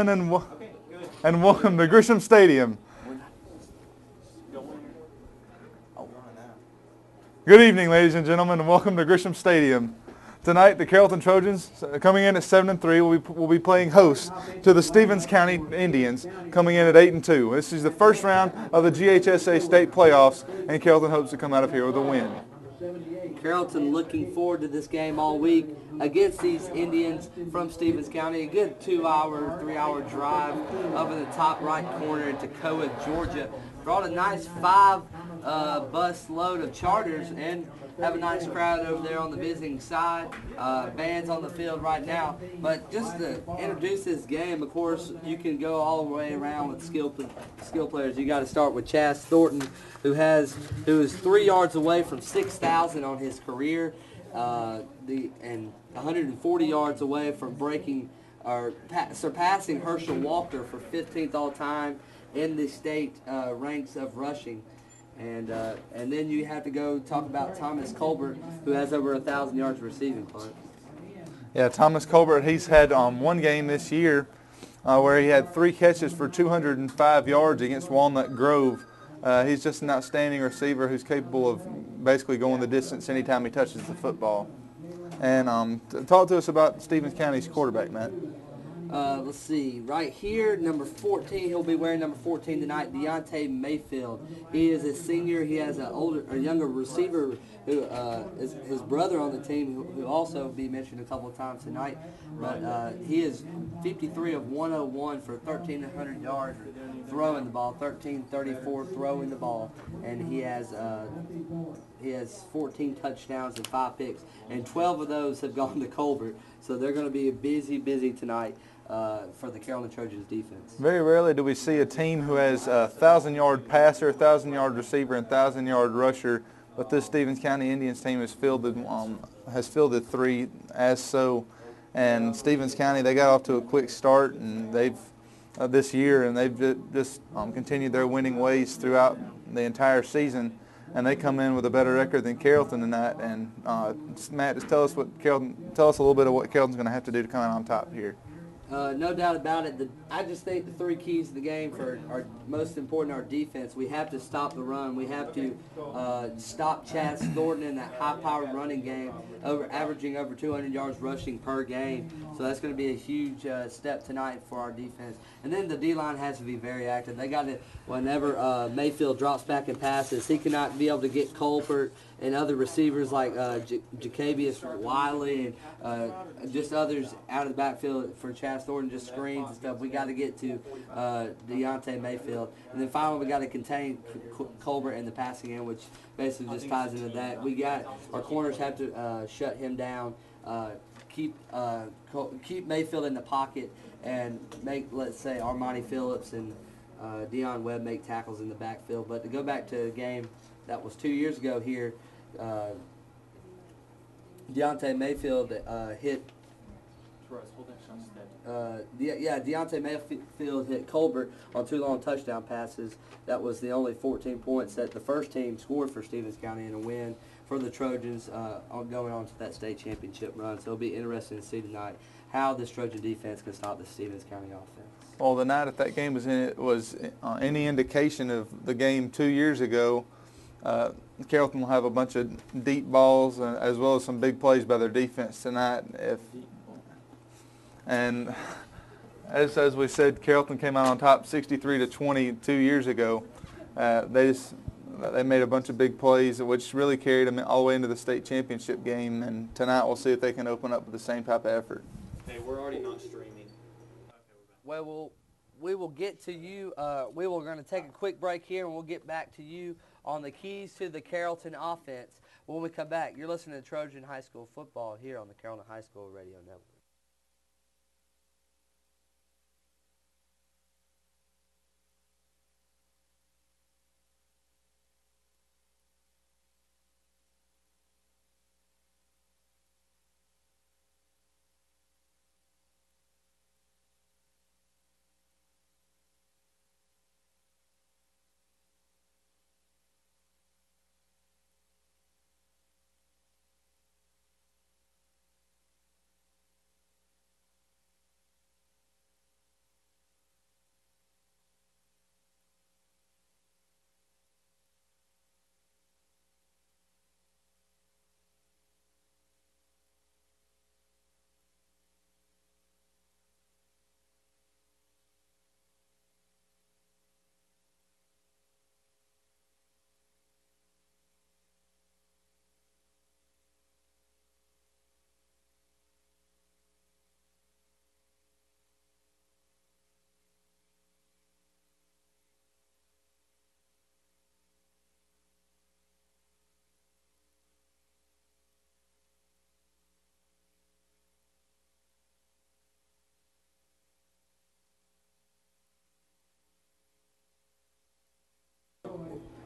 And welcome to Grisham Stadium. Good evening, ladies and gentlemen, and welcome to Grisham Stadium. Tonight, the Carrollton Trojans, coming in at 7-3, will be playing host to the Stevens County Indians, coming in at 8-2. This is the first round of the GHSA State Playoffs, and Carrollton hopes to come out of here with a win. Carrollton looking forward to this game all week against these Indians from Stevens County. A good 2-hour, 3-hour drive up in the top right corner in Toccoa, Georgia. Brought a nice 5 bus load of charters and have a nice crowd over there on the visiting side. Bands on the field right now. But just to introduce this game, of course, you can go all the way around with skill players. You got to start with Chaz Thornton, who is 3 yards away from 6,000 on his career, and 140 yards away from breaking or surpassing Herschel Walker for 15th all time in the state ranks of rushing. And then you have to go talk about Thomas Colbert, who has over 1,000 yards receiving punt. Yeah, Thomas Colbert, he's had one game this year where he had 3 catches for 205 yards against Walnut Grove. He's just an outstanding receiver who's capable of basically going the distance anytime he touches the football. And talk to us about Stevens County's quarterback, Matt. Let's see. Right here, number 14. He'll be wearing number 14 tonight. Deontay Mayfield. He is a senior. He has a younger receiver who is his brother on the team, who also be mentioned a couple of times tonight. But he is 53 of 101 for 1,300 yards throwing the ball, 1,334 throwing the ball, and he has 14 touchdowns and 5 picks, and 12 of those have gone to Colbert. So they're going to be busy tonight for the Carrollton Trojans defense. Very rarely do we see a team who has a 1,000-yard passer, 1,000-yard receiver, and 1,000-yard rusher, but this Stevens County Indians team has fielded 3 as so. And Stevens County, they got off to a quick start, and they've this year, and they've just continued their winning ways throughout the entire season. And they come in with a better record than Carrollton tonight. And Matt, just tell us a little bit of what Carrollton's going to have to do to come out on top here. No doubt about it. I just think the 3 keys to the game are most important. Our defense. We have to stop the run. We have to stop Chaz Thornton in that high-powered running game, averaging over 200 yards rushing per game. So that's going to be a huge step tonight for our defense. And then the D-line has to be very active. They got to, whenever Mayfield drops back and passes, he cannot be able to get Colbert and other receivers like Jacabius Wiley and just others out of the backfield for Chaz Thornton, just screens and stuff. We got to get to Deontay Mayfield. And then finally, we got to contain Colbert in the passing game, which basically just ties into that. Our corners have to shut him down, keep Mayfield in the pocket, and make, let's say, Armani Phillips and Deion Webb make tackles in the backfield. But to go back to a game that was 2 years ago here, Deontay Mayfield hit. Deontay Mayfield hit Colbert on 2 long touchdown passes. That was the only 14 points that the first team scored for Stevens County in a win for the Trojans going on to that state championship run. So it'll be interesting to see tonight how this Trojan defense can stop the Stevens County offense. Well, the night that game was in, it was any indication of the game 2 years ago. Carrollton will have a bunch of deep balls as well as some big plays by their defense tonight. And as we said, Carrollton came out on top 63-20 2 years ago. They made a bunch of big plays, which really carried them all the way into the state championship game. And tonight we'll see if they can open up with the same type of effort. Hey, we're already not streaming. Well, we will get to you. We were going to take a quick break here, and we'll get back to you on the keys to the Carrollton offense when we come back. You're listening to Trojan High School football here on the Carrollton High School Radio Network.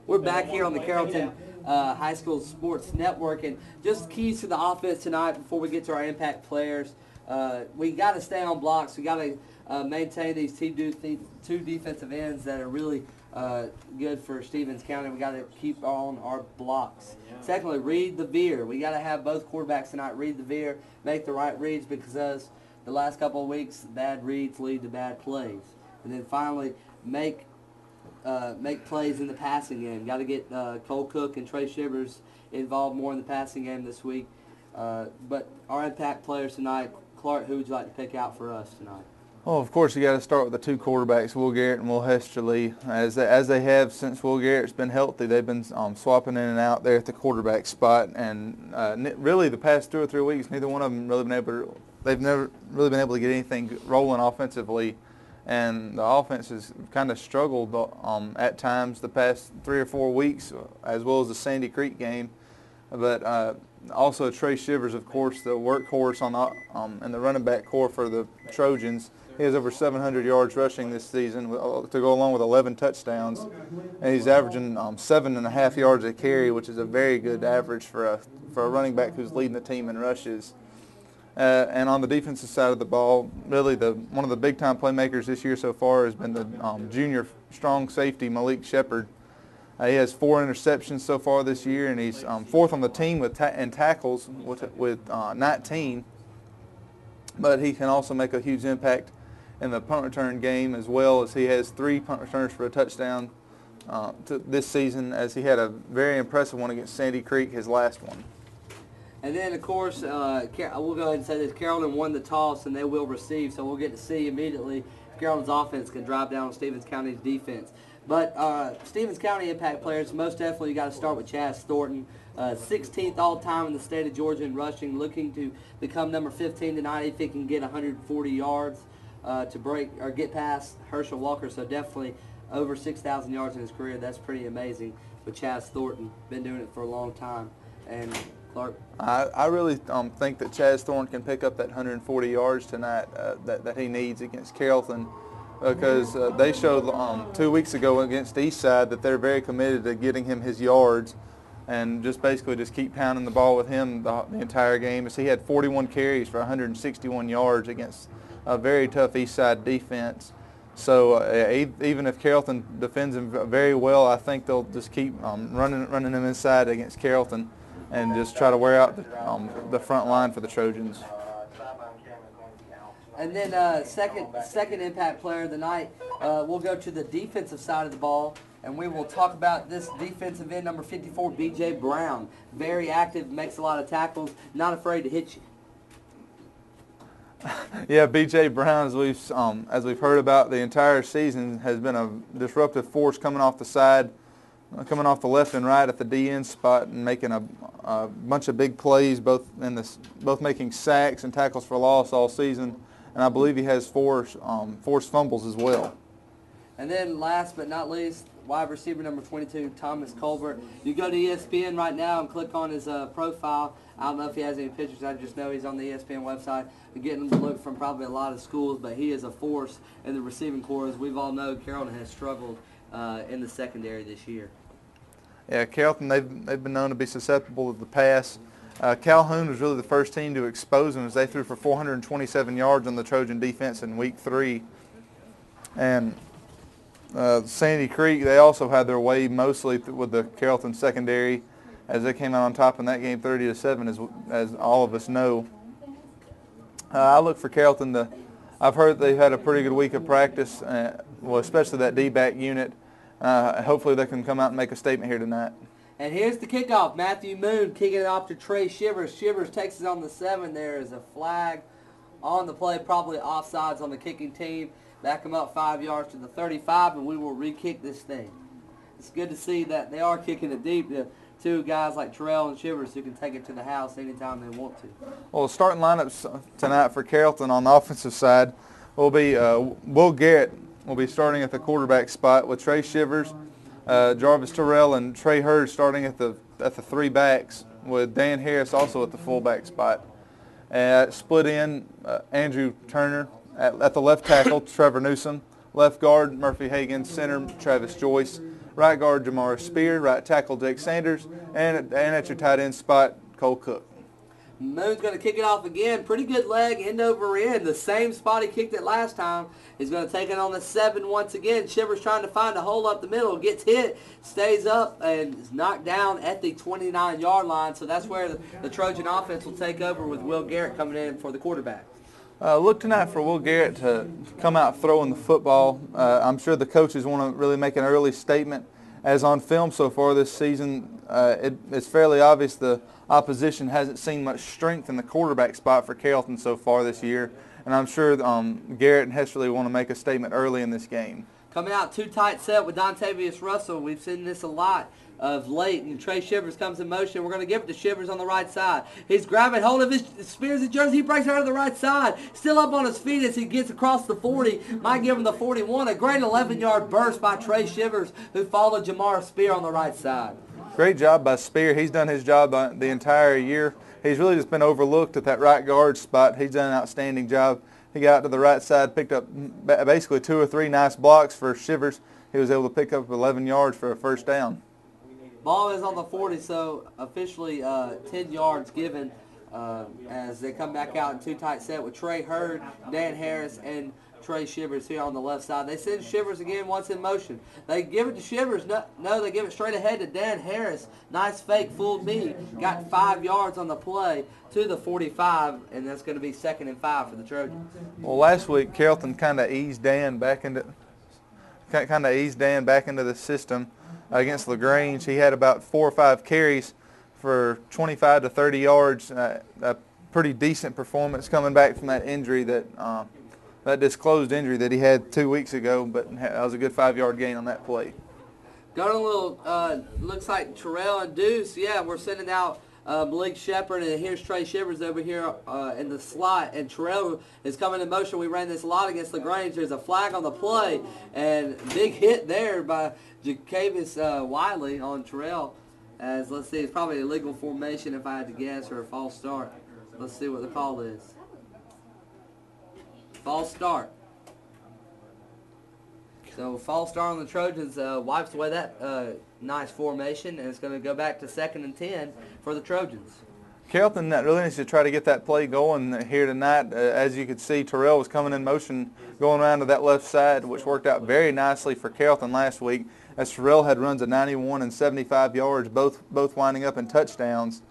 We're back here on the Carrollton High School Sports Network, and just keys to the offense tonight before we get to our impact players. We got to stay on blocks. We got to maintain these two defensive ends that are really good for Stevens County. We got to keep on our blocks. Secondly, read the veer. We got to have both quarterbacks tonight read the veer, make the right reads, because the last couple of weeks, bad reads lead to bad plays. And then finally, make plays in the passing game. Got to get Cole Cook and Trey Shivers involved more in the passing game this week. But our impact players tonight, Clark, who would you like to pick out for us tonight? Well, of course, you got to start with the two quarterbacks, Will Garrett and Will Hesterly. As they have since Will Garrett's been healthy, they've been swapping in and out there at the quarterback spot. And really, the past 2 or 3 weeks, neither one of them really been able to. They've never really been able to get anything rolling offensively, and the offense has kind of struggled at times the past 3 or 4 weeks, as well as the Sandy Creek game. But also Trey Shivers, of course, the workhorse in the running back core for the Trojans. He has over 700 yards rushing this season to go along with 11 touchdowns, and he's averaging 7.5 yards a carry, which is a very good average for a running back who's leading the team in rushes. And on the defensive side of the ball, really one of the big-time playmakers this year so far has been the junior strong safety Malik Shepard. He has 4 interceptions so far this year, and he's fourth on the team in tackles with 19. But he can also make a huge impact in the punt return game, as well as he has 3 punt returns for a touchdown this season, as he had a very impressive one against Sandy Creek, his last one. And then, of course, we'll go ahead and say this. Carrollton won the toss, and they will receive, so we'll get to see immediately if Carrollton's offense can drive down on Stevens County's defense. But Stevens County impact players, most definitely you got to start with Chaz Thornton. 16th all-time in the state of Georgia in rushing, looking to become number 15 tonight if he can get 140 yards to break or get past Herschel Walker. So definitely over 6,000 yards in his career. That's pretty amazing. But Chaz Thornton, been doing it for a long time. And Clark? I really think that Chaz Thornton can pick up that 140 yards tonight that he needs against Carrollton, because they showed 2 weeks ago against Eastside that they're very committed to getting him his yards, and just keep pounding the ball with him the entire game. As he had 41 carries for 161 yards against a very tough Eastside defense. So even if Carrollton defends him very well, I think they'll just keep running him inside against Carrollton, and just try to wear out the front line for the Trojans. And then second impact player of the night, we'll go to the defensive side of the ball, and we will talk about this defensive end, number 54, B.J. Brown. Very active, makes a lot of tackles, not afraid to hit you. Yeah, B.J. Brown, as we've heard about the entire season, has been a disruptive force coming off the side, coming off the left and right at the DN spot, and making a bunch of big plays, both making sacks and tackles for loss all season. And I believe he has forced fumbles as well. And then last but not least, wide receiver number 22, Thomas Colbert. You go to ESPN right now and click on his profile. I don't know if he has any pictures. I just know he's on the ESPN website. We're getting a look from probably a lot of schools, but he is a force in the receiving corps. As we've all know, Carrollton has struggled in the secondary this year. Yeah, Carrollton, they've been known to be susceptible to the pass. Calhoun was really the first team to expose them, as they threw for 427 yards on the Trojan defense in week 3. And Sandy Creek, they also had their way mostly with the Carrollton secondary, as they came out on top in that game 30-7, as all of us know. I look for Carrollton I've heard they've had a pretty good week of practice, especially that D-back unit. Hopefully they can come out and make a statement here tonight. And here's the kickoff. Matthew Moon kicking it off to Trey Shivers. Shivers takes it on the 7. There is a flag on the play, probably offsides on the kicking team. Back them up 5 yards to the 35, and we will re-kick this thing. It's good to see that they are kicking it deep to two guys like Terrell and Shivers who can take it to the house anytime they want to. Well, the starting lineups tonight for Carrollton on the offensive side will be Will Garrett will be starting at the quarterback spot, with Trey Shivers, Jarvis Terrell, and Trey Hurd starting at the 3 backs, with Dan Harris also at the fullback spot. Split in Andrew Turner at the left tackle, Trevor Newsom, left guard Murphy Hagan, center Travis Joyce, right guard Jamar Spear, right tackle Jake Sanders, and at your tight end spot, Cole Cook. Moon's going to kick it off again. Pretty good leg, end over end. The same spot he kicked it last time. He's going to take it on the 7 once again. Shivers trying to find a hole up the middle. Gets hit, stays up, and is knocked down at the 29-yard line. So that's where the Trojan offense will take over with Will Garrett coming in for the quarterback. Look tonight for Will Garrett to come out throwing the football. I'm sure the coaches want to really make an early statement. As on film so far this season, it's fairly obvious the opposition hasn't seen much strength in the quarterback spot for Carrollton so far this year. And I'm sure Garrett and Hesterly want to make a statement early in this game. Coming out too tight set with Dontavius Russell. We've seen this a lot of late, and Trey Shivers comes in motion. We're going to give it to Shivers on the right side. He's grabbing hold of his Spears' jersey. He breaks out of the right side. Still up on his feet as he gets across the 40. Might give him the 41. A great 11-yard burst by Trey Shivers, who followed Jamar Spear on the right side. Great job by Spear. He's done his job the entire year. He's really just been overlooked at that right guard spot. He's done an outstanding job. He got out to the right side, picked up basically 2 or 3 nice blocks for Shivers. He was able to pick up 11 yards for a first down. Ball is on the 40, so officially 10 yards given as they come back out in too tight set with Trey Hurd, Dan Harris, and Trey Shivers here on the left side. They send Shivers again once in motion. They give it to Shivers. No, they give it straight ahead to Dan Harris. Nice fake, fooled me. Got 5 yards on the play to the 45, and that's going to be 2nd and 5 for the Trojans. Well, last week Carrollton kind of eased Dan back into the system against LaGrange. He had about 4 or 5 carries for 25 to 30 yards. A pretty decent performance coming back from that injury that disclosed injury that he had 2 weeks ago, but that was a good 5-yard gain on that play. Got a little, looks like Terrell and Deuce. Yeah, we're sending out Malik Shepard, and here's Trey Shivers over here in the slot, and Terrell is coming in motion. We ran this a lot against LaGrange. There's a flag on the play, and big hit there by Jacavis Wiley on Terrell. As, let's see, it's probably a illegal formation if I had to guess, or a false start. Let's see what the call is. False start. So false start on the Trojans wipes away that nice formation, and it's going to go back to 2nd and 10 for the Trojans. Carrollton really needs to try to get that play going here tonight. As you could see, Terrell was coming in motion going around to that left side, which worked out very nicely for Carrollton last week, as Terrell had runs of 91 and 75 yards, both winding up in touchdowns.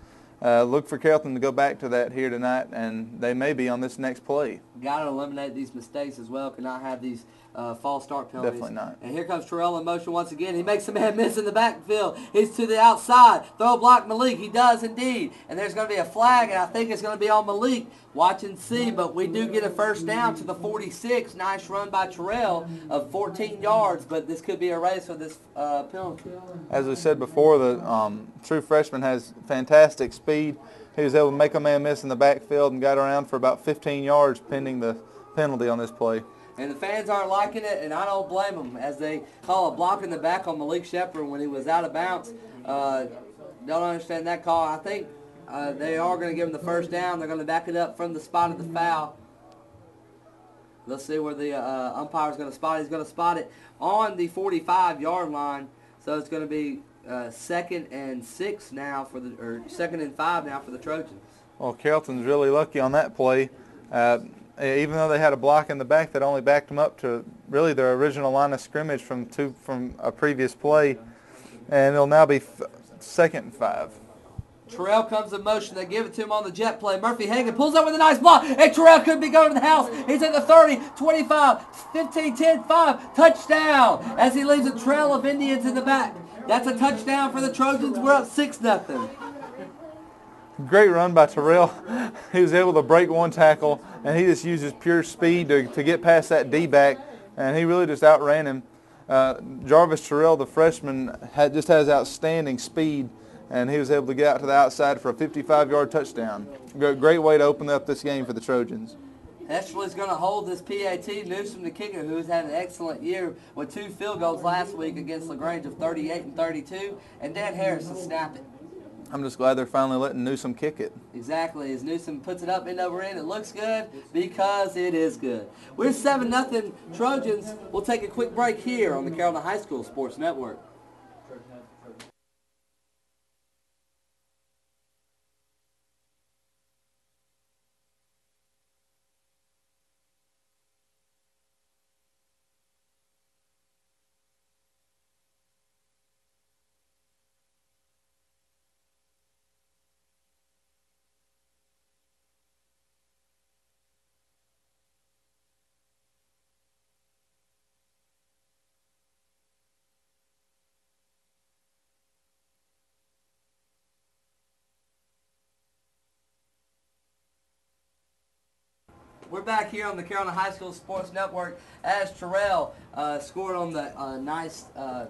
Look for Carrollton to go back to that here tonight, and they may be on this next play. Got to eliminate these mistakes as well. Cannot have these false start penalties. Definitely not. And here comes Terrell in motion once again. He makes a man miss in the backfield. He's to the outside. Throw block Malik. He does indeed. And there's going to be a flag, and I think it's going to be on Malik. Watch and see, but we do get a first down to the 46. Nice run by Terrell of 14 yards, but this could be a race with this penalty. As we said before, the true freshman has fantastic speed. He was able to make a man miss in the backfield and got around for about 15 yards pending the penalty on this play. And the fans aren't liking it, and I don't blame them, as they call a block in the back on Malik Shepard when he was out of bounds. Don't understand that call. I think they are going to give him the first down. They're going to back it up from the spot of the foul. Let's see where the umpire is going to spot it. He's going to spot it on the 45-yard line. So it's going to be 2nd and 6 now for the, or 2nd and 5 now for the Trojans. Well, Carrollton's really lucky on that play. Even though they had a block in the back that only backed them up to really their original line of scrimmage from a previous play, and it'll now be 2nd and 5. Terrell comes in motion. They give it to him on the jet play. Murphy Hagan pulls up with a nice block, and Terrell could be going to the house. He's at the 30, 25, 15, 10, 5. Touchdown as he leaves a trail of Indians in the back. That's a touchdown for the Trojans. We're up 6-0. Great run by Terrell. He was able to break one tackle, and he just uses pure speed to get past that D-back, and he really just outran him. Jarvis Terrell, the freshman, just has outstanding speed, and he was able to get out to the outside for a 55-yard touchdown. Great way to open up this game for the Trojans. Hesterly's going to hold this PAT. Newsom, the kicker, who's had an excellent year with 2 field goals last week against LaGrange of 38 and 32, and Dan Harris to snap it. I'm just glad they're finally letting Newsom kick it. Exactly. As Newsom puts it up end over end, it looks good because it is good. We're 7-0 Trojans. We'll take a quick break here on the Carrollton High School Sports Network. We're back here on the Carrollton High School Sports Network as Terrell scored on the nice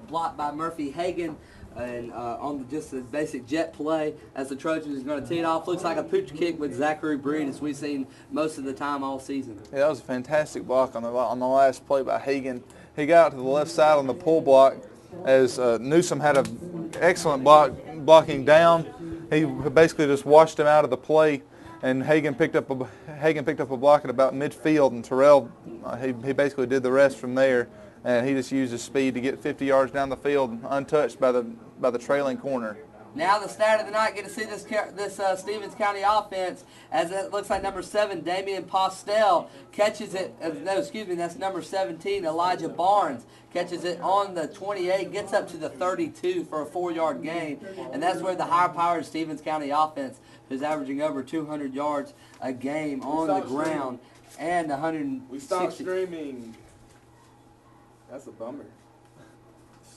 block by Murphy Hagan and on just the basic jet play as the Trojans is going to tee it off. Looks like a pooch kick with Zachary Breed as we've seen most of the time all season. Yeah, that was a fantastic block on the last play by Hagan. He got out to the left side on the pull block as Newsom had an excellent blocking down. He basically just washed him out of the play. And Hagan picked up a block at about midfield, and Terrell he basically did the rest from there, and he just used his speed to get 50 yards down the field, untouched by the trailing corner. Now the stat of the night, get to see this Stevens County offense as it looks like number 7, Damian Postel, catches it, that's number 17, Elijah Barnes, catches it on the 28, gets up to the 32 for a 4-yard gain, and that's where the higher-powered Stevens County offense is averaging over 200 yards a game on the ground and 160. We stopped streaming. That's a bummer.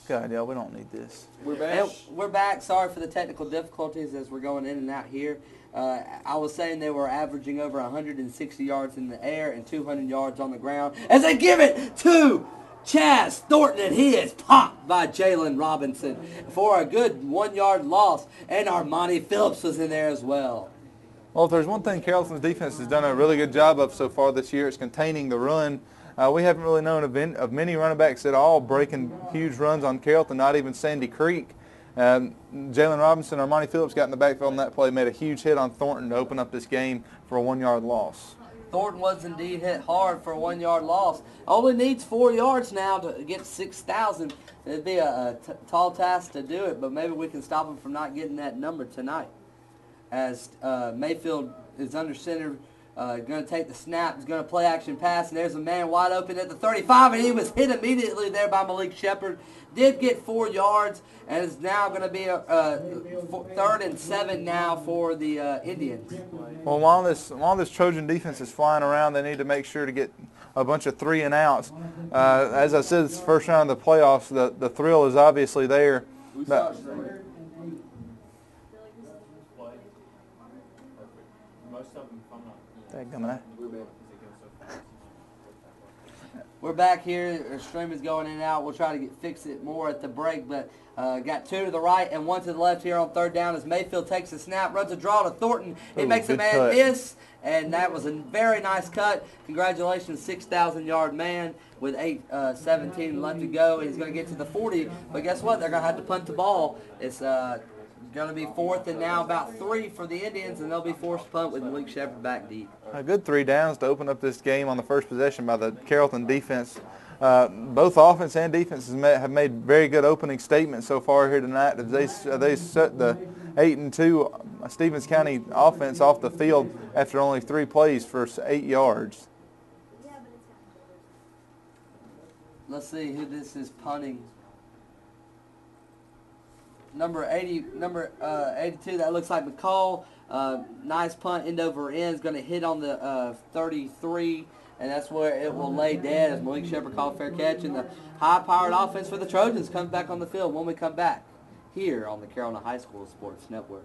God, yeah, we don't need this. We're back. And we're back. Sorry for the technical difficulties as we're going in and out here. I was saying they were averaging over 160 yards in the air and 200 yards on the ground as they give it to Chaz Thornton, and he is popped by Jalen Robinson for a good 1-yard loss, and Armani Phillips was in there as well. Well, if there's one thing Carrollton's defense has done a really good job of so far this year, it's containing the run. We haven't really known of many running backs at all breaking huge runs on Carrollton, not even Sandy Creek. Jalen Robinson, Armani Phillips got in the backfield on that play, made a huge hit on Thornton to open up this game for a 1-yard loss. Thornton was indeed hit hard for a 1-yard loss. Only needs 4 yards now to get 6,000. It'd be a tall task to do it, but maybe we can stop him from not getting that number tonight. As Mayfield is under center, going to take the snap, he's going to play action pass, and there's a man wide open at the 35, and he was hit immediately there by Malik Shepard. Did get 4 yards, and is now going to be a 3rd and 7 now for the Indians. Well, while this Trojan defense is flying around, they need to make sure to get a bunch of 3 and outs. As I said, it's the first round of the playoffs. The thrill is obviously there. But, we're back here. Our stream is going in and out. We'll try to fix it more at the break, but got 2 to the right and 1 to the left here on 3rd down as Mayfield takes a snap, runs a draw to Thornton. He makes a man miss, and that was a very nice cut. Congratulations, 6,000-yard man with 8:17 left to go. He's going to get to the 40, but guess what? They're going to have to punt the ball. It's going to be 4th and now about 3 for the Indians, and they'll be forced to punt with Malik Shepard back deep. A good 3 downs to open up this game on the first possession by the Carrollton defense. Both offense and defense have made very good opening statements so far here tonight. They set the 8-2 Stevens County offense off the field after only 3 plays for 8 yards. Let's see who this is punting. Number 82, that looks like McCall. Nice punt, end over end. Is going to hit on the 33, and that's where it will lay dead as Malik Shepard called fair catch. And the high-powered offense for the Trojans comes back on the field when we come back here on the Carrollton High School Sports Network.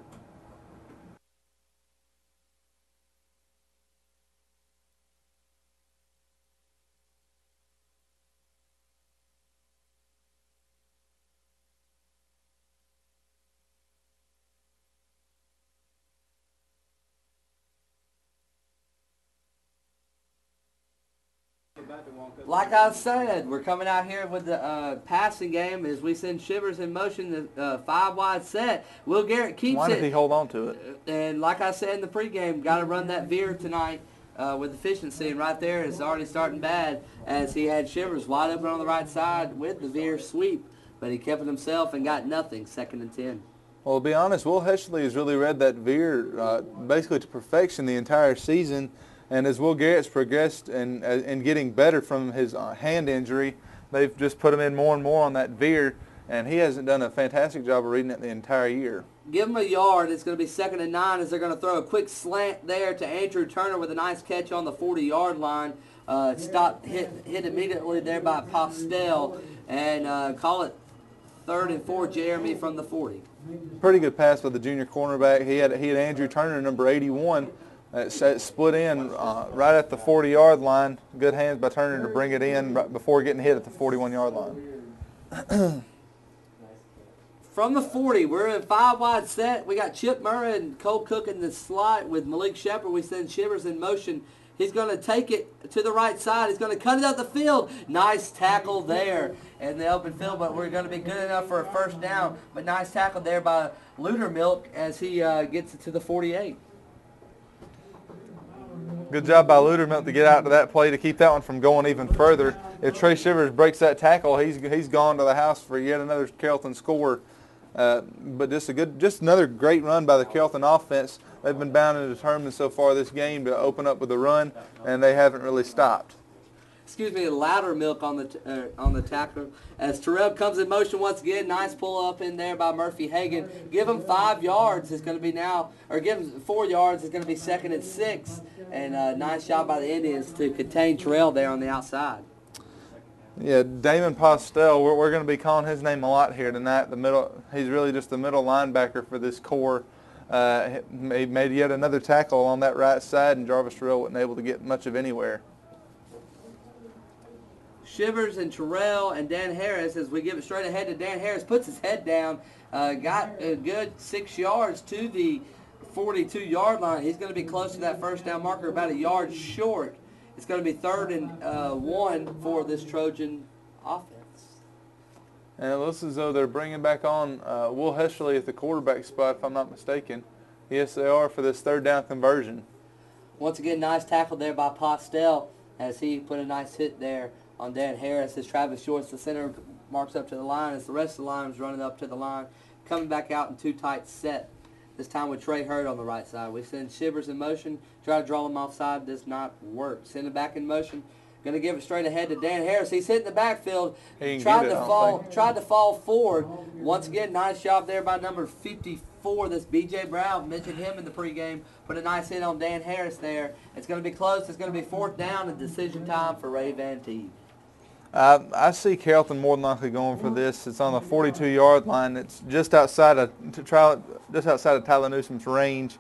Like I said, we're coming out here with the passing game as we send Shivers in motion, the 5-wide set. Will Garrett keeps it. Why did he hold on to it? And like I said in the pregame, got to run that veer tonight with efficiency. And right there, it's already starting bad as he had Shivers wide open on the right side with the veer sweep. But he kept it himself and got nothing, 2nd and 10. Well, to be honest, Will Hetchley has really read that veer basically to perfection the entire season. And as Will Garrett's progressed and getting better from his hand injury, they've just put him in more and more on that veer, and he hasn't done a fantastic job of reading it the entire year. Give him a yard. It's going to be 2nd and 9 as they're going to throw a quick slant there to Andrew Turner with a nice catch on the 40-yard line. Hit immediately there by Postel, and call it 3rd and 4, Jeremy from the 40. Pretty good pass by the junior cornerback. He had Andrew Turner, number 81, It's split in right at the 40-yard line. Good hands by Turner to bring it in right before getting hit at the 41-yard line. From the 40, we're in 5-wide set. We got Chip Murray and Cole Cook in the slot with Malik Shepard. We send Shivers in motion. He's going to take it to the right side. He's going to cut it up the field. Nice tackle there in the open field, but we're going to be good enough for a first down. But nice tackle there by Ludermilk as he gets it to the 48. Good job by Ludermilk to get out to that play to keep that one from going even further. If Trey Shivers breaks that tackle, he's gone to the house for yet another Carrollton score. But just another great run by the Carrollton offense. They've been bound and determined so far this game to open up with a run, and they haven't really stopped. Excuse me, Loudermilk on the tackle as Terrell comes in motion once again. Nice pull up in there by Murphy Hagan. Give him 5 yards. It's going to be now, or give him 4 yards. It's going to be 2nd and 6. And nice job by the Indians to contain Terrell there on the outside. Yeah, Damon Postel, we're going to be calling his name a lot here tonight. He's really just the middle linebacker for this core. He made yet another tackle on that right side, and Jarvis Terrell wasn't able to get much of anywhere. Shivers and Terrell and Dan Harris, as we give it straight ahead to Dan Harris, puts his head down, got a good 6 yards to the 42-yard line. He's going to be close to that first down marker, about a yard short. It's going to be 3rd and 1 for this Trojan offense. And it looks as though they're bringing back on Will Heshley at the quarterback spot, if I'm not mistaken. Yes, they are, for this 3rd down conversion. Once again, nice tackle there by Postel as he put a nice hit there on Dan Harris. As Travis Joyce, the center, marks up to the line as the rest of the line is running up to the line, coming back out in 2 tight set. This time with Trey Hurd on the right side. We send Shivers in motion, try to draw him offside, does not work. Send it back in motion. Going to give it straight ahead to Dan Harris. He's hitting the backfield. Tried to fall forward. Once again, nice job there by number 54. This B.J. Brown, mentioned him in the pregame. Put a nice hit on Dan Harris there. It's going to be close. It's going to be 4th down and decision time for Ray Van Teed. I see Carrollton more than likely going for this. It's on the 42-yard line. It's just outside of Tyler Newsom's range.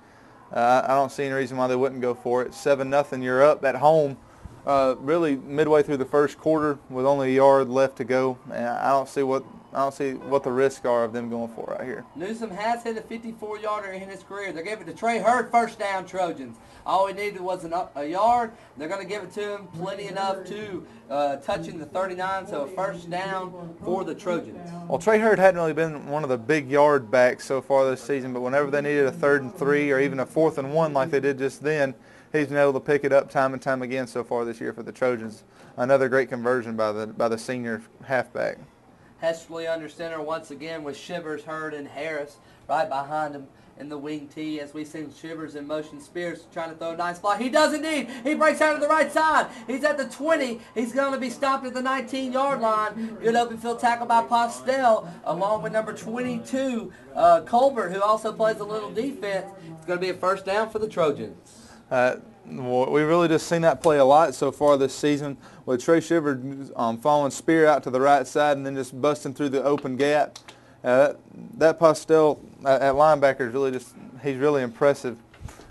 I don't see any reason why they wouldn't go for it. 7-0. You're up at home. Really midway through the first quarter with only a yard left to go, and I don't see what the risks are of them going for right here. Newsom has hit a 54-yarder in his career. They're giving it to Trey Hurd, first down Trojans. All he needed was a yard. They're going to give it to him plenty enough to touching the 39, so a first down for the Trojans. Well, Trey Hurd hadn't really been one of the big yard backs so far this season, but whenever they needed a 3rd and 3 or even a 4th and 1 like they did just then, he's been able to pick it up time and time again so far this year for the Trojans. Another great conversion by the senior halfback. Heshley under center once again with Shivers, Hurd, and Harris right behind him in the wing tee as we send Shivers in motion. Spears trying to throw a nice block. He does indeed. He breaks out to the right side. He's at the 20. He's going to be stopped at the 19-yard line. Good open field tackle by Postel along with number 22, Colbert, who also plays a little defense. It's going to be a first down for the Trojans. We've really just seen that play a lot so far this season with Trey Shivers following Spear out to the right side and then just busting through the open gap. That Postel at linebacker is really he's really impressive.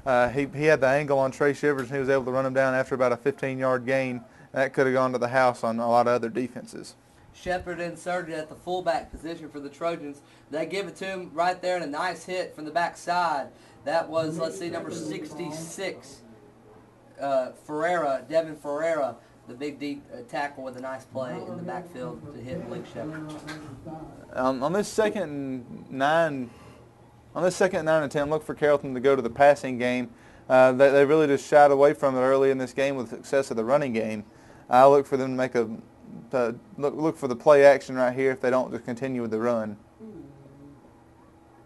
He had the angle on Trey Shivers and he was able to run him down after about a 15-yard gain. That could have gone to the house on a lot of other defenses. Shepard inserted at the fullback position for the Trojans. They give it to him right there and a nice hit from the backside. That was, let's see, number 66, Devin Ferreira, the big deep tackle with a nice play in the backfield to hit Blake Shepard. On this second and 9 attempt, look for Carrollton to go to the passing game. They really just shied away from it early in this game with the success of the running game. I look for them to make look for the play action right here if they don't just continue with the run.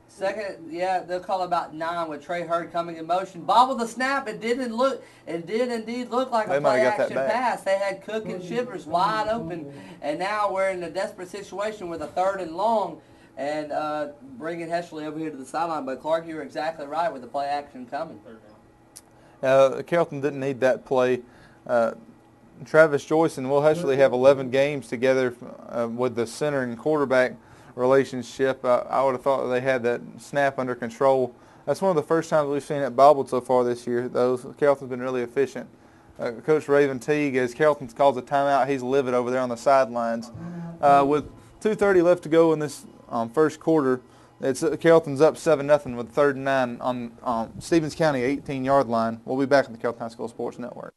Second, yeah, they'll call about 9 with Trey Hurd coming in motion. Bobble the snap. It did indeed look like a play action pass. They had Cook and Shivers wide open, and now we're in a desperate situation with a 3rd and long, and bringing Heshley over here to the sideline. But Clark, you were exactly right with the play action coming. Carrollton didn't need that play. Travis Joyce and Will Heshley have 11 games together with the center and quarterback relationship. I would have thought that they had that snap under control That's one of the first times we've seen it bobbled so far this year, though. Carrollton's been really efficient. Coach Raven Teague, as Carrollton calls a timeout, he's livid over there on the sidelines. With 2:30 left to go in this first quarter, Carrollton's up 7-0 with 3rd and 9 on Stevens County 18-yard line. We'll be back on the Carrollton High School Sports Network.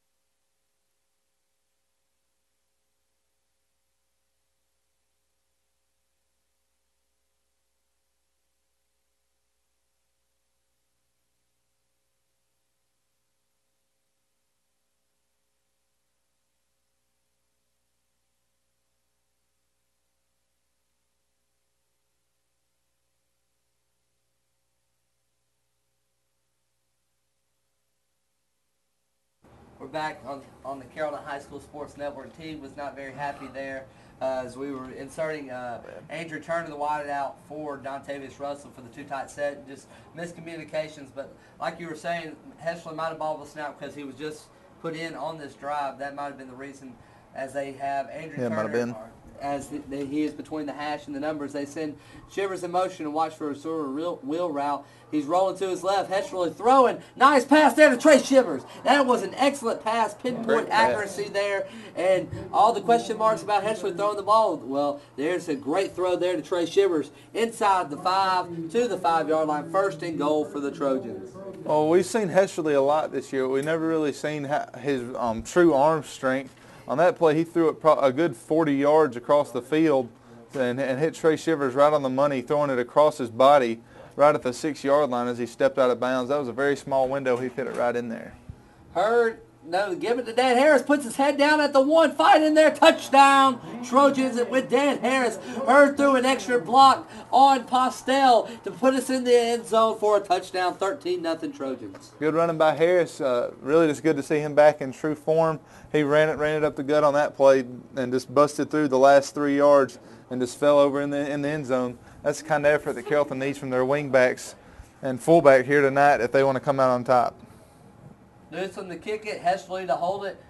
We're back on the Carrollton High School Sports Network. Team was not very happy there as we were inserting Andrew Turner, the wide out for Dontavius Russell for the too tight set. Just miscommunications, but like you were saying, Heschler might have bobbled the snap because he was just put in on this drive. That might have been the reason, as they have Andrew Turner. Might have been. As he is between the hash and the numbers, they send Shivers in motion and watch for a sort of wheel route. He's rolling to his left. Heschler throwing. Nice pass there to Trey Shivers. That was an excellent pass, pinpoint accuracy there. And all the question marks about Heschler throwing the ball, well, there's a great throw there to Trey Shivers inside the 5 to the 5-yard line. 1st and goal for the Trojans. Well, we've seen Heschler a lot this year. We've never really seen his true arm strength. On that play, he threw it a good 40 yards across the field and hit Trey Shivers right on the money, throwing it across his body right at the 6-yard line as he stepped out of bounds. That was a very small window. He hit it right in there. Give it to Dan Harris. Puts his head down at the 1. Fight in there. Touchdown. Trojans with Dan Harris. Hurd threw an extra block on Postel to put us in the end zone for a touchdown. 13-0 Trojans. Good running by Harris. Really just good to see him back in true form. He ran it up the gut on that play and just busted through the last 3 yards and just fell over in the end zone. That's the kind of effort that Carrollton needs from their wingbacks and fullback here tonight if they want to come out on top. Newsom to kick it, Heschler to hold it,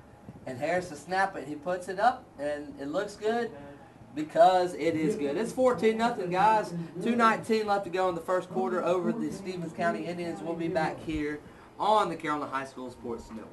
and Harris to snap it. He puts it up, and it looks good because it is good. It's 14-0, guys. 2:19 left to go in the first quarter over the Stevens County Indians. We'll be back here on the Carrollton High School Sports Network.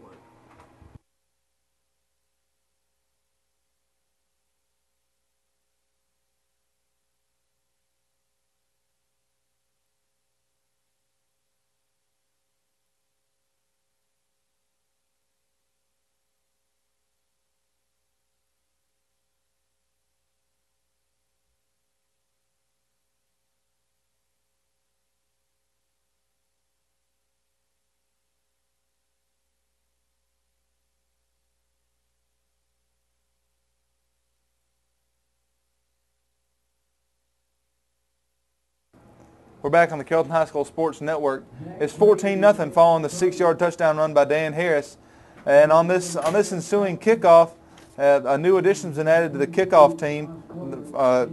We're back on the Carrollton High School Sports Network. It's 14-0 following the 6-yard touchdown run by Dan Harris. And on this ensuing kickoff, a new addition's been added to the kickoff team.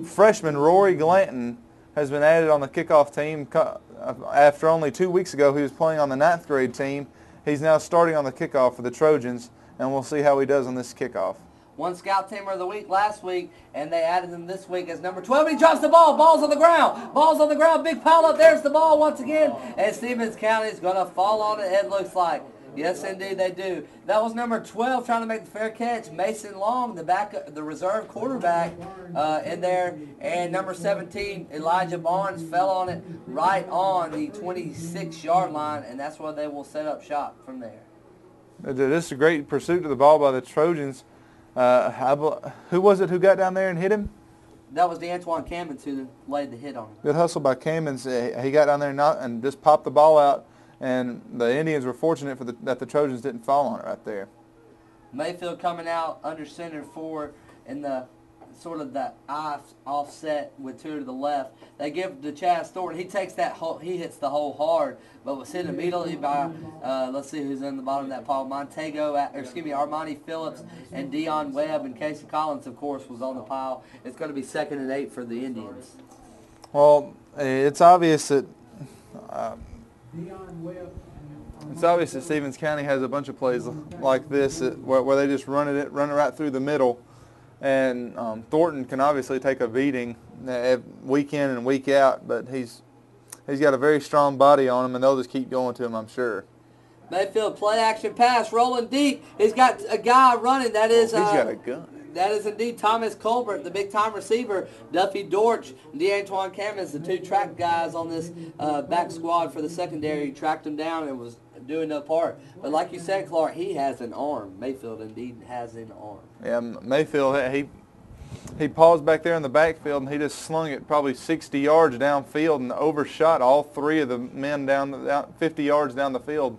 Freshman Rory Glanton has been added on the kickoff team. After only 2 weeks ago, he was playing on the 9th grade team. He's now starting on the kickoff for the Trojans, and we'll see how he does on this kickoff. One scout teamer of the week last week, and they added him this week as number 12. He drops the ball. Ball's on the ground. Ball's on the ground. Big pile up. There's the ball once again. And Stevens County is going to fall on it, it looks like. Yes, indeed, they do. That was number 12 trying to make the fair catch. Mason Long, the reserve quarterback in there. And number 17, Elijah Barnes, fell on it right on the 26-yard line, and that's where they will set up shop from there. This is a great pursuit of the ball by the Trojans. Who was it who got down there and hit him? That was the Antoine Cammons who laid the hit on him. Good hustle by Cammons. He got down there and just popped the ball out, and the Indians were fortunate that the Trojans didn't fall on it right there. Mayfield coming out under center for in the sort of the offset with 2 to the left. They give it to Chaz Thornton. He takes that hole, he hits the hole hard, but was hit immediately by let's see who's in the bottom of that pile. Armani Phillips and Dion Webb, and Casey Collins, of course, was on the pile. It's going to be 2nd and 8 for the Indians. Well, it's obvious that Stevens County has a bunch of plays like this where they just run it right through the middle. And Thornton can obviously take a beating week in and week out, but he's He's got a very strong body on him, and they'll just keep going to him, I'm sure. Mayfield play action pass, rolling deep. He's got a guy running. That is. He's got a gun. That is indeed Thomas Colbert, the big-time receiver. Duffy Dortch, DeAntoine Cameron, the two track guys on this back squad for the secondary, tracked him down and was doing no part. But like you said, Clark, he has an arm. Mayfield indeed has an arm. Yeah, Mayfield, he paused back there in the backfield, and he just slung it probably 60 yards downfield and overshot all three of the men down 50 yards down the field.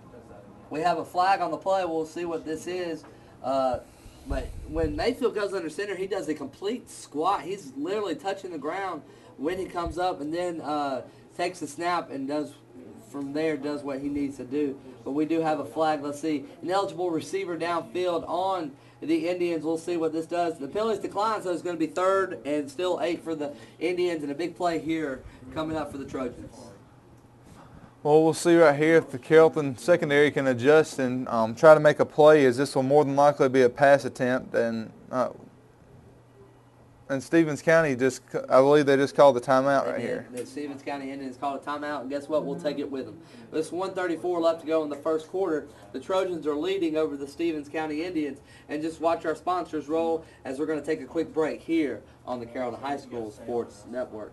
We have a flag on the play. We'll see what this is. But when Mayfield goes under center, he does a complete squat. He's literally touching the ground when he comes up, and then takes the snap and does what he needs to do. But we do have a flag. Let's see. An eligible receiver downfield on the Indians. We'll see what this does. The penalties decline, so it's going to be 3rd and still 8 for the Indians, and a big play here coming up for the Trojans. Well, we'll see right here if the Carrollton secondary can adjust and try to make a play, as this will more than likely be a pass attempt. And Stevens County I believe they just called the timeout right here. The Stevens County Indians called a timeout, and guess what? We'll take it with them. There's 1:34 left to go in the first quarter. The Trojans are leading over the Stevens County Indians. And just watch our sponsors roll as we're going to take a quick break here on the Carrollton High School Sports Network.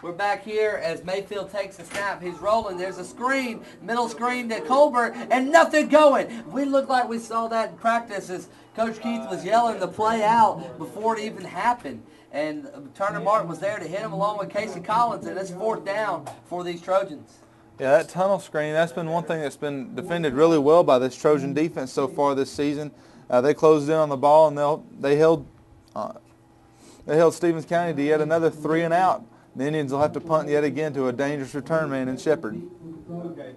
We're back here as Mayfield takes a snap. He's rolling. There's a screen, middle screen to Colbert, and nothing going. We look like we saw that in practice as Coach Keith was yelling the play out before it even happened. And Turner Martin was there to hit him along with Casey Collins, and it's 4th down for these Trojans. Yeah, that tunnel screen, that's been one thing that's been defended really well by this Trojan defense so far this season. They closed in on the ball, and they held Stevens County to yet another 3 and out. The Indians will have to punt yet again to a dangerous return man in Shepherd. Okay.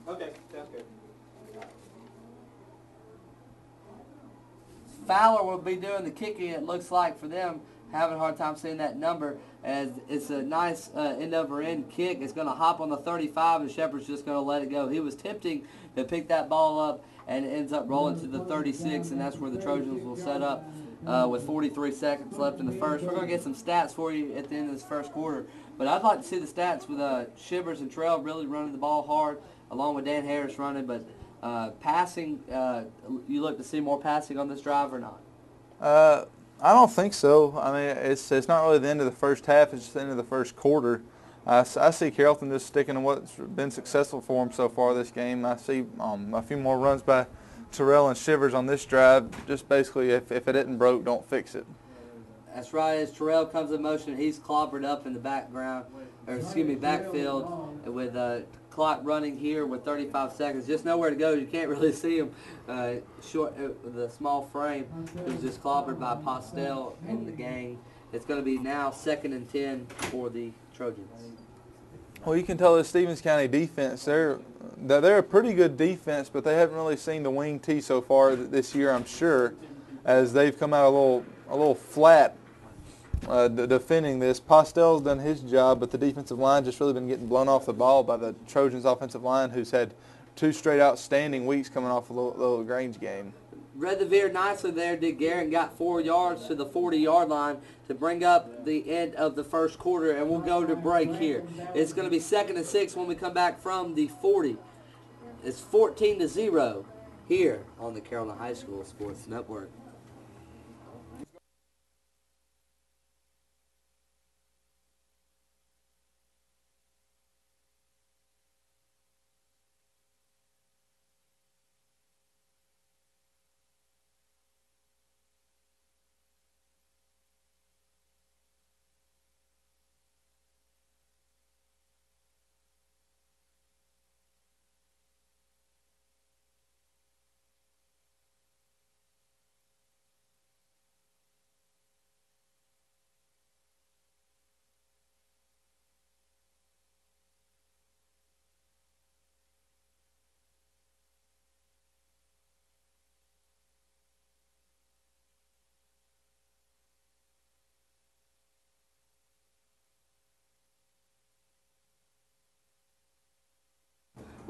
Okay, sounds good. Fowler will be doing the kicking, it looks like, for them. Having a hard time seeing that number, as it's a nice end-over-end kick. It's going to hop on the 35, and Shepherd's just going to let it go. He was tempting to pick that ball up, and it ends up rolling to the 36, and that's where the Trojans will set up with 43 seconds left in the first. We're going to get some stats for you at the end of this first quarter. But I'd like to see the stats with Shivers and Terrell really running the ball hard, along with Dan Harris running. But passing, you look to see more passing on this drive or not? I don't think so. I mean, it's not really the end of the first half. It's just the end of the first quarter. I see Carrollton just sticking to what's been successful for them so far this game. I see a few more runs by Terrell and Shivers on this drive. Just basically, if it isn't broke, don't fix it. That's right. As Terrell comes in motion, he's clobbered up in the backfield with clock running here with 35 seconds. Just nowhere to go. You can't really see him short with a small frame. He was just clobbered by Postel and the gang. It's going to be now 2nd and 10 for the Trojans. Well, you can tell the Stevens County defense, they're a pretty good defense, but they haven't really seen the wing tee so far this year, I'm sure, as they've come out a little flat defending this. Postel's done his job, but the defensive line just really been getting blown off the ball by the Trojans offensive line, who's had 2 straight outstanding weeks coming off a little Grange game. Read the veer nicely there, did Garrett, got 4 yards to the 40-yard line to bring up the end of the first quarter, and we'll go to break here. It's going to be 2nd and 6 when we come back from the 40. It's 14-0 here on the Carrollton High School Sports Network.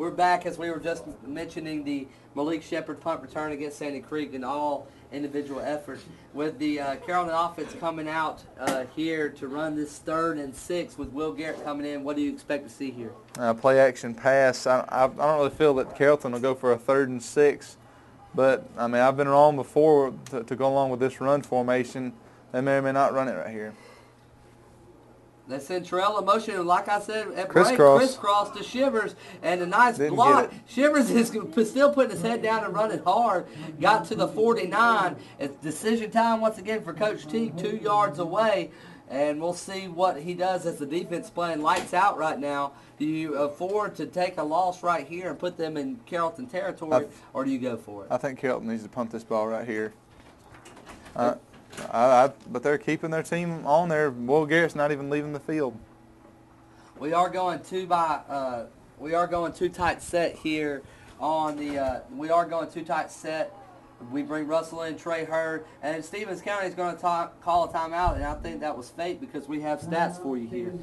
We're back, as we were just mentioning, the Malik Shepard punt return against Sandy Creek and all individual efforts. With the Carrollton offense coming out here to run this 3rd and 6 with Will Garrett coming in, what do you expect to see here? Play action pass. I don't really feel that Carrollton will go for a 3rd and 6, but I mean I've been wrong before to go along with this run formation. They may or may not run it right here. They send Terrell in motion, and like I said, at crisscross to Shivers, and a nice Didn't block. get it. Shivers is still putting his head down and running hard. Got to the 49. It's decision time once again for Coach Teague, 2 yards away, and we'll see what he does as the defense playing lights out right now. Do you afford to take a loss right here and put them in Carrollton territory, or do you go for it? I think Carrollton needs to punt this ball right here. But they're keeping their team on there. Will Garrett's not even leaving the field. We are going 2 tight set here on the. We are going 2 tight set. We bring Russell in, Trey Hurd, and Stevens County is going to call a timeout, and I think that was fate because we have stats for you here.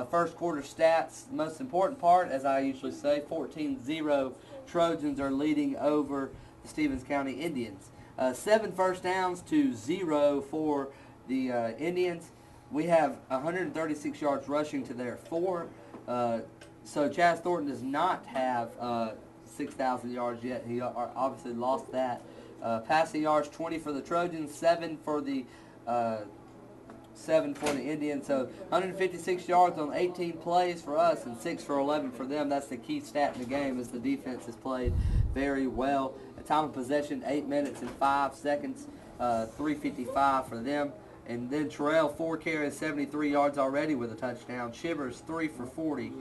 First quarter stats, the most important part, as I usually say, 14-0 Trojans are leading over the Stevens County Indians. 7 first downs to 0 for the Indians. We have 136 yards rushing to their 4. So Chaz Thornton does not have 6,000 yards yet. He obviously lost that. Passing yards, 20 for the Trojans, 7 for the Indians. So 156 yards on 18 plays for us and 6 for 11 for them. That's the key stat in the game, as the defense has played very well. Time of possession, 8 minutes and 5 seconds, 3:55 for them. And then Terrell, 4 carries, 73 yards already with a touchdown. Shivers, 3 for 40.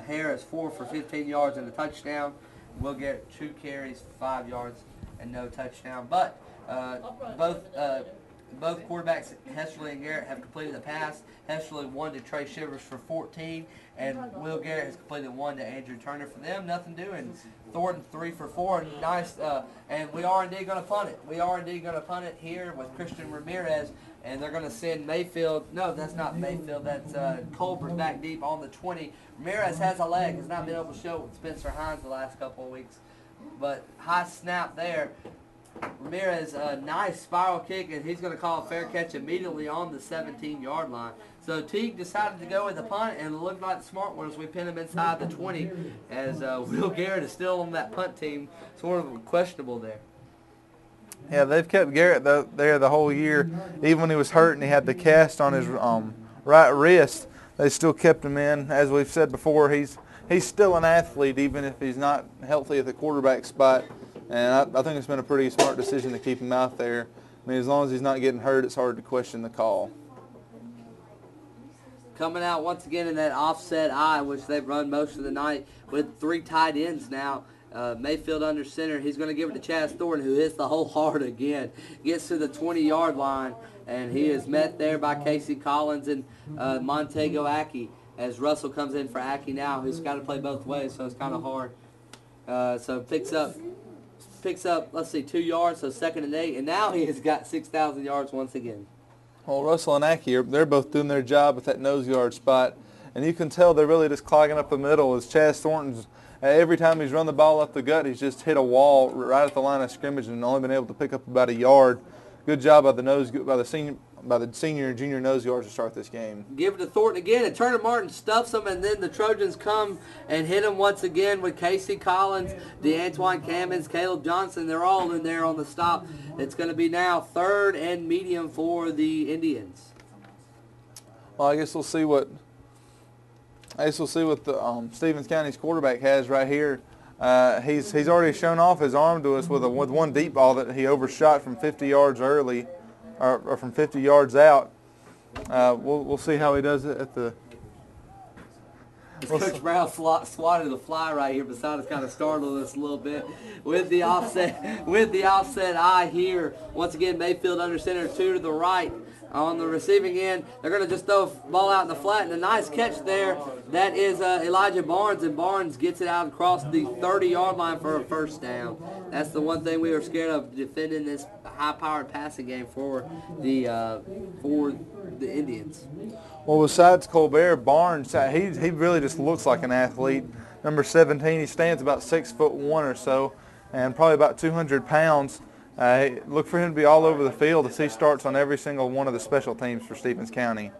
Harris, 4 for 15 yards and a touchdown. Will Garrett, 2 carries, 5 yards and no touchdown. But both quarterbacks, Hescherly and Garrett, have completed the pass. Hescherly 1 to Trey Shivers for 14, and Will Garrett has completed 1 to Andrew Turner. For them, nothing doing. Thornton 3 for 4, nice, and we are indeed going to punt it. We are indeed going to punt it here with Christian Ramirez, and they're going to send Mayfield. No, that's not Mayfield. That's Culver's back deep on the 20. Ramirez has a leg. Has not been able to show it with Spencer Hines the last couple of weeks, but high snap there. Ramirez, a nice spiral kick, and he's going to call a fair catch immediately on the 17-yard line. So Teague decided to go with the punt, and it looked like the smart one as we pin him inside the 20, as Will Garrett is still on that punt team. Sort of questionable there. Yeah, they've kept Garrett there the whole year. Even when he was hurt and he had the cast on his right wrist, they still kept him in. As we've said before, he's still an athlete, even if he's not healthy at the quarterback spot. And I think it's been a pretty smart decision to keep him out there. I mean, as long as he's not getting hurt, it's hard to question the call. Coming out once again in that offset eye, which they've run most of the night with 3 tight ends now. Mayfield under center. He's going to give it to Chaz Thornton, who hits the whole hard again. Gets to the 20-yard line, and he is met there by Casey Collins and Montego Aki, as Russell comes in for Aki now, who's got to play both ways, so it's kind of hard. So picks up, let's see, 2 yards, so 2nd and 8, and now he has got 6,000 yards once again. Well, Russell and Aki, they're both doing their job at that nose guard spot, and you can tell they're really just clogging up the middle. As Chaz Thornton's, every time he's run the ball up the gut, he's just hit a wall right at the line of scrimmage and only been able to pick up about a yard. Good job by the senior and junior nose guards to start this game. Give it to Thornton again, and Turner Martin stuffs him, and then the Trojans come and hit him once again with Casey Collins, DeAntoine Cammons, Caleb Johnson. They're all in there on the stop. It's going to be now 3rd and medium for the Indians. Well, I guess we'll see what the Stevens County's quarterback has right here. He's already shown off his arm to us with one deep ball that he overshot from 50 yards early, or from 50 yards out. We'll see how he does it at the. Coach Brown swatted the fly right here beside us, kind of startled us a little bit with the offset eye here. Once again, Mayfield under center, 2 to the right. On the receiving end, they're going to just throw a ball out in the flat, and a nice catch there. That is Elijah Barnes, and Barnes gets it out across the 30-yard line for a first down. That's the one thing we were scared of, defending this high-powered passing game for the Indians. Well, besides Colbert, Barnes, he really just looks like an athlete. Number 17, he stands about 6'1" or so, and probably about 200 pounds. Look for him to be all over the field as he starts on every single one of the special teams for Stephens County.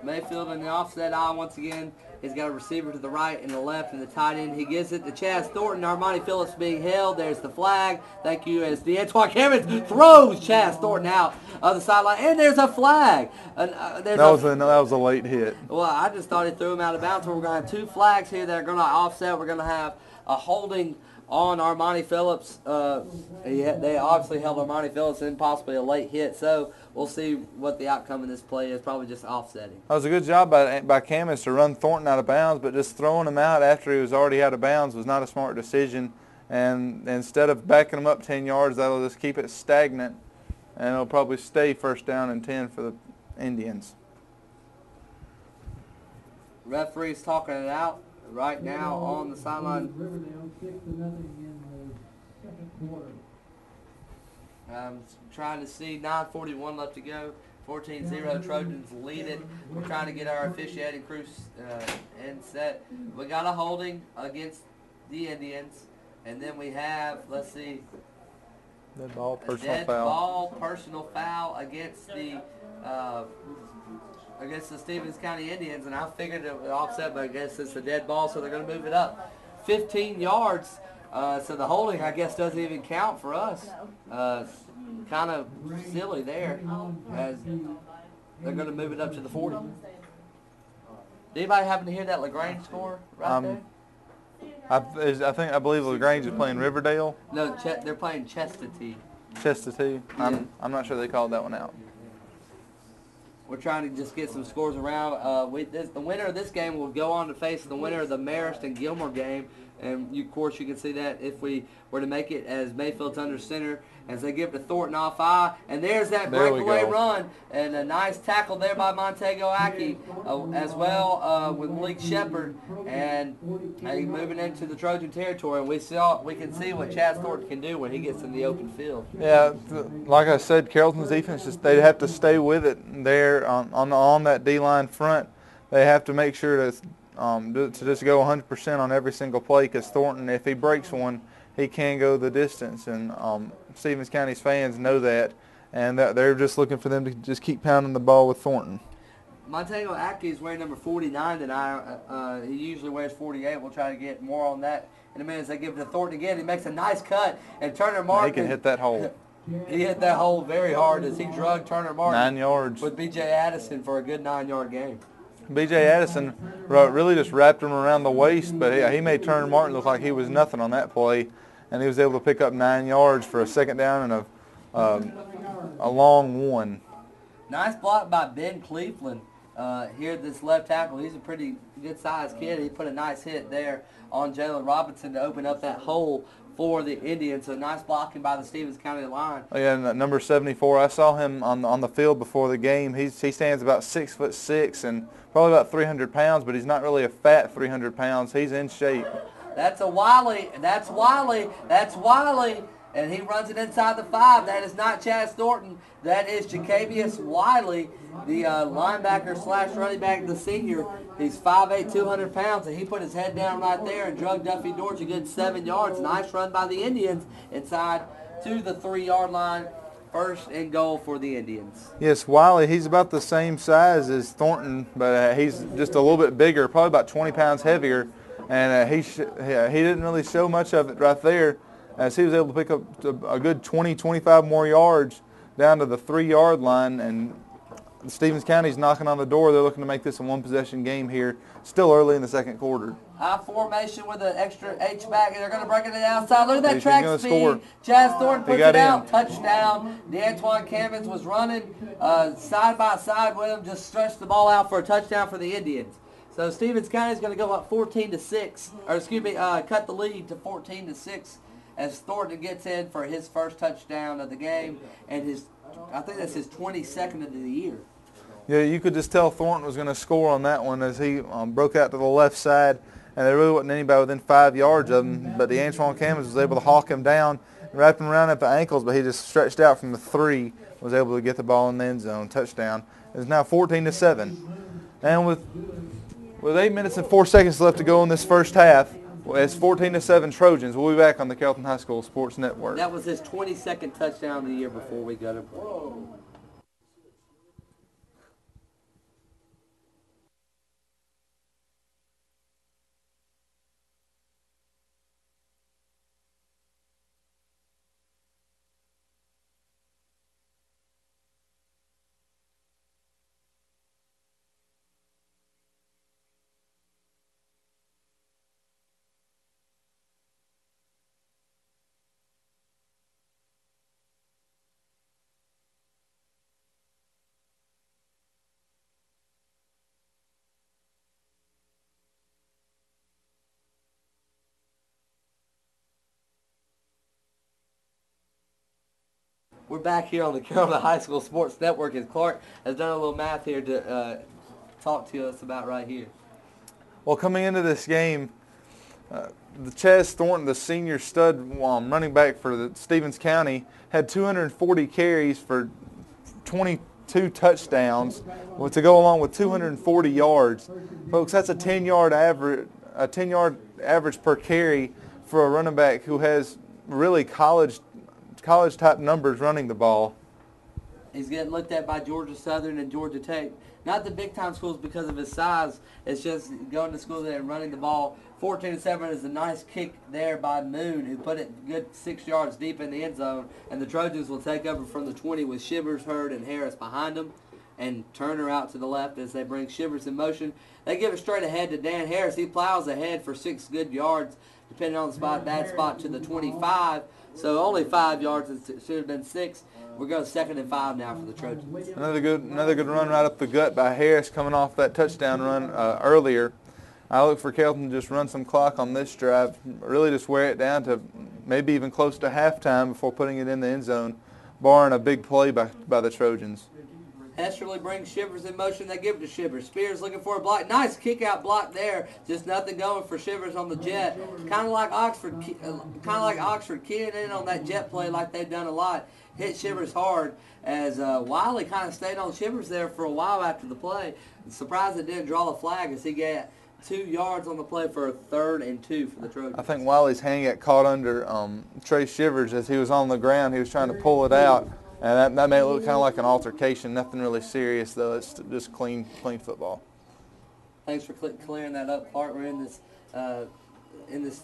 Mayfield in the offset eye once again. He's got a receiver to the right and the left and the tight end. He gives it to Chaz Thornton. Armani Phillips being held. There's the flag. Thank you. As DeAntoine Cameron throws Chaz Thornton out of the sideline. And there's a flag. That was a late hit. Well, I just thought he threw him out of bounds. So we're going to have two flags here that are going to offset. We're going to have a holding on Armani Phillips. They obviously held Armani Phillips in possibly a late hit. So we'll see what the outcome of this play is. Probably just offsetting. That was a good job by Camus to run Thornton out of bounds, but just throwing him out after he was already out of bounds was not a smart decision. And instead of backing him up 10 yards, that'll just keep it stagnant, and it'll probably stay 1st down and 10 for the Indians. Referee's talking it out right now on the sideline. I'm trying to see 9:41 left to go. 14-0 Trojans lead it. We're trying to get our officiating crew in set. We got a holding against the Indians, and then we have, let's see, Dead ball, personal dead foul. ball, personal foul against the Stephens County Indians, and I figured it would offset, but I guess it's a dead ball, so they're going to move it up 15 yards. So the holding, I guess, doesn't even count for us. Kind of silly there, as they're going to move it up to the 40. Did anybody happen to hear that LaGrange score right there? I believe LaGrange is playing Riverdale. No, they're playing Chestatee. Chestatee. Yeah. I'm not sure they called that one out. We're trying to just get some scores around. The winner of this game will go on to face the winner of the Marist and Gilmore game. And, of course, you can see that if we were to make it as Mayfield's under center, as they give it to Thornton off eye. And there's that breakaway run. And a nice tackle there by Montego Aki, as well with Malik Shepard. And moving into the Trojan territory. And we can see what Chaz Thornton can do when he gets in the open field. Yeah, like I said, Carrollton's defense, they have to stay with it there on that D-line front. They have to make sure to just go 100% on every single play, because Thornton, if he breaks one, he can go the distance, and Stephens County's fans know that, and that they're just looking for them to just keep pounding the ball with Thornton. Montego Aki is wearing number 49 tonight. He usually wears 48. We'll try to get more on that in a minute as they give it to Thornton again. He makes a nice cut, and Turner Martin. He can hit that hole. He hit that hole very hard as he drugged Turner Martin 9 yards. with B.J. Addison for a good 9-yard game. B.J. Addison really just wrapped him around the waist, but he made Turner Martin look like he was nothing on that play, and he was able to pick up 9 yards for a 2nd down and a long one. Nice block by Ben Cleveland here, this left tackle. He's a pretty good-sized kid. He put a nice hit there on Jalen Robinson to open up that hole for the Indians. So nice blocking by the Stephens County line. Oh, yeah, and number 74, I saw him on the field before the game. He stands about 6'6" and probably about 300 pounds, but he's not really a fat 300 pounds. He's in shape. That's a Wiley. That's Wiley. That's Wiley. And he runs it inside the 5. That is not Chaz Thornton. That is Jacabius Wiley, the linebacker / running back, the senior. He's 5'8", 200 pounds, and he put his head down right there and drug Duffy Dortch a good 7 yards. Nice run by the Indians inside to the 3-yard line. 1st and goal for the Indians. Yes, Wiley, he's about the same size as Thornton, but he's just a little bit bigger, probably about 20 pounds heavier. And he didn't really show much of it right there, as he was able to pick up a good 20, 25 more yards down to the 3-yard line. And Stephens County's knocking on the door. They're looking to make this a one-possession game here, still early in the 2nd quarter. High formation with an extra H-back, and they're going to break it to the outside. Look at that He's track gonna speed. score. Chaz Thornton puts it out. in. Touchdown. DeAntoine Cammons was running side by side with him, just stretched the ball out for a touchdown for the Indians. So Stephens County is going to go up 14-6, or excuse me, cut the lead to 14-6 as Thornton gets in for his 1st touchdown of the game, and I think that's his 22nd of the year. Yeah, you could just tell Thornton was going to score on that one as he broke out to the left side and there really wasn't anybody within 5 yards of him. But the Antoine Cammons was able to hawk him down, wrap him around at the ankles, but he just stretched out from the 3, was able to get the ball in the end zone, touchdown. It's now 14-7, and with 8 minutes and 4 seconds left to go in this first half, it's 14-7 Trojans. We'll be back on the Carrollton High School Sports Network. That was his 22nd touchdown of the year before we got him. We're back here on the Carrollton High School Sports Network, and Clark has done a little math here to talk to us about right here. Well, coming into this game, the Chaz Thornton, the senior stud running back for the Stevens County, had 240 carries for 22 touchdowns, to go along with 240 yards. Folks, that's a 10-yard average per carry for a running back who has really college type numbers running the ball. He's getting looked at by Georgia Southern and Georgia Tech. Not the big time schools because of his size. It's just going to schools and running the ball. 14-7 is a nice kick there by Moon, who put it good 6 yards deep in the end zone. And the Trojans will take over from the 20 with Shivers, Hurd, and Harris behind them, and Turner out to the left as they bring Shivers in motion. They give it straight ahead to Dan Harris. He plows ahead for 6 good yards, depending on the spot, bad spot to the 25. So only 5 yards. It should have been 6. We're going 2nd and 5 now for the Trojans. Another good run right up the gut by Harris coming off that touchdown run earlier. I look for Carrollton to just run some clock on this drive, really just wear it down to maybe even close to halftime before putting it in the end zone, barring a big play by the Trojans. Hesterly brings Shivers in motion. They give it to Shivers. Spears looking for a block. Nice kick-out block there. Just nothing going for Shivers on the jet. Kind of like Oxford keying in on that jet play like they've done a lot. Hit Shivers hard as Wiley kind of stayed on Shivers there for a while after the play. Surprised it didn't draw the flag as he got 2 yards on the play for a 3rd and 2 for the Trojans. I think Wiley's hand got caught under Trey Shivers as he was on the ground. He was trying to pull it out. And that made it look kind of like an altercation. Nothing really serious, though. It's just clean football. Thanks for clearing that up, Clark. We're in this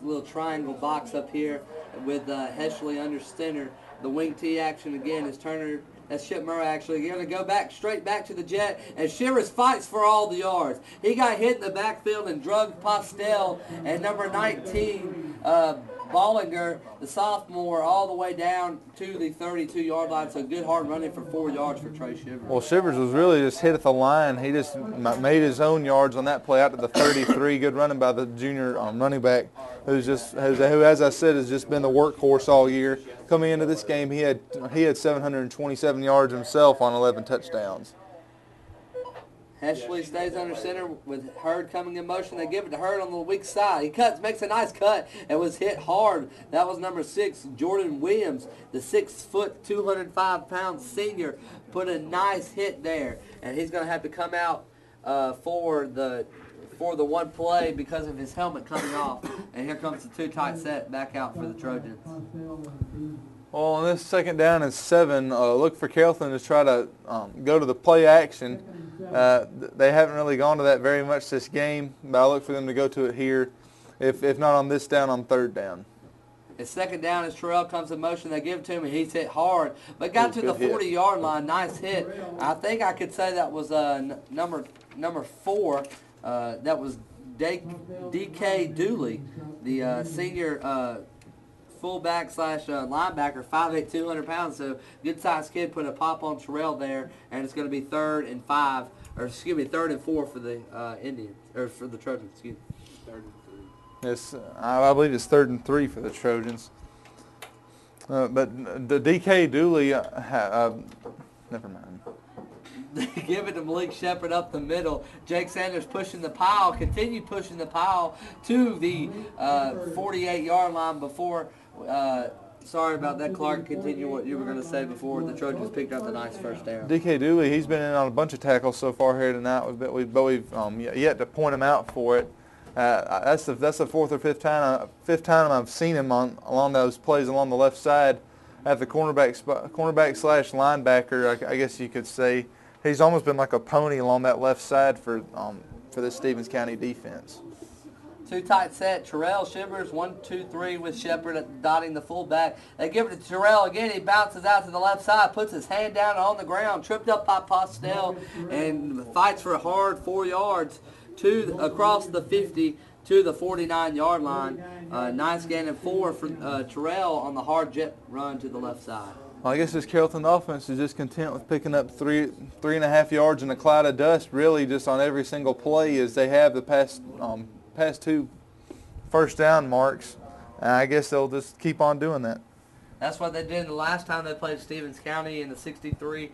little triangle box up here with Heschley under center. The wing T action again is Turner. That's Chip Murray actually. Going to go straight back to the jet, and Shivers fights for all the yards. He got hit in the backfield and drug Postel and number 19, Bollinger, the sophomore, all the way down to the 32-yard line. So good hard running for 4 yards for Trey Shivers. Well, Shivers was really just hit at the line. He just made his own yards on that play out to the 33. Good running by the junior running back, who, as I said, has just been the workhorse all year. Coming into this game, he had 727 yards himself on 11 touchdowns. Heschley stays under center with Hurd coming in motion. They give it to Hurd on the weak side. He makes a nice cut and was hit hard. That was number 6, Jordan Williams, the 6', 205-pound senior, put a nice hit there. And he's going to have to come out for the one play because of his helmet coming off. And here comes the 2 tight set back out for the Trojans. Well, on this 2nd down and 7, look for Carrollton to try to go to the play action. They haven't really gone to that very much this game, but I look for them to go to it here, if not on this down, on 3rd down. It's 2nd down as Terrell comes in motion. They give it to him, and he's hit hard. But got to the 40-yard line. Nice hit. I think I could say that was number 4. That was D.K. Dooley, the senior fullback / linebacker, 5'8", 200 pounds. So good-sized kid put a pop on Terrell there, and it's going to be 3rd and 4 for the Indians, or for the Trojans. Excuse me. 3rd and 3. Yes, I believe it's 3rd and 3 for the Trojans. But the D.K. Dooley, never mind. They give it to Malik Shepard up the middle. Jake Sanders pushing the pile, continued pushing the pile to the 48-yard line before. Sorry about that, Clark. Continue what you were going to say before the Trojans picked up the nice first down. DK Dooley, he's been in on a bunch of tackles so far here tonight, but we've yet to point him out for it. That's the fourth or fifth time I've seen him along those plays along the left side at the cornerback slash linebacker. I guess you could say he's almost been like a pony along that left side for this Stevens County defense. Two tight set. Terrell Shivers, 1, 2, 3 with Shepard dotting the fullback. They give it to Terrell again. He bounces out to the left side, puts his hand down on the ground, tripped up by Postel, and fights for a hard 4 yards across the 50 to the 49-yard line. Nice gain of 4 for Terrell on the hard jet run to the left side. Well, I guess this Carrollton offense is just content with picking up 3.5 yards in a cloud of dust, really, just on every single play as they have the past 2 first down marks. And I guess they'll just keep on doing that. That's what they did the last time they played Stevens County in the 63-20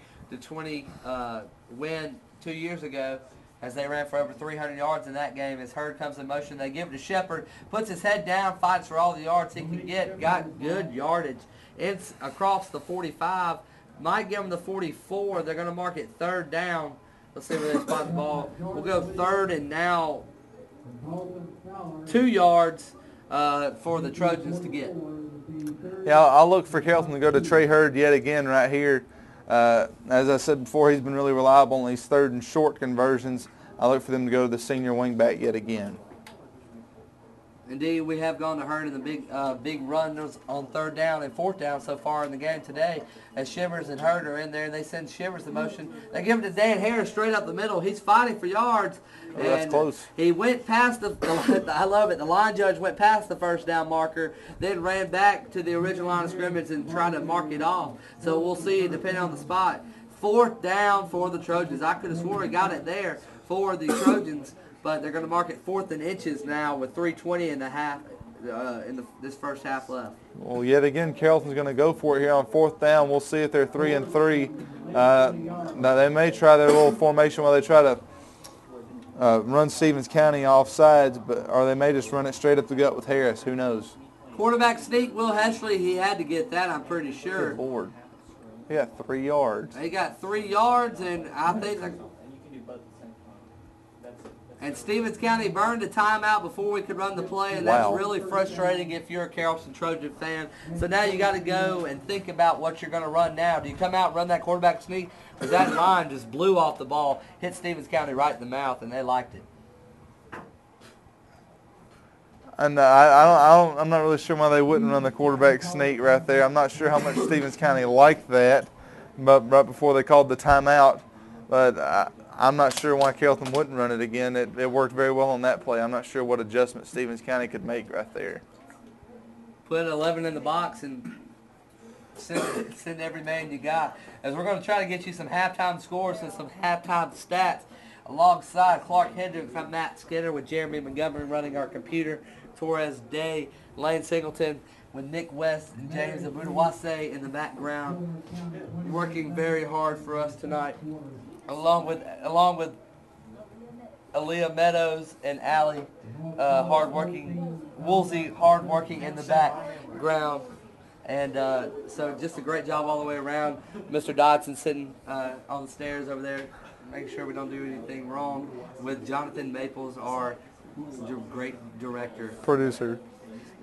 win 2 years ago, as they ran for over 300 yards in that game. As Hurd comes in motion, they give it to Shepard, puts his head down, fights for all the yards he can get, got good yardage. It's across the 45, might give them the 44. They're going to mark it third down. Let's see where they spot the ball. We'll go third and now 2 yards for the Trojans to get. Yeah, I'll look for Carrollton to go to Trey Hurd yet again right here. As I said before, he's been really reliable on these third and short conversions. I look for them to go to the senior wingback yet again. Indeed, we have gone to Hurd in the big runs on third down and fourth down so far in the game today. As Shivers and Hurd are in there, and they send Shivers the motion. They give it to Dan Harris straight up the middle. He's fighting for yards. Oh, that's close. He went past I love it. The line judge went past the first down marker, then ran back to the original line of scrimmage and tried to mark it off. So we'll see, depending on the spot. Fourth down for the Trojans. I could have swore he got it there for the Trojans, but they're going to mark it 4th and inches now with 3:20 and a half this first half left. Well, yet again, Carrollton's going to go for it here on fourth down. We'll see if they're 3 and 3. Now they may try their little formation where they try to run Stevens County off sides, or they may just run it straight up the gut with Harris. Who knows? Quarterback sneak, Will Hesley, he had to get that, I'm pretty sure. Good Lord. He got 3 yards. He got 3 yards, and I think and Stevens County burned a timeout before we could run the play, and that's really frustrating if you're a Carrollton Trojan fan. So now you got to go and think about what you're going to run now. Do you come out and run that quarterback sneak? Because that line just blew off the ball, hit Stevens County right in the mouth, and they liked it. And I'm not really sure why they wouldn't run the quarterback sneak right there. I'm not sure how much Stevens County liked that, but right before they called the timeout. But I'm not sure why Carrollton wouldn't run it again. It worked very well on that play. I'm not sure what adjustment Stevens County could make right there. Put 11 in the box and send every man you got. As we're going to try to get you some halftime scores and some halftime stats alongside Clark Hendricks. I'm Matt Skinner with Jeremy Montgomery running our computer. Torres Day, Lane Singleton with Nick West and James Abudawase in the background, working very hard for us tonight. Along with Aaliyah Meadows and Allie, Woolsey, hardworking in the background. And so just a great job all the way around. Mr. Dodson sitting on the stairs over there, making sure we don't do anything wrong, with Jonathan Maples, our great director. Producer.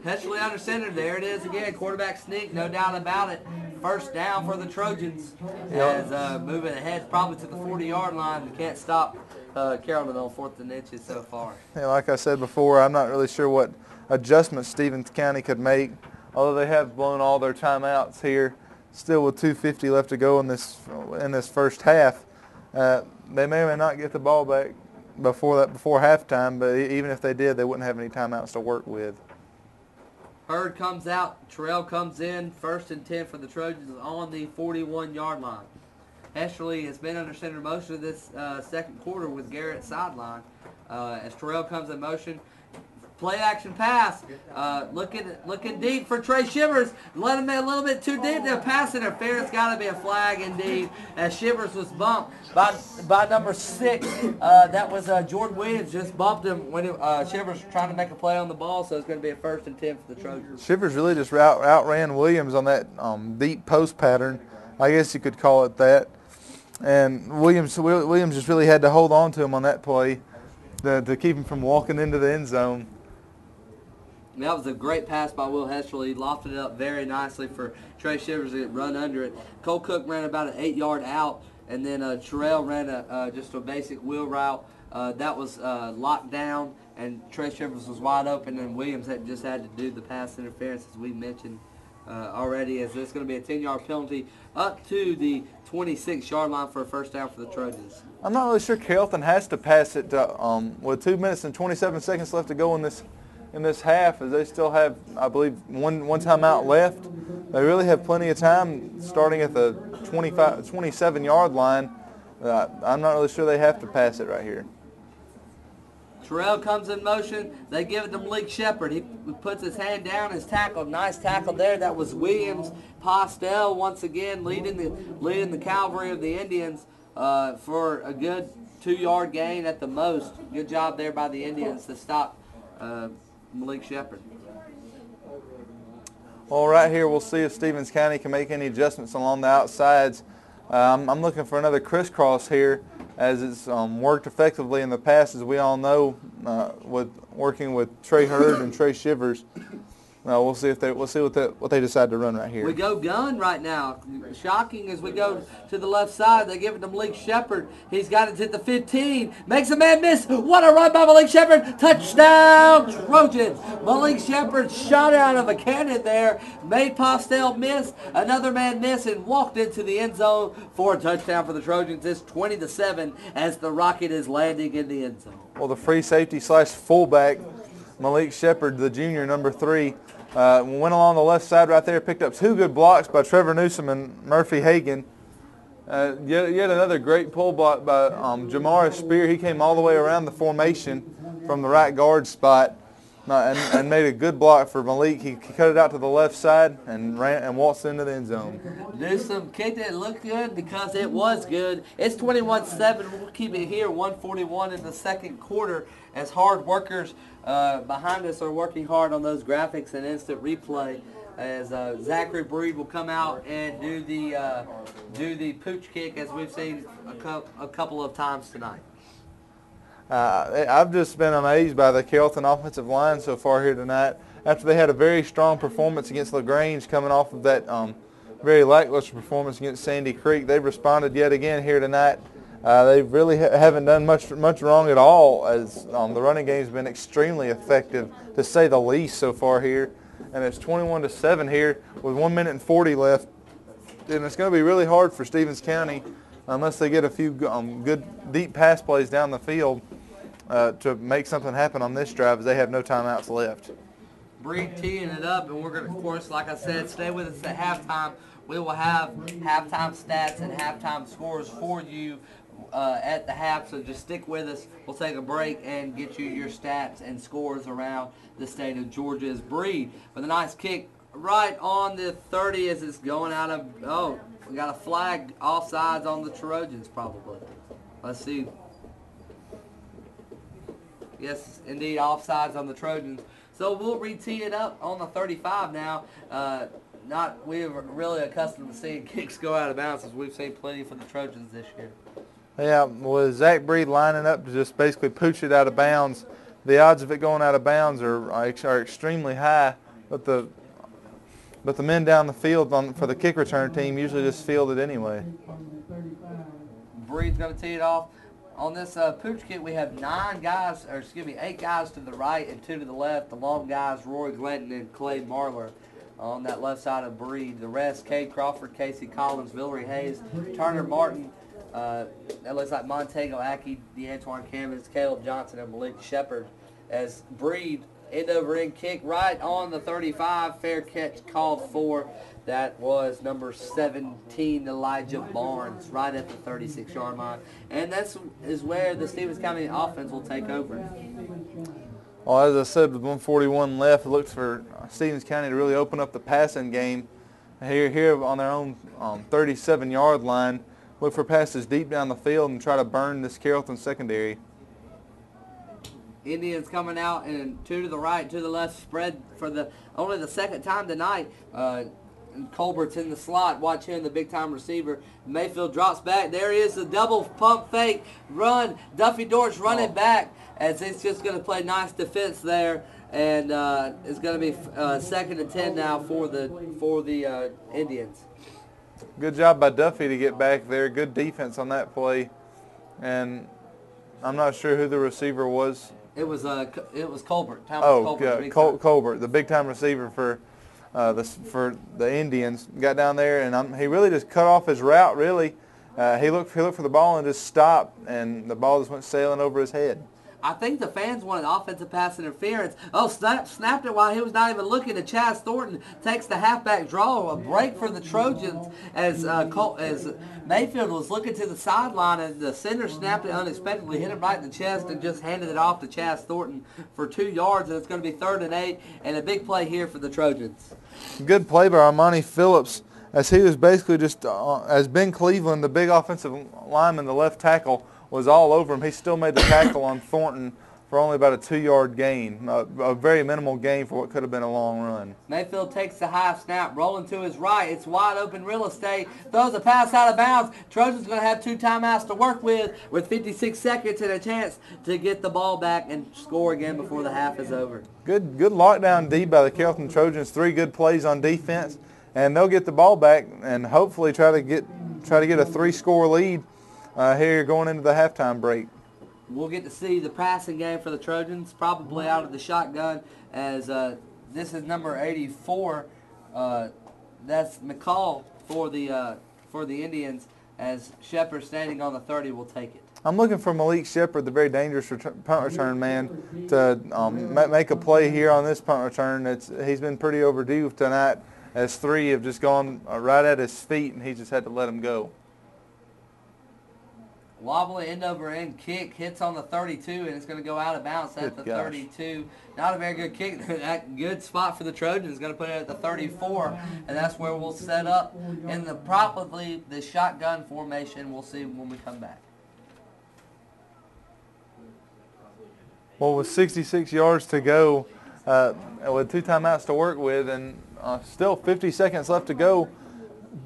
Hesley under center. There it is again. Quarterback sneak, no doubt about it. First down for the Trojans. As moving ahead probably to the 40-yard line. You can't stop Carrollton on 4th and inches so far. Yeah, like I said before, I'm not really sure what adjustments Stevens County could make. Although they have blown all their timeouts here, still with 2:50 left to go in this first half. They may or may not get the ball back before halftime, but even if they did, they wouldn't have any timeouts to work with. Hurd comes out, Terrell comes in, 1st and 10 for the Trojans on the 41-yard line. Hesley has been under center most of this second quarter with Garrett sideline. As Terrell comes in motion, Play action pass. Looking deep for Trey Shivers. Let him in a little bit too deep. The pass interference. Got to be a flag indeed. As Shivers was bumped by number 6. That was Jordan Williams. Just bumped him when Shivers was trying to make a play on the ball. So it's going to be a 1st and 10 for the Trojans. Shivers really just outran Williams on that deep post pattern. I guess you could call it that. And Williams just really had to hold on to him on that play to keep him from walking into the end zone. That was a great pass by Will Heschel. He lofted it up very nicely for Trey Shivers to run under it. Cole Cook ran about an 8-yard out, and then Terrell ran just a basic wheel route. That was locked down, and Trey Shivers was wide open, and Williams just had to do the pass interference, as we mentioned already, as it's going to be a 10-yard penalty up to the 26-yard line for a 1st down for the Trojans. I'm not really sure Carrollton has to pass it with 2 minutes and 27 seconds left to go in this half, as they still have, I believe, one timeout left. They really have plenty of time starting at the 27-yard line. I'm not really sure they have to pass it right here. Terrell comes in motion. They give it to Malik Shepard. He puts his hand down. His tackle, nice tackle there. That was Williams. Postel once again leading the cavalry of the Indians for a good 2-yard gain at the most. Good job there by the Indians to stop Malik Shepard. Well, right here we'll see if Stevens County can make any adjustments along the outsides. I'm looking for another crisscross here, as it's worked effectively in the past, as we all know, with working with Trey Hurd and Trey Shivers. We'll see what they decide to run right here. We go gun right now. Shocking as we go to the left side. They give it to Malik Shepard. He's got it at the 15. Makes a man miss. What a run by Malik Shepard. Touchdown, Trojans. Malik Shepard shot out of a cannon there. Made Postel miss. Another man miss and walked into the end zone for a touchdown for the Trojans. It's 20-7 as the rocket is landing in the end zone. Well, the free safety / fullback, Malik Shepard, the junior, number 3, went along the left side right there, picked up 2 good blocks by Trevor Newsom and Murphy Hagan. Yet another great pull block by Jamar Spear. He came all the way around the formation from the right guard spot and made a good block for Malik. He cut it out to the left side and waltzed into the end zone. Newsom kicked it. It looked good because it was good. It's 21-7. We'll keep it here. 1:41 in the second quarter as hard workers behind us are working hard on those graphics and instant replay, as Zachary Breed will come out and do the pooch kick, as we've seen a couple of times tonight. I've just been amazed by the Carrollton offensive line so far here tonight. After they had a very strong performance against LaGrange, coming off of that very lackluster performance against Sandy Creek, they've responded yet again here tonight. They really haven't done much wrong at all, as the running game's been extremely effective, to say the least, so far here. And it's 21-7 here with 1 minute and 40 left. And it's going to be really hard for Stevens County, unless they get a few good deep pass plays down the field, to make something happen on this drive, as they have no timeouts left. Breed teeing it up, and we're going to, of course, like I said, stay with us at halftime. We will have halftime stats and halftime scores for you at the half, so just stick with us. We'll take a break and get you your stats and scores around the state of Georgia's Breed. With a nice kick right on the 30 as it's going out of, we got a flag offsides on the Trojans probably. Let's see. Yes, indeed, offsides on the Trojans. So we'll re-tee it up on the 35 now. We're really accustomed to seeing kicks go out of bounds, as we've seen plenty for the Trojans this year. Yeah, with Zach Breed lining up to just basically pooch it out of bounds, the odds of it going out of bounds are extremely high. But the men down the field for the kick return team usually just field it anyway. Breed's going to tee it off. On this pooch kick, we have 8 guys to the right and 2 to the left. The long guys, Roy Glenton and Clay Marler, on that left side of Breed. The rest, Cade Crawford, Casey Collins, Villery Hayes, Turner Martin, that looks like Montego Aki, DeAntoine Cammons, Caleb Johnson, and Malik Shepard. As Breed, end-over-end kick right on the 35, fair catch called for. That was number 17, Elijah Barnes, right at the 36-yard line. And that is where the Stevens County offense will take over. Well, as I said, with 141 left, it looks for Stevens County to really open up the passing game here on their own 37-yard line. Look for passes deep down the field and try to burn this Carrollton secondary. Indians coming out and two to the right, two to the left, spread for only the second time tonight. And Colbert's in the slot. Watch him, the big-time receiver. Mayfield drops back. There he is, the double pump fake run. Duffy Dortch running back as it's just going to play nice defense there. And it's going to be 2nd and 10 now for the Indians. Good job by Duffy to get back there. Good defense on that play. And I'm not sure who the receiver was. It was Colbert. Colbert, the big-time receiver for the Indians, got down there, and he really just cut off his route. Really, he looked for the ball and just stopped, and the ball just went sailing over his head. I think the fans wanted offensive pass interference. Oh, snapped it while he was not even looking. And Chaz Thornton takes the halfback draw. A break for the Trojans as Mayfield was looking to the sideline, and the center snapped it unexpectedly, hit him right in the chest, and just handed it off to Chaz Thornton for 2 yards. And it's going to be 3rd and 8, and a big play here for the Trojans. Good play by Armani Phillips, as he was basically just, as Ben Cleveland, the big offensive lineman, the left tackle, was all over him. He still made the tackle on Thornton for only about a 2-yard gain, a very minimal gain for what could have been a long run. Mayfield takes the high snap, rolling to his right. It's wide open real estate. Throws a pass out of bounds. Trojans going to have 2 timeouts to work with 56 seconds and a chance to get the ball back and score again before the half is over. Good lockdown D by the Carrollton Trojans. 3 good plays on defense, and they'll get the ball back and hopefully try to get a 3-score lead here going into the halftime break. We'll get to see the passing game for the Trojans, probably out of the shotgun, as this is number 84. That's McCall for the Indians, as Shepard standing on the 30 will take it. I'm looking for Malik Shepard, the very dangerous punt return man, to make a play here on this punt return. He's been pretty overdue tonight, as 3 have just gone right at his feet, and he just had to let them go. Wobbly end-over-end kick, hits on the 32, and it's going to go out of bounds at the 32. Not a very good kick. That good spot for the Trojans. Going to put it at the 34, and that's where we'll set up in probably the shotgun formation. We'll see when we come back. Well, with 66 yards to go, with 2 timeouts to work with, and still 50 seconds left to go,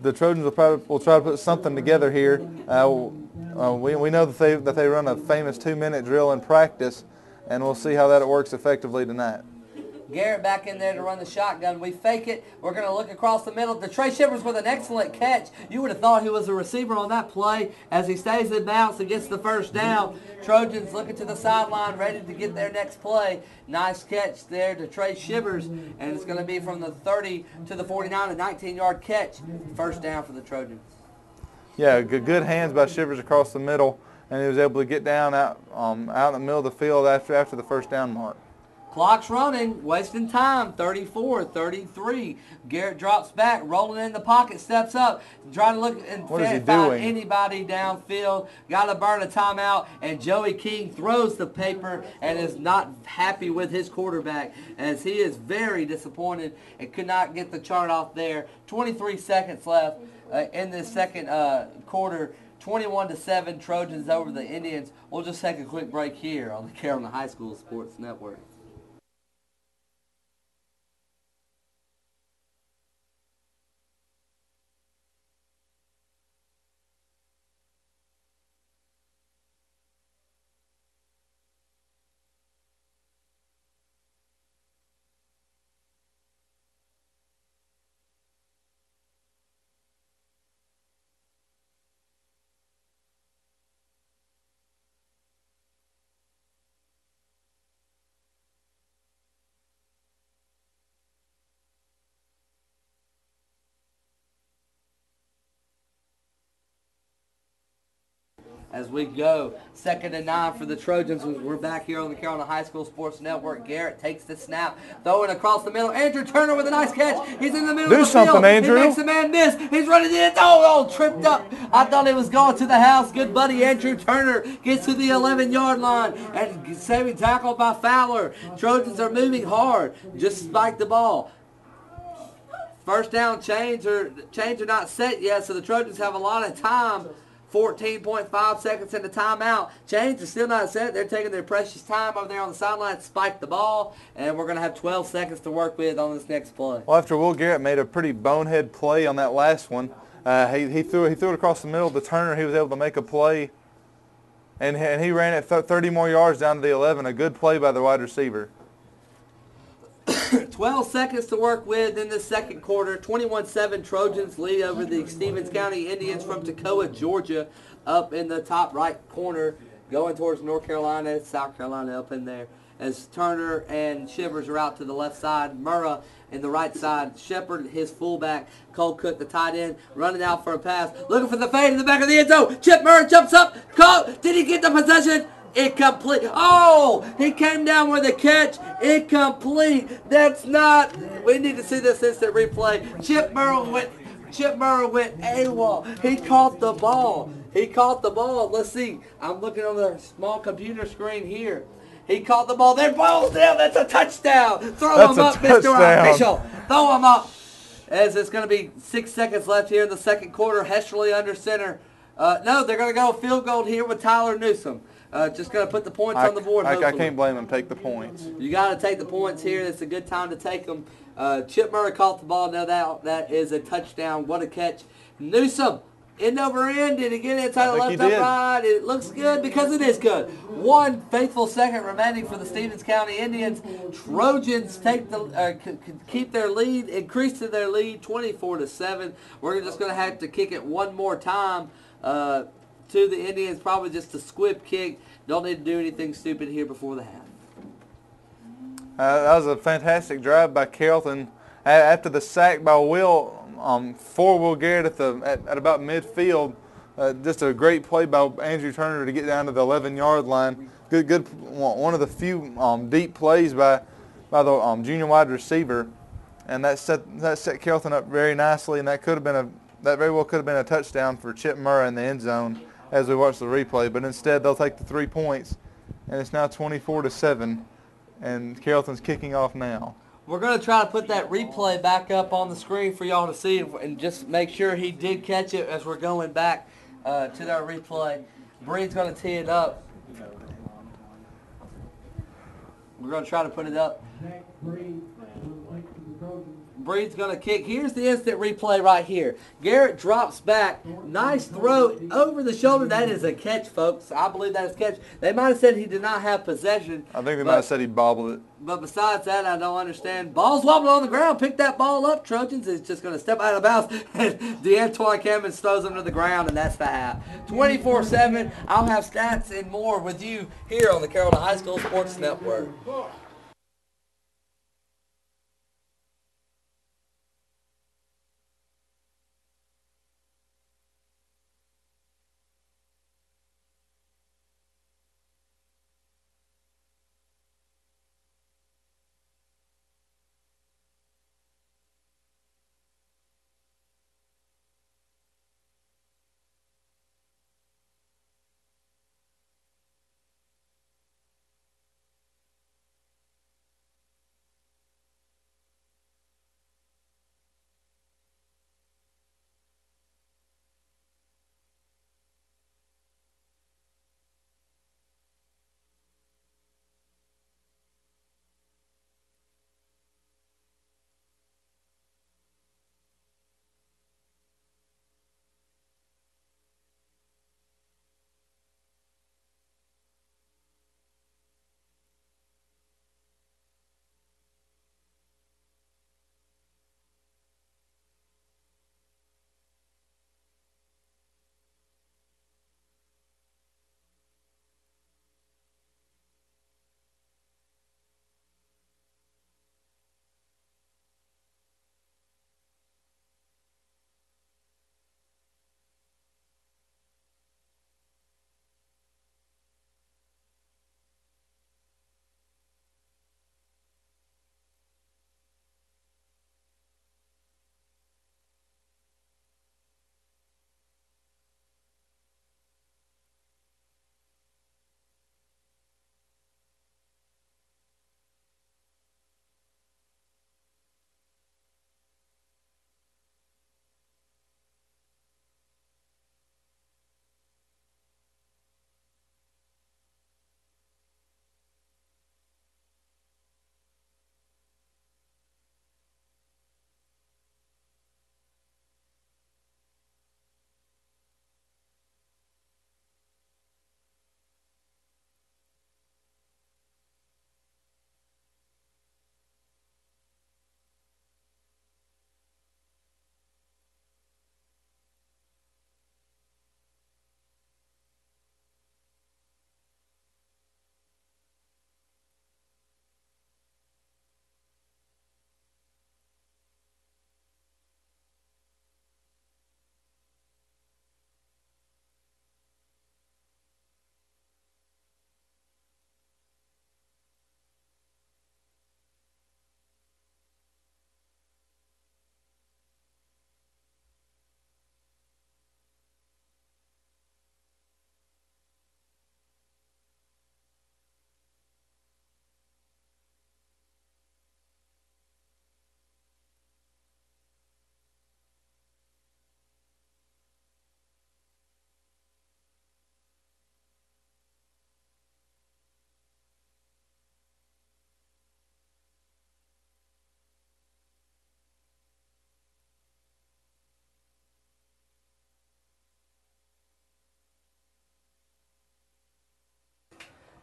the Trojans will try to put something together here. We know that they run a famous 2-minute drill in practice, and we'll see how that works effectively tonight. Garrett back in there to run the shotgun. We fake it. We're going to look across the middle. Trey Shivers with an excellent catch. You would have thought he was a receiver on that play as he stays in bounds and gets the first down. Trojans looking to the sideline, ready to get their next play. Nice catch there to Trey Shivers, and it's going to be from the 30 to the 49, a 19-yard catch. First down for the Trojans. Yeah, good hands by Shivers across the middle, and he was able to get down out in the middle of the field after the first down mark. Clock's running, wasting time, 34, 33. Garrett drops back, rolling in the pocket, steps up, trying to look and find anybody downfield. Got to burn a timeout, and Joey King throws the paper and is not happy with his quarterback, as he is very disappointed and could not get the chart off there. 23 seconds left in this second quarter. 21-7, Trojans over the Indians. We'll just take a quick break here on the Carrollton High School Sports Network. as we go. 2nd and 9 for the Trojans. We're back here on the Carrollton High School Sports Network. Garrett takes the snap, throwing across the middle. Andrew Turner with a nice catch. He's in the middle of the field. something, Andrew. He makes a man miss. He's running in. Oh, tripped up. I thought he was going to the house. Good buddy Andrew Turner gets to the 11-yard line and saving tackle by Fowler. Trojans are moving hard. Just spike the ball. First down chains are not set yet, so the Trojans have a lot of time. 14.5 seconds in the timeout. Chains is still not set. They're taking their precious time over there on the sideline to spike the ball, and we're going to have 12 seconds to work with on this next play. Well, after Will Garrett made a pretty bonehead play on that last one, he threw it across the middle to Turner. He was able to make a play, and he ran it 30 more yards down to the 11. A good play by the wide receiver. 12 seconds to work with in the second quarter. 21-7 Trojans lead over the Stevens County Indians from Toccoa, Georgia, up in the top right corner, going towards North Carolina, South Carolina up in there. As Turner and Shivers are out to the left side, Murrah in the right side, Shepard, his fullback, Cole Cook, the tight end, running out for a pass, looking for the fade in the back of the end zone. Chip Murrah jumps up. Cole, did he get the possession? Incomplete. Oh, he came down with a catch. Incomplete. That's not. We need to see this instant replay. Chip Murrah went AWOL. He caught the ball. Let's see. I'm looking on the small computer screen here. He caught the ball. There, ball's down. That's a touchdown. Throw him up, Mr. Official. Throw him up. As it's going to be 6 seconds left here in the second quarter. Hesterly under center. No, they're going to go field goal here with Tyler Newsom. Just going to put the points on the board. I can't blame him. Take the points. You got to take the points here. It's a good time to take them. Chip Murrah caught the ball. Now that is a touchdown. What a catch. Newsom, end over end. Did he get inside the left upright? It looks good because it is good. One faithful second remaining for the Stevens County Indians. Trojans take keep their lead, increase to their lead, 24-7. We're just going to have to kick it one more time. To the Indians, probably just a squib kick. Don't need to do anything stupid here before the half. That was a fantastic drive by Carrollton. After the sack by Will, for Will Garrett at about midfield, just a great play by Andrew Turner to get down to the 11-yard line. Good, one of the few deep plays by the junior wide receiver, and that set Carrollton up very nicely, and that very well could have been a touchdown for Chip Murrah in the end zone as we watch the replay. But instead, they'll take the 3 points, and it's now 24-7, and Carrollton's kicking off now. We're going to try to put that replay back up on the screen for y'all to see and just make sure he did catch it as we're going back to our replay. Breed's going to tee it up. We're going to try to put it up. Breed's going to kick. Here's the instant replay right here. Garrett drops back. Nice throw over the shoulder. That is a catch, folks. I believe that is a catch. They might have said he did not have possession. I think they might have said he bobbled it. But besides that, I don't understand. Ball's wobbling on the ground. Pick that ball up. Trojans is just going to step out of bounds. And DeAntoine Cammons throws him to the ground, and that's the half. 24-7. I'll have stats and more with you here on the Carrollton High School Sports Network.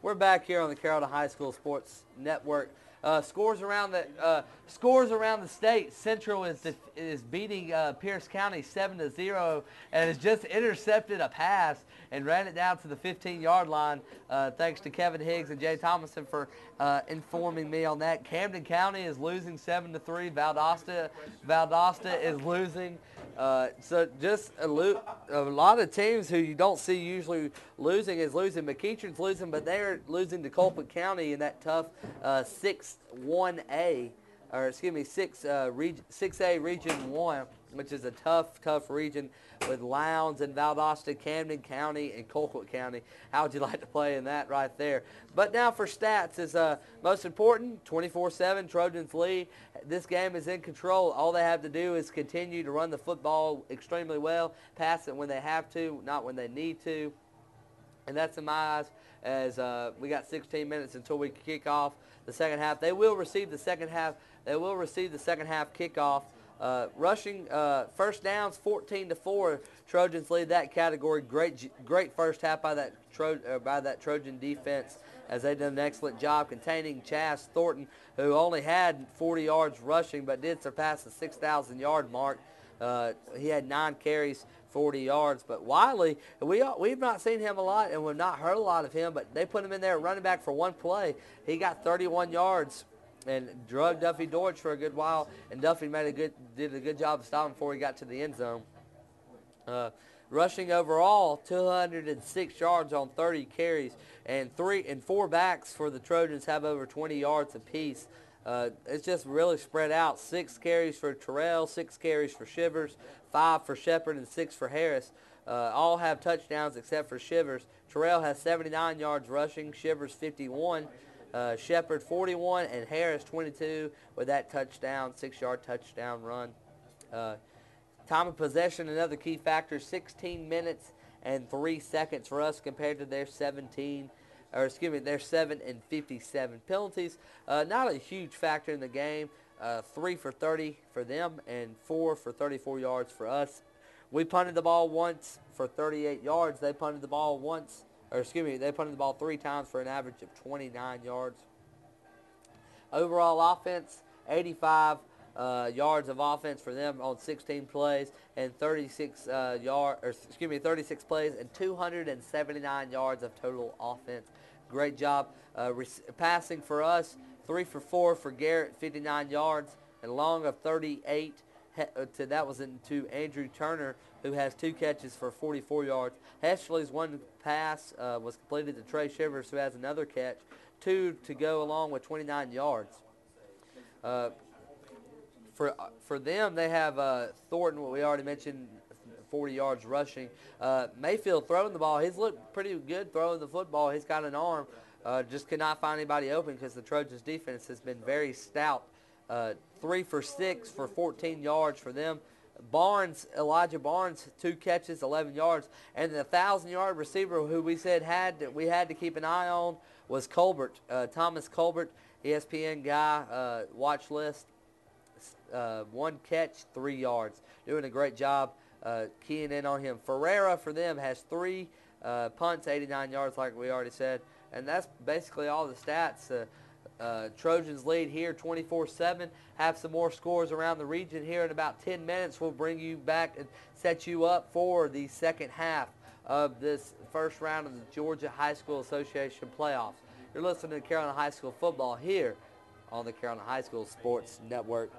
We're back here on the Carrollton High School Sports Network. Scores around the state. Central is beating Pierce County 7-0, and has just intercepted a pass and ran it down to the 15-yard line. Thanks to Kevin Higgs and Jay Thomason for informing me on that. Camden County is losing 7-3. Valdosta is losing. So just a lot of teams who you don't see usually losing is losing. McEachern's losing, but they're losing to Colquitt County in that tough 6-1A, or excuse me, 6A Region 1, which is a tough region with Lowndes and Valdosta, Camden County, and Colquitt County. How would you like to play in that right there? But now for stats is most important, 24-7, Trojans lead. This game is in control. All they have to do is continue to run the football extremely well, pass it when they have to, not when they need to. And that's in my eyes, as we got 16 minutes until we kick off the second half. They will receive the second half. They will receive the second half kickoff. Rushing first downs, 14-4. Trojans lead that category. Great first half by that Trojan defense, as they did an excellent job containing Chas Thornton, who only had 40 yards rushing, but did surpass the 6,000-yard mark. He had 9 carries, 40 yards. But Wiley, we've not seen him a lot, and we've not heard a lot of him, but they put him in there running back for one play. He got 31 yards and drug Duffy Deutsch for a good while, and Duffy did a good job of stopping before he got to the end zone. Rushing overall, 206 yards on 30 carries, and 4 backs for the Trojans have over 20 yards apiece. It's just really spread out. 6 carries for Terrell, 6 carries for Shivers, 5 for Shepard, and 6 for Harris. All have touchdowns except for Shivers. Terrell has 79 yards rushing, Shivers 51, Shepard 41, and Harris 22 with that touchdown, 6-yard touchdown run. Time of possession, another key factor, 16 minutes and 3 seconds for us compared to their 7 and 57. Penalties, not a huge factor in the game. 3 for 30 for them and 4 for 34 yards for us. We punted the ball once for 38 yards. They punted the ball they punted the ball 3 times for an average of 29 yards. Overall offense, 85 yards of offense for them on 16 plays, and 36 plays and 279 yards of total offense. Great job passing for us. 3 for 4 for Garrett, 59 yards, and long of 38. That was into Andrew Turner, who has 2 catches for 44 yards. Hesley's 1 pass was completed to Trey Shivers, who has another catch. 2 to go along with 29 yards. For them, they have Thornton, what we already mentioned, 40 yards rushing. Mayfield throwing the ball. He's looked pretty good throwing the football. He's got an arm. Just could not find anybody open because the Trojans' defense has been very stout. 3 for 6 for 14 yards for them. Elijah Barnes, 2 catches, 11 yards. And the 1,000-yard receiver who we said we had to keep an eye on was Colbert. Thomas Colbert, ESPN guy, watch list. 1 catch, 3 yards. Doing a great job keying in on him. Ferreira for them has 3 punts, 89 yards like we already said. And that's basically all the stats. Trojans lead here 24-7. Have some more scores around the region here in about 10 minutes. We'll bring you back and set you up for the second half of this first round of the Georgia High School Association playoffs. You're listening to Carrollton High School football here on the Carrollton High School Sports Network.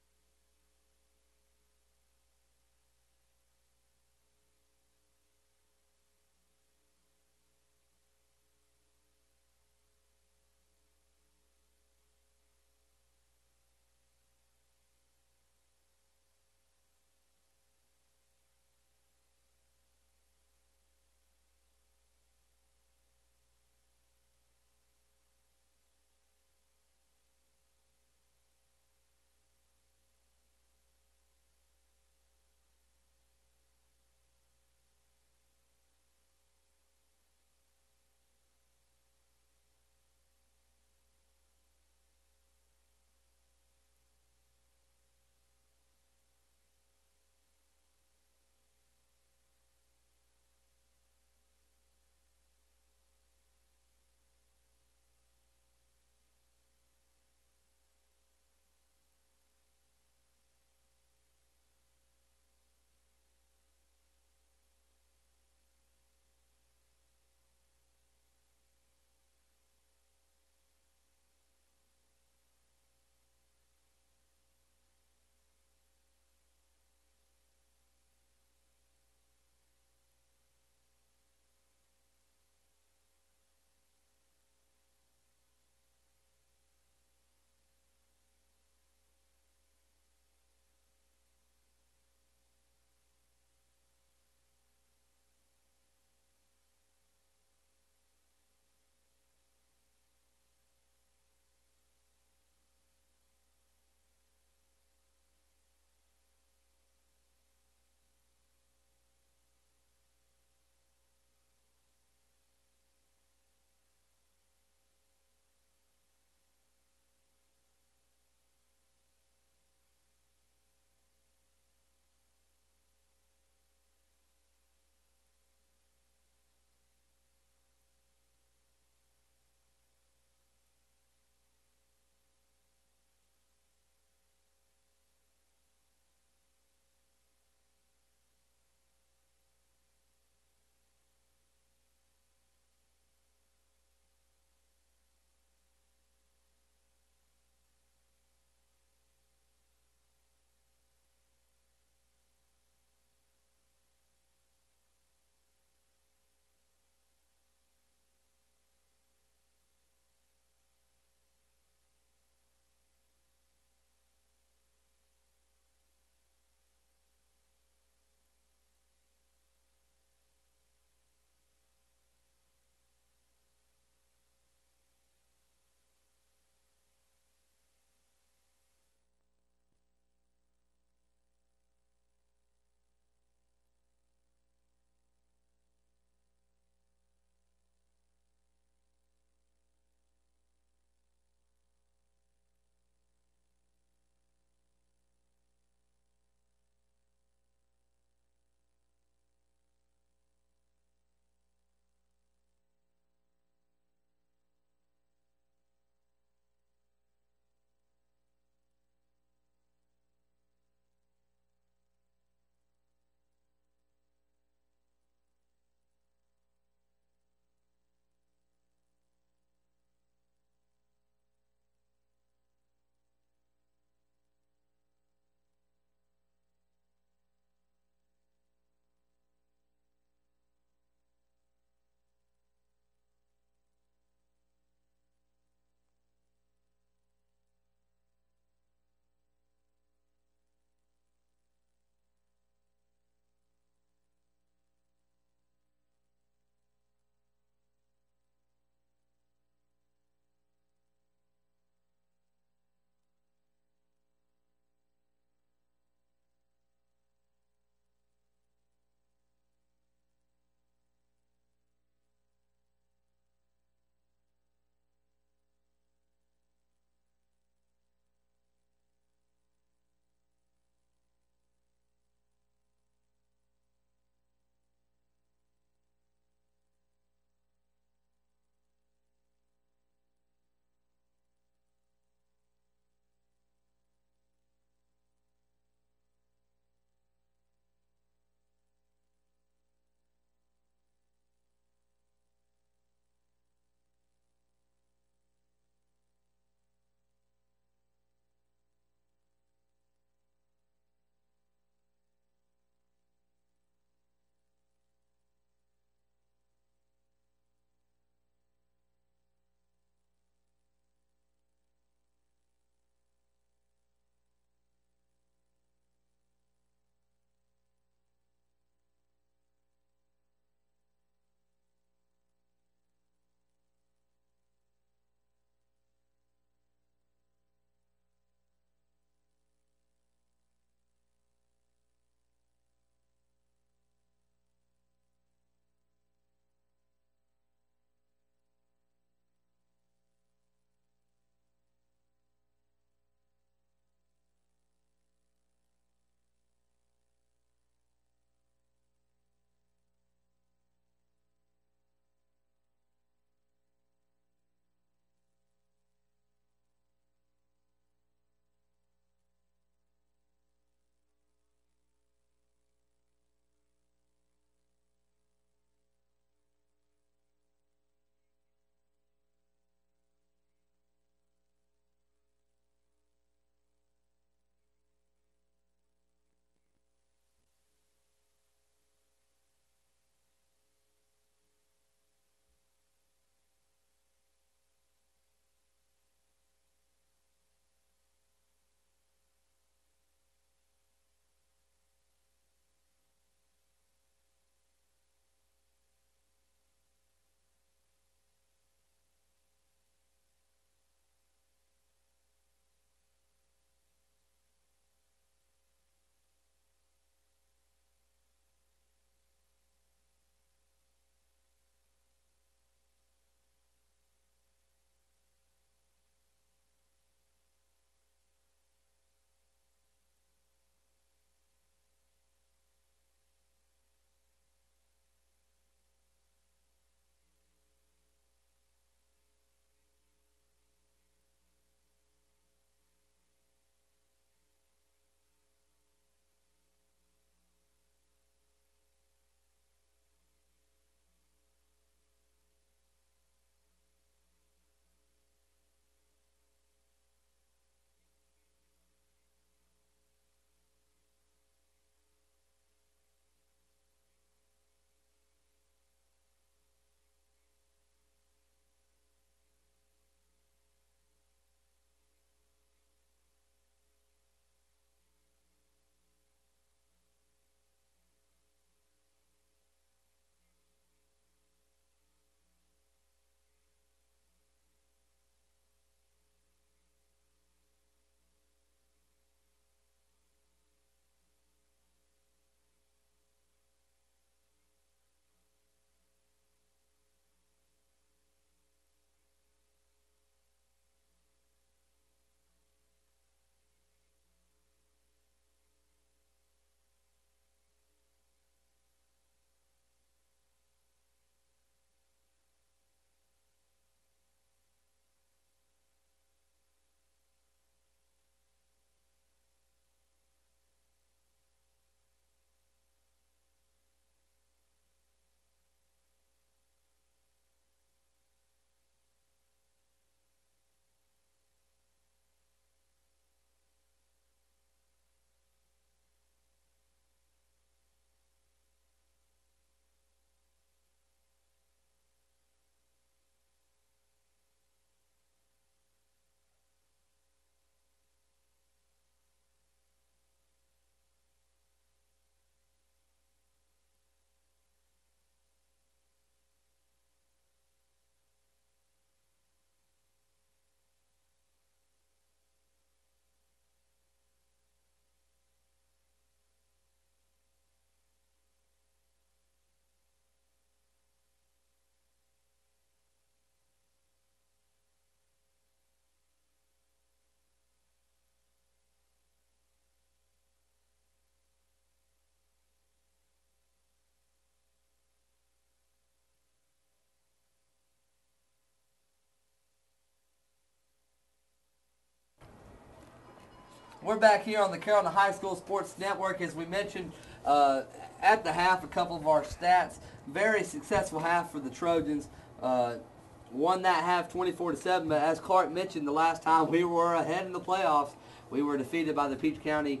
We're back here on the Carrollton High School Sports Network. As we mentioned at the half, a couple of our stats. Very successful half for the Trojans. Won that half 24-7, but as Clark mentioned, the last time we were ahead in the playoffs, we were defeated by the Peach County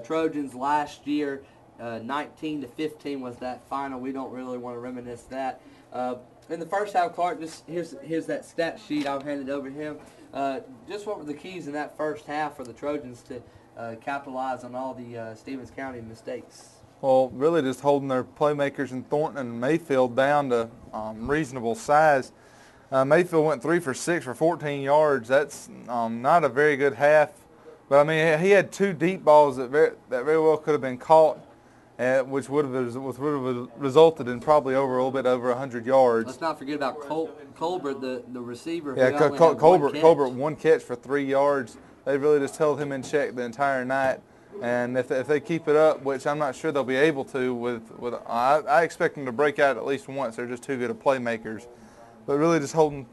Trojans last year. 19-15 was that final. We don't really want to reminisce that. In the first half, Clark, just here's that stat sheet. I'll hand it over to him. Just what were the keys in that first half for the Trojans to capitalize on all the Stevens County mistakes? Well, really just holding their playmakers in Thornton and Mayfield down to reasonable size. Mayfield went 3 for 6 for 14 yards. That's not a very good half. But, I mean, he had 2 deep balls that very well could have been caught, which would have resulted in probably a little bit over 100 yards. Let's not forget about Colbert, the receiver. Yeah, Colbert 1 catch for 3 yards. They really just held him in check the entire night. And if they keep it up, which I'm not sure they'll be able to, I expect them to break out at least once. They're just too good of playmakers. But really just holding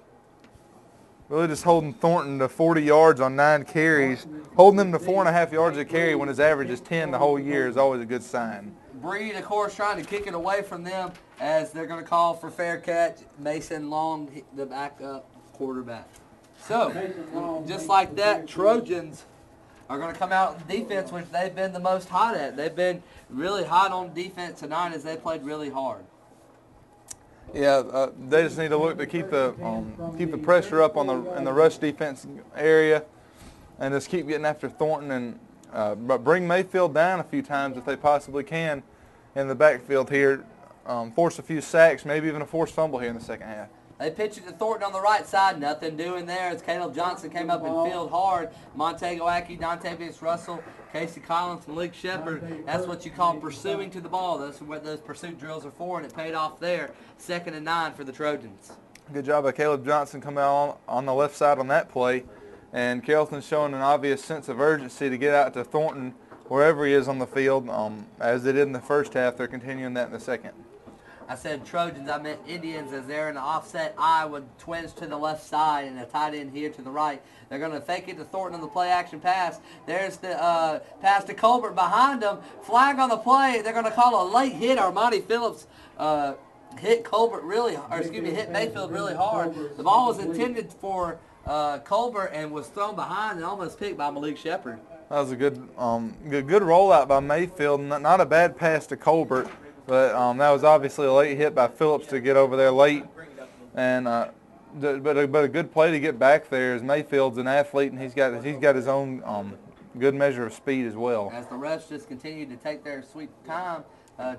Thornton to 40 yards on 9 carries. Holding them to 4.5 yards a carry when his average is 10 the whole year is always a good sign. Breed, of course, trying to kick it away from them as they're going to call for fair catch. Mason Long, the backup quarterback. So, just like that, Trojans are going to come out in defense, which they've been the most hot at. They've been really hot on defense tonight as they played really hard. Yeah, they just need to look to keep the pressure up in the rush defense area, and just keep getting after Thornton but bring Mayfield down a few times if they possibly can in the backfield here. Force a few sacks, maybe even a forced fumble here in the second half. They pitch it to Thornton on the right side. Nothing doing there as Caleb Johnson came up and fielded hard. Montego Aki, Dante Vince Russell, Casey Collins, Malik Shepard. That's what you call pursuing to the ball. That's what those pursuit drills are for, and it paid off there. 2nd and 9 for the Trojans. Good job by Caleb Johnson coming out on the left side on that play. And Carrollton's showing an obvious sense of urgency to get out to Thornton wherever he is on the field. As they did in the first half, they're continuing that in the second. I said Trojans, I meant Indians, as they're in the offset I with twins to the left side and a tight end here to the right. They're going to fake it to Thornton on the play-action pass. There's the pass to Colbert behind them. Flag on the play. They're going to call a late hit. Armani Phillips hit hit Mayfield really hard. The ball was intended for Colbert and was thrown behind and almost picked by Malik Shepard. That was a good rollout by Mayfield. Not a bad pass to Colbert. But that was obviously a late hit by Phillips to get over there late, and but a good play to get back there. As Mayfield's an athlete and he's got his own good measure of speed as well. As the refs just continue to take their sweet time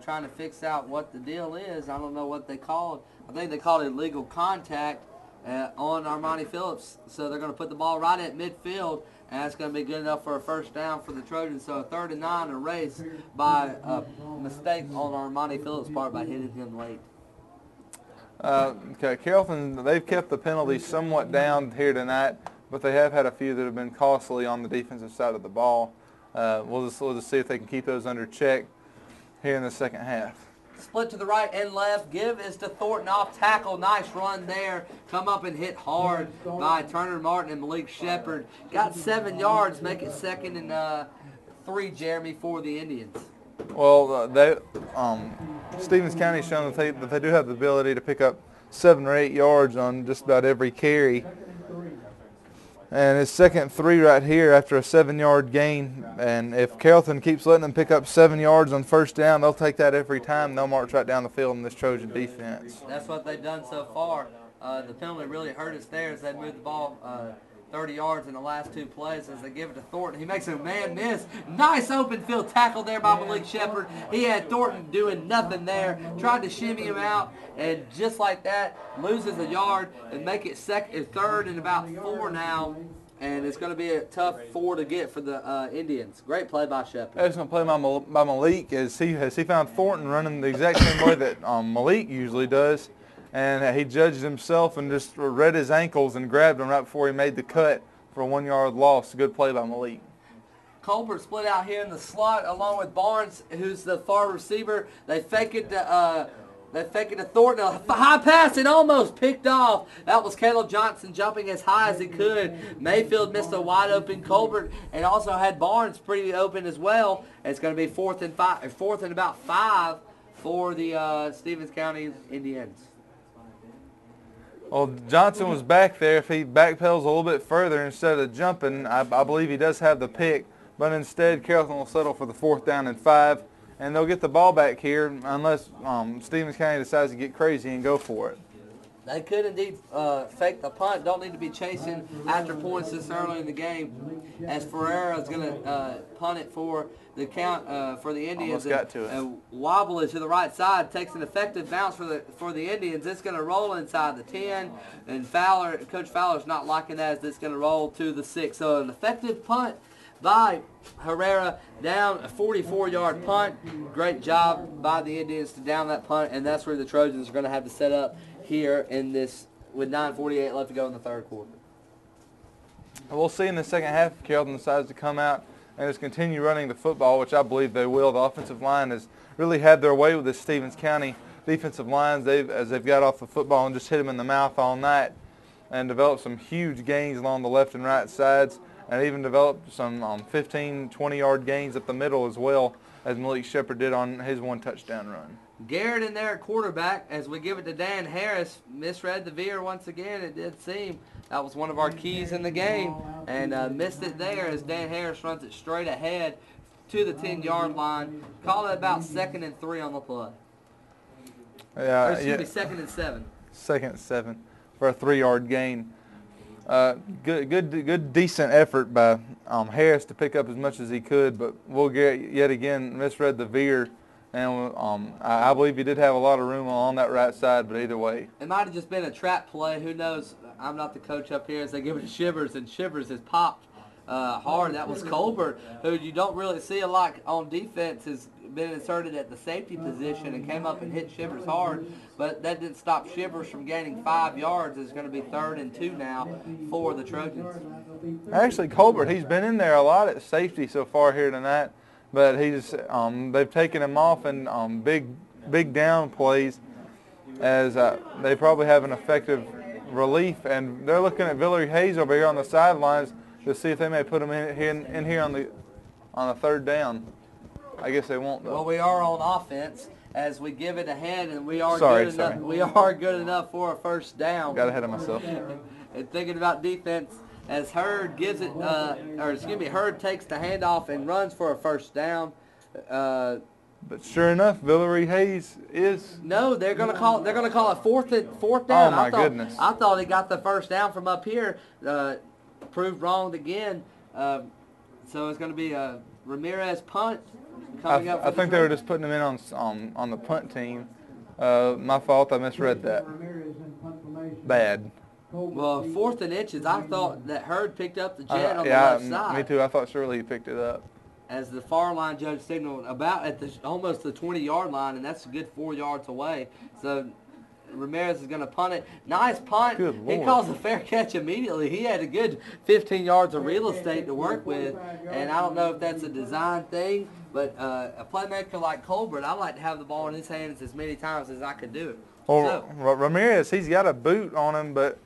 trying to fix out what the deal is. I don't know what they called. I think they called it illegal contact on Armani Phillips. So they're going to put the ball right at midfield. And that's going to be good enough for a first down for the Trojans. So a 3rd and 9 erased by a mistake on Armani Phillips' part by hitting him late. Okay, Carrollton, they've kept the penalties somewhat down here tonight, but they have had a few that have been costly on the defensive side of the ball. We'll just see if they can keep those under check here in the second half. Split to the right and left. Give is to Thornton off tackle. Nice run there. Come up and hit hard by Turner Martin and Malik Shepard. Got 7 yards. Make it 2nd and 3, Jeremy, for the Indians. Well, Stevens County has shown that they do have the ability to pick up 7 or 8 yards on just about every carry. And it's 2nd and 3 right here after a 7-yard gain. And if Carrollton keeps letting them pick up 7 yards on first down, they'll take that every time. They'll march right down the field in this Trojan defense. That's what they've done so far. The penalty really hurt us there as they moved the ball 30 yards in the last 2 plays as they give it to Thornton. He makes a man miss. Nice open field tackle there by Malik Shepard. He had Thornton doing nothing there. Tried to shimmy him out, and just like that, loses a yard and make it 3rd and about 4 now. And it's going to be a tough 4 to get for the Indians. Great play by Shepard. It's going to play by Malik as he found Thornton running the exact same way that Malik usually does. And he judged himself and just read his ankles and grabbed him right before he made the cut for a 1-yard loss. Good play by Malik. Colbert split out here in the slot along with Barnes, who's the far receiver. They fake it to They're faking to Thornton. A high pass and almost picked off. That was Caleb Johnson jumping as high as he could. Mayfield missed a wide open Colbert and also had Barnes pretty open as well. It's going to be fourth and about 5 for the Stevens County Indians. Well, Johnson was back there. If he backpedals a little bit further instead of jumping, I believe he does have the pick. But instead, Carrollton will settle for the 4th down and 5. And they'll get the ball back here unless Stevens County decides to get crazy and go for it. They could indeed fake the punt. Don't need to be chasing after points this early in the game. As Ferreira is going to punt it for the for the Indians. Almost got to it. And wobble it to the right side. Takes an effective bounce for the Indians. It's going to roll inside the 10. And Coach Fowler's not liking that as it's going to roll to the 6. So an effective punt by Herrera, down a 44-yard punt. Great job by the Indians to down that punt, and that's where the Trojans are going to have to set up here in this with 9:48 left to go in the 3rd quarter. We'll see in the second half if Carrollton decides to come out and just continue running the football, which I believe they will. The offensive line has really had their way with this Stevens County defensive lines. As they've got off the football and just hit them in the mouth all night and developed some huge gains along the left and right sides, and even developed some 15, 20-yard gains up the middle as well, as Malik Shepard did on his 1 touchdown run. Garrett in there at quarterback as we give it to Dan Harris. Misread the veer once again, it did seem. That was one of our keys in the game, and missed it there as Dan Harris runs it straight ahead to the 10-yard line. Call it about 2nd and 3 on the play. Yeah, Or excuse me, 2nd and 7. 2nd and 7 for a 3-yard gain. Good, decent effort by Harris to pick up as much as he could, but Will Garrett yet again misread the veer, and I believe he did have a lot of room on that right side, but either way. It might have just been a trap play. Who knows? I'm not the coach up here as they give it to Shivers, and Shivers has popped hard. That was Colbert, who you don't really see a lot on defense, has been inserted at the safety position and came up and hit Shivers hard, but that didn't stop Shivers from gaining 5 yards. It's going to be 3rd and 2 now for the Trojans. Actually, Colbert, he's been in there a lot at safety so far here tonight, but they've taken him off in big down plays as they probably have an effective relief, and they're looking at Villery Hayes over here on the sidelines to see if they may put him in here on the 3rd down. I guess they won't, though. Well, we are on offense as we give it ahead, and we are Sorry. We are good enough for a 1st down. Got ahead of myself. And thinking about defense, as Hurd gives it, Hurd takes the handoff and runs for a 1st down. But sure enough, Villery Hayes is. No, they're gonna call it 4th down. Oh my goodness! I thought he got the 1st down from up here. Proved wrong again. So it's gonna be a Ramirez punt coming up. I think they were just putting him in on the punt team. My fault. I misread that. Bad. Well, 4th and inches. I thought that Hurd picked up the jet on the left side. Me too. I thought surely he picked it up. As the far line judge signaled about at almost the 20-yard line, and that's a good 4 yards away. So Ramirez is going to punt it. Nice punt. Good Lord. He calls a fair catch immediately. He had a good 15 yards of real estate to work with, and I don't know if that's a design thing, but a playmaker like Colbert, I like to have the ball in his hands as many times as I could do it. Well, Ramirez, he's got a boot on him, but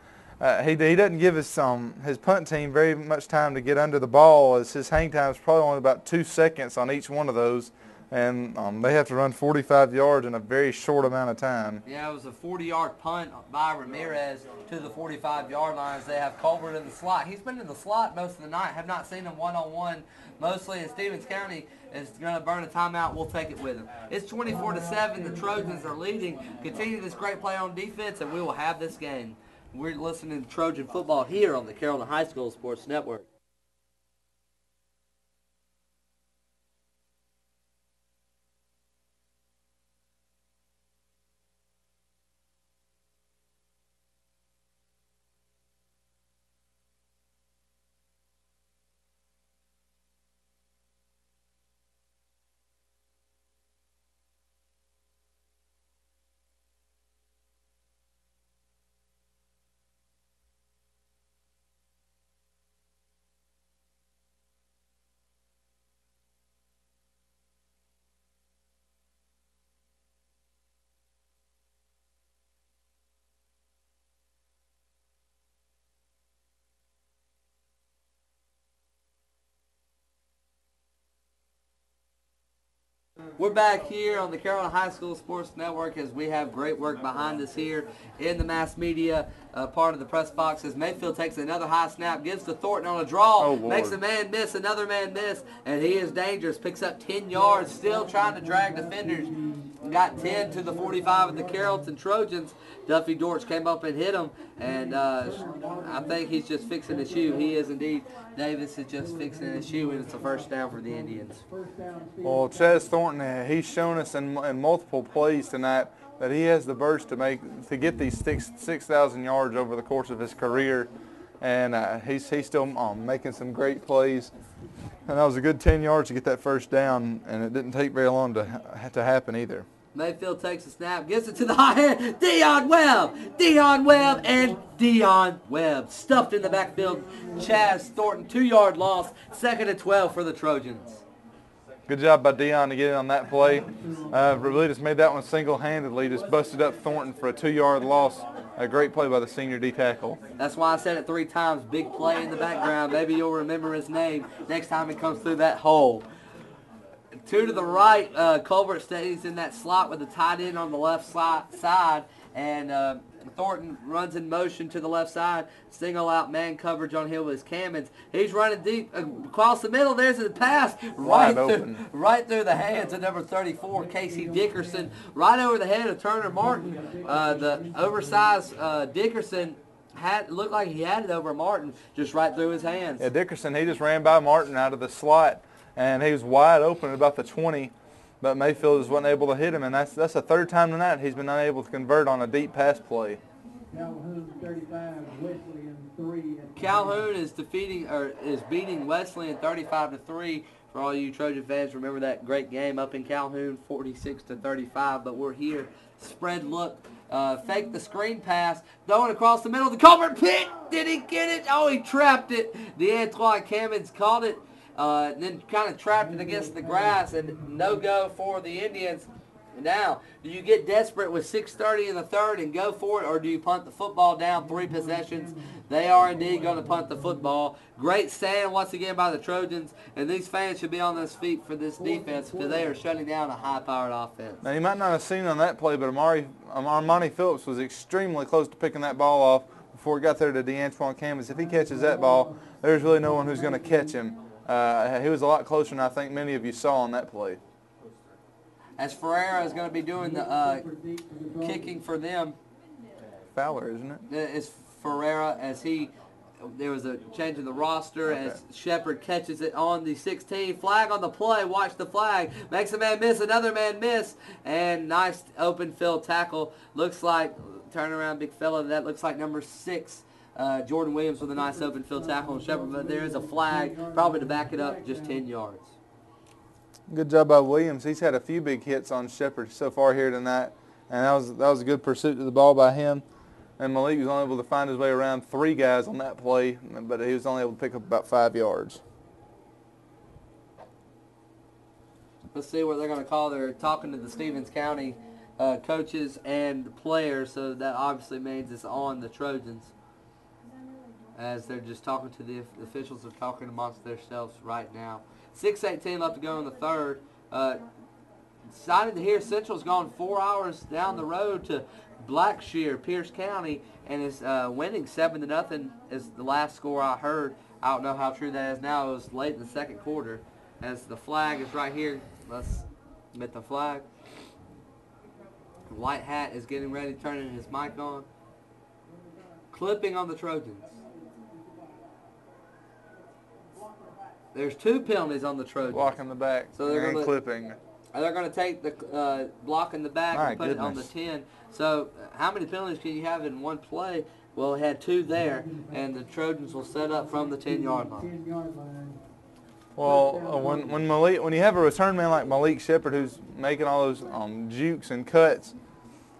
he doesn't give his punt team very much time to get under the ball, as his hang time is probably only about 2 seconds on each one of those, and they have to run 45 yards in a very short amount of time. Yeah, it was a 40-yard punt by Ramirez to the 45-yard line as they have Colbert in the slot. He's been in the slot most of the night. Have not seen him one-on-one mostly, and Stevens County is going to burn a timeout. We'll take it with him. It's 24-7. The Trojans are leading. Continue this great play on defense, and we will have this game. We're listening to Trojan football here on the Carrollton High School Sports Network. We're back here on the Carrollton High School Sports Network as we have great work behind us here in the mass media part of the press box as Mayfield takes another high snap, gives to Thornton on a draw, makes a man miss, another man miss, and he is dangerous, picks up 10 yards, still trying to drag defenders. Got 10 to the 45 of the Carrollton Trojans. Duffy Dortch came up and hit him, and I think he's just fixing his shoe. He is indeed. Davis is just fixing his shoe, and it's a first down for the Indians. Well, Chaz Thornton, he's shown us in multiple plays tonight that he has the burst to get these 6,000 yards over the course of his career, and he's still making some great plays. And that was a good 10 yards to get that first down, and it didn't take very long to happen either. Mayfield takes a snap, gives it to the high hand. Dion Webb, and Dion Webb stuffed in the backfield. Chaz Thornton, 2-yard loss, 2nd and 12 for the Trojans. Good job by Dion to get in on that play. Really just made that one single-handedly, just busted up Thornton for a 2-yard loss. A great play by the senior D tackle. That's why I said it 3 times. Big play in the background. Maybe you'll remember his name next time he comes through that hole. 2 to the right, Colbert stays in that slot with the tight end on the left side, and Thornton runs in motion to the left side, single out man coverage on him with Cammons. He's running deep across the middle. There's the pass right through the hands of number 34, Casey Dickerson, right over the head of Turner Martin. The oversized Dickerson looked like he had it over Martin, just right through his hands. Yeah, Dickerson, he just ran by Martin out of the slot, and he was wide open at about the 20, but Mayfield just wasn't able to hit him, and that's the 3rd time tonight he's been unable to convert on a deep pass play. Calhoun 35, Wesleyan 3. Calhoun is beating Wesleyan 35-3. For all you Trojan fans, remember that great game up in Calhoun, 46-35. But we're here, spread look, fake the screen pass, throwing across the middle of the Colbert pit. Did he get it? Oh, he trapped it. DeAntoine Cammons caught it. And then kind of trapped it against the grass, and no go for the Indians. Now, do you get desperate with 6:30 in the 3rd and go for it, or do you punt the football down 3 possessions? They are indeed going to punt the football. Great stand once again by the Trojans, and these fans should be on their feet for this defense because they are shutting down a high-powered offense. Now, you might not have seen on that play, but Armani Phillips was extremely close to picking that ball off before it got there to DeAntoine Cammons. If he catches that ball, there's really no one who's going to catch him. He was a lot closer than I think many of you saw on that play. As Ferreira is going to be doing the kicking for them. Fowler, isn't it? It's Ferreira as there was a change in the roster as Shepard catches it on the 16. Flag on the play. Watch the flag. Makes a man miss, another man miss, and nice open field tackle. Looks like, turn around big fella, that looks like number 6. Jordan Williams with a nice open field tackle on Shepard, but there is a flag, probably to back it up, just 10 yards. Good job by Williams. He's had a few big hits on Shepard so far here tonight, and that was a good pursuit of the ball by him. And Malik was only able to find his way around 3 guys on that play, but he was only able to pick up about 5 yards. Let's see what they're going to call. They're talking to the Stevens County coaches and players, so that obviously means it's on the Trojans. As they're just talking to the officials, are talking amongst themselves right now. 6:18 left to go in the 3rd. Excited to hear Central's gone 4 hours down the road to Blackshear, Pierce County, and is winning 7-0 is the last score I heard. I don't know how true that is now. It was late in the 2nd quarter. As the flag is right here. Let's get the flag. White Hat is getting ready, turning his mic on. Clipping on the Trojans. There's 2 penalties on the Trojans. Blocking the back, so they're and clipping. They're going to take the block in the back and put it on the 10. So how many penalties can you have in one play? Well, it had 2 there, and the Trojans will set up from the 10-yard line. Well, when you have a return man like Malik Shepard who's making all those jukes and cuts,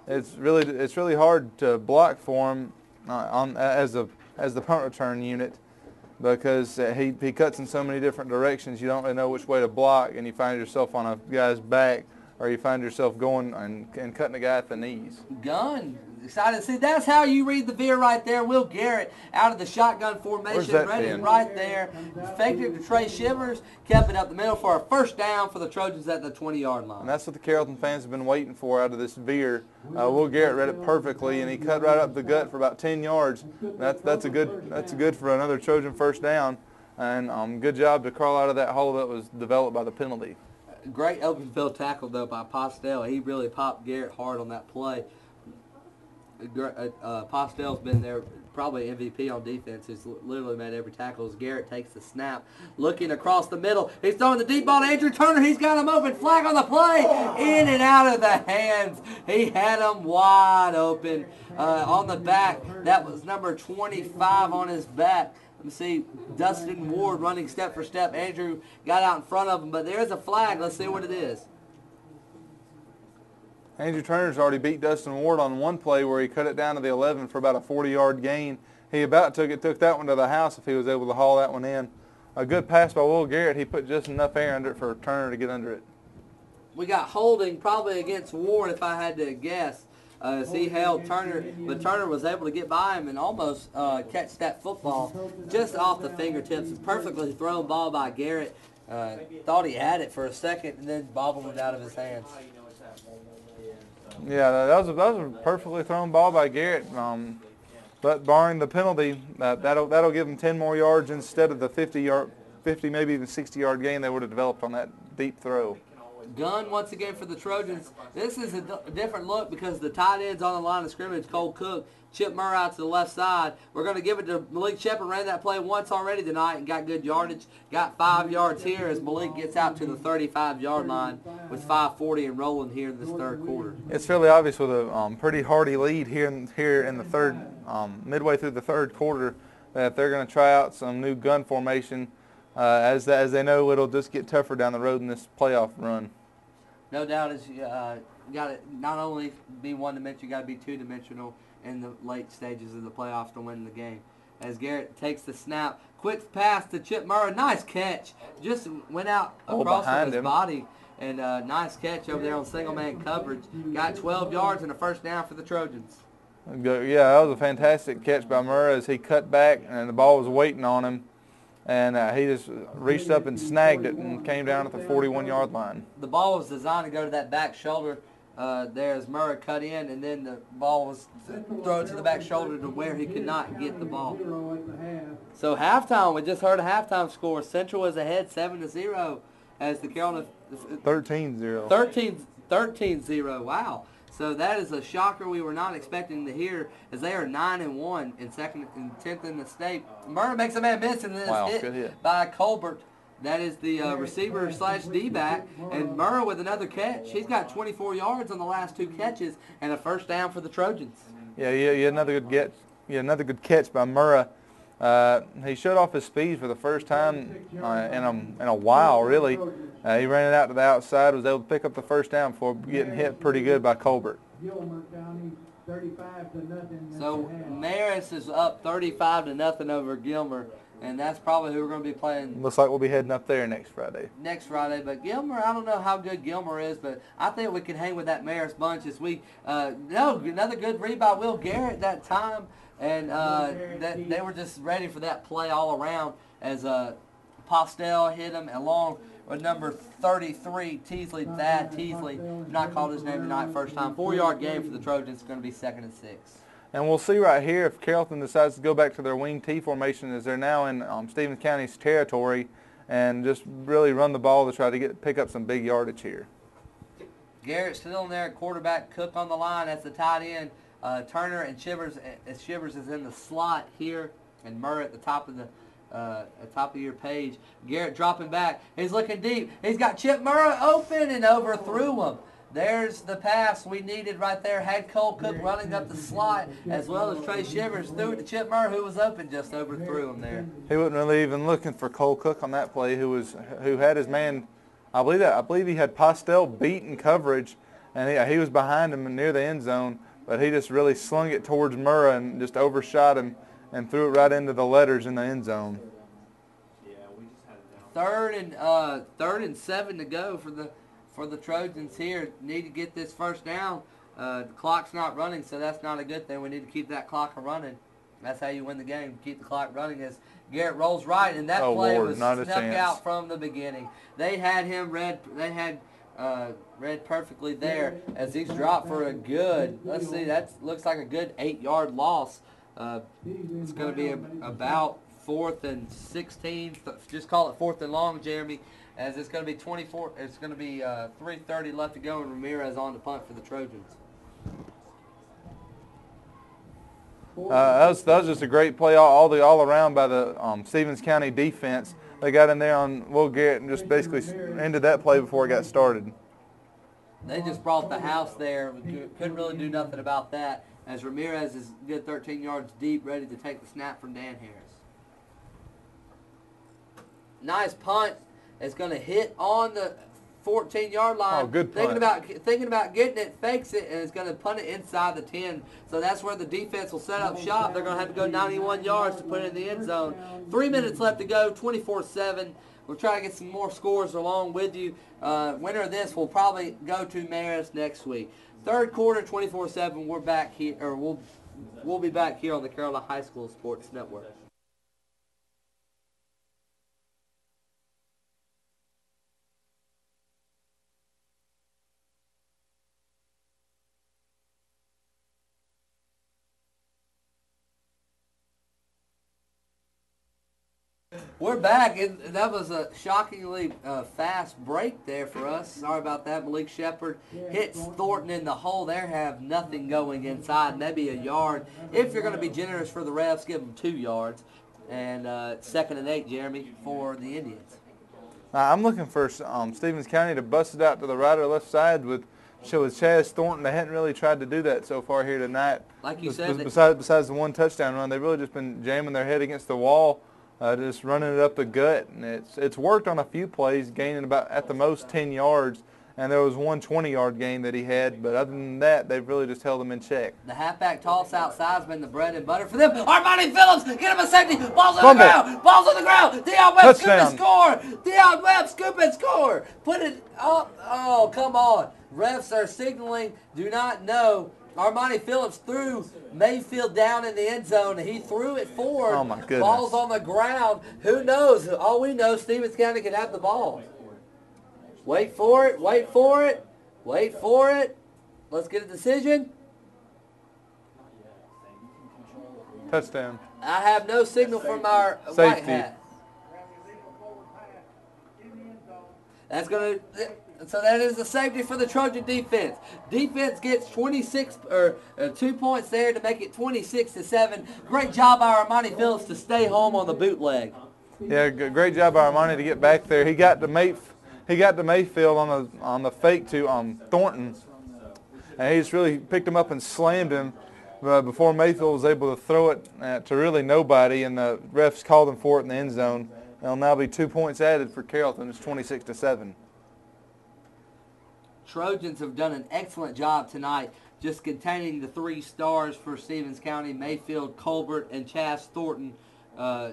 it's really hard to block for him as the punt return unit. Because he cuts in so many different directions, you don't really know which way to block, and you find yourself on a guy's back, or you find yourself going and cutting a guy at the knees. Gunn excited to see. That's how you read the veer right there. Will Garrett out of the shotgun formation, ready pin? right there. Faked it to Trey Shivers, kept it up the middle for a first down for the Trojans at the 20-yard line. And that's what the Carrollton fans have been waiting for out of this veer. Will Garrett read it perfectly, and he cut right up the gut for about 10 yards. That's a good for another Trojan first down. And good job to crawl out of that hole that was developed by the penalty. Great open field tackle, though, by Postel. He really popped Garrett hard on that play. Postel's been there, probably MVP on defense. He's literally made every tackle. As Garrett takes the snap, looking across the middle. He's throwing the deep ball to Andrew Turner. He's got him open. Flag on the play. In and out of the hands. He had him wide open on the back. That was number 25 on his back. Let me see, Dustin Ward running step for step. Andrew got out in front of him, but there's a flag. Let's see what it is. Andrew Turner's already beat Dustin Ward on one play where he cut it down to the 11 for about a 40-yard gain. He about took that one to the house if he was able to haul that one in. A good pass by Will Garrett. He put just enough air under it for Turner to get under it. We got holding probably against Ward if I had to guess. As he held Turner, but Turner was able to get by him and almost catch that football just off the fingertips. Perfectly thrown ball by Garrett. Thought he had it for a second and then bobbled it out of his hands. Yeah, that was a perfectly thrown ball by Garrett. But barring the penalty, that'll give him 10 more yards instead of the 50, maybe even 60-yard gain they would have developed on that deep throw. Gun once again for the Trojans. This is a different look because the tight end's on the line of scrimmage. Cole Cook, Chip Murray out to the left side. We're going to give it to Malik Shepard. Ran that play once already tonight and got good yardage. Got 5 yards here as Malik gets out to the 35-yard line with 5:40 and rolling here in this third quarter. It's fairly obvious with a pretty hearty lead here in the third, midway through the third quarter, that they're going to try out some new gun formation. As they know, it'll just get tougher down the road in this playoff run. No doubt, is you got to not only be one-dimensional, you got to be two-dimensional in the late stages of the playoffs to win the game. As Garrett takes the snap, quick pass to Chip Murray, nice catch. Just went out across his body, and nice catch over there on single-man coverage. Got 12 yards and a first down for the Trojans. Yeah, that was a fantastic catch by Murray as he cut back and the ball was waiting on him. And he just reached up and snagged it and came down at the 41-yard line. The ball was designed to go to that back shoulder there as Murray cut in, and then the ball was thrown to the back shoulder to where he could not get the ball. So halftime, we just heard a halftime score. Central is ahead 7-0 as the Carrollton 13-0. 13-0. Wow. So that is a shocker we were not expecting to hear, as they are 9-1 in second and 10th in the state. Murray makes a man miss, and then it's hit by Colbert. That is the receiver / D-back, and Murray with another catch. He's got 24 yards on the last 2 catches and a first down for the Trojans. Yeah, another good catch by Murray. He showed off his speed for the first time in a while, really. He ran it out to the outside, was able to pick up the first down before getting hit pretty good by Colbert. So Marist is up 35-0 over Gilmer, and that's probably who we're going to be playing. Looks like we'll be heading up there next Friday. But Gilmer, I don't know how good Gilmer is, but I think we can hang with that Marist bunch this week. Another good read by Will Garrett that time, and they were just ready for that play all around as Postel hit him along with number 33, Thad Teasley. Not called his name tonight, first time. 4-yard game for the Trojans. It's going to be 2nd and 6. And we'll see right here if Carrollton decides to go back to their wing T formation, as they're now in Stevens County's territory, and just really run the ball to try to pick up some big yardage here. Garrett still in there at quarterback. Cook on the line. That's the tight end. Turner and Shivers. Shivers is in the slot here, and Murray at the top of your page. Garrett dropping back. He's looking deep. He's got Chip Murray open and overthrew him. There's the pass we needed right there. Had Cole Cook running up the slot, as well as Trey Shivers threw it to Chip Murray, who was open, just overthrew him there. He wasn't really even looking for Cole Cook on that play, who had his man. I believe he had Postel beat in coverage, and he was behind him near the end zone, but he just really slung it towards Murray and just overshot him and threw it right into the letters in the end zone. Third and 7 to go for the Trojans here. Need to get this first down. The clock's not running, so that's not a good thing. We need to keep that clock running. That's how you win the game. Keep the clock running as Garrett rolls right, and that play Lord, was not a snuck chance. out from the beginning. They had him read. They had read perfectly there as he's dropped for a good. Let's see, that looks like a good 8-yard loss. It's going to be about 4th and 16. Just call it 4th and long, Jeremy. As it's going to be 24. It's going to be 3:30 left to go, and Ramirez on the punt for the Trojans. That was just a great play all around by the Stevens County defense. They got in there on Will Garrett and just basically ended that play before it got started. They just brought the house there. Couldn't really do nothing about that as Ramirez is good 13 yards deep, ready to take the snap from Dan Harris. Nice punt. It's going to hit on the 14-yard line. Oh, good punt. Thinking about getting it, fakes it, and it's going to punt it inside the 10. So that's where the defense will set up shop. They're going to have to go 91 yards to put it in the end zone. 3 minutes left to go, 24-7. We'll try to get some more scores along with you. Winner of this will probably go to Marist next week. Third quarter, 24-7. We're back here, or we'll be back here on the Carolina High School Sports Network. We're back, and that was a shockingly fast break there for us. Sorry about that. Malik Shepard hits Thornton in the hole. They have nothing going inside, maybe a yard. If you're going to be generous for the refs, give them 2 yards. And 2nd and 8, Jeremy, for the Indians. I'm looking for Stevens County to bust it out to the right or left side with Chaz Thornton. They hadn't really tried to do that so far here tonight. Like you said, besides the 1 touchdown run, they've really just been jamming their head against the wall. Just running it up the gut, and it's worked on a few plays, gaining about at the most 10 yards, and there was 1 20-yard gain that he had, but other than that, they've really just held him in check. The halfback toss outside has been the bread and butter for them. Armani Phillips, get him a safety, balls on the ground, balls on the ground, Deion Webb, scoop and score, Deion Webb, scoop and score, put it up, oh, come on. Refs are signaling, do not know. Armani Phillips threw Mayfield down in the end zone. He threw it forward. Oh, my goodness. Ball's on the ground. Who knows? All we know, Stevens County can have the ball. Wait for it. Wait for it. Wait for it. Let's get a decision. Touchdown. I have no signal from our white Safety. hat. That's going to... So that is the safety for the Trojan defense. Defense gets 26 or 2 points there to make it 26-7. Great job by Armani Phillips to stay home on the bootleg. Yeah, great job by Armani to get back there. He got to Mayfield on the fake to Thornton, and he just really picked him up and slammed him before Mayfield was able to throw it to really nobody, and the refs called him for it in the end zone. There'll now be 2 points added for Carrollton. It's 26-7. Trojans have done an excellent job tonight just containing the 3 stars for Stevens County, Mayfield, Colbert, and Chaz Thornton.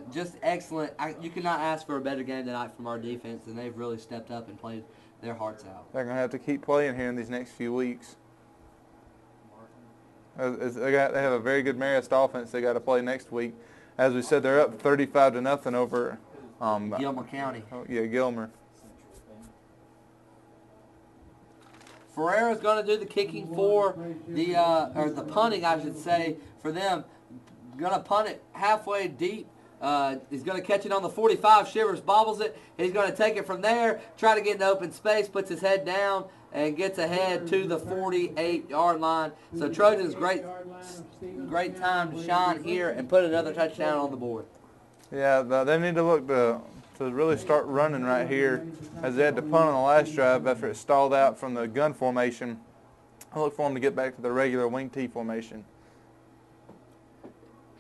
Just excellent. You cannot ask for a better game tonight from our defense, and they've really stepped up and played their hearts out. They're going to have to keep playing here in these next few weeks. They have a very good Marist offense they got to play next week. As we said, they're up 35-0 over Gilmer County. Gilmer. Ferreira's going to do the kicking for the or the punting, I should say, for them. Going to punt it halfway deep. He's going to catch it on the 45. Shivers bobbles it. He's going to take it from there, try to get in the open space, puts his head down, and gets ahead to the 48-yard line. So Trojans, great time to shine here and put another touchdown on the board. Yeah, they need to look to really start running right here, as they had to punt on the last drive after it stalled out from the gun formation. I look for them to get back to the regular wing T formation.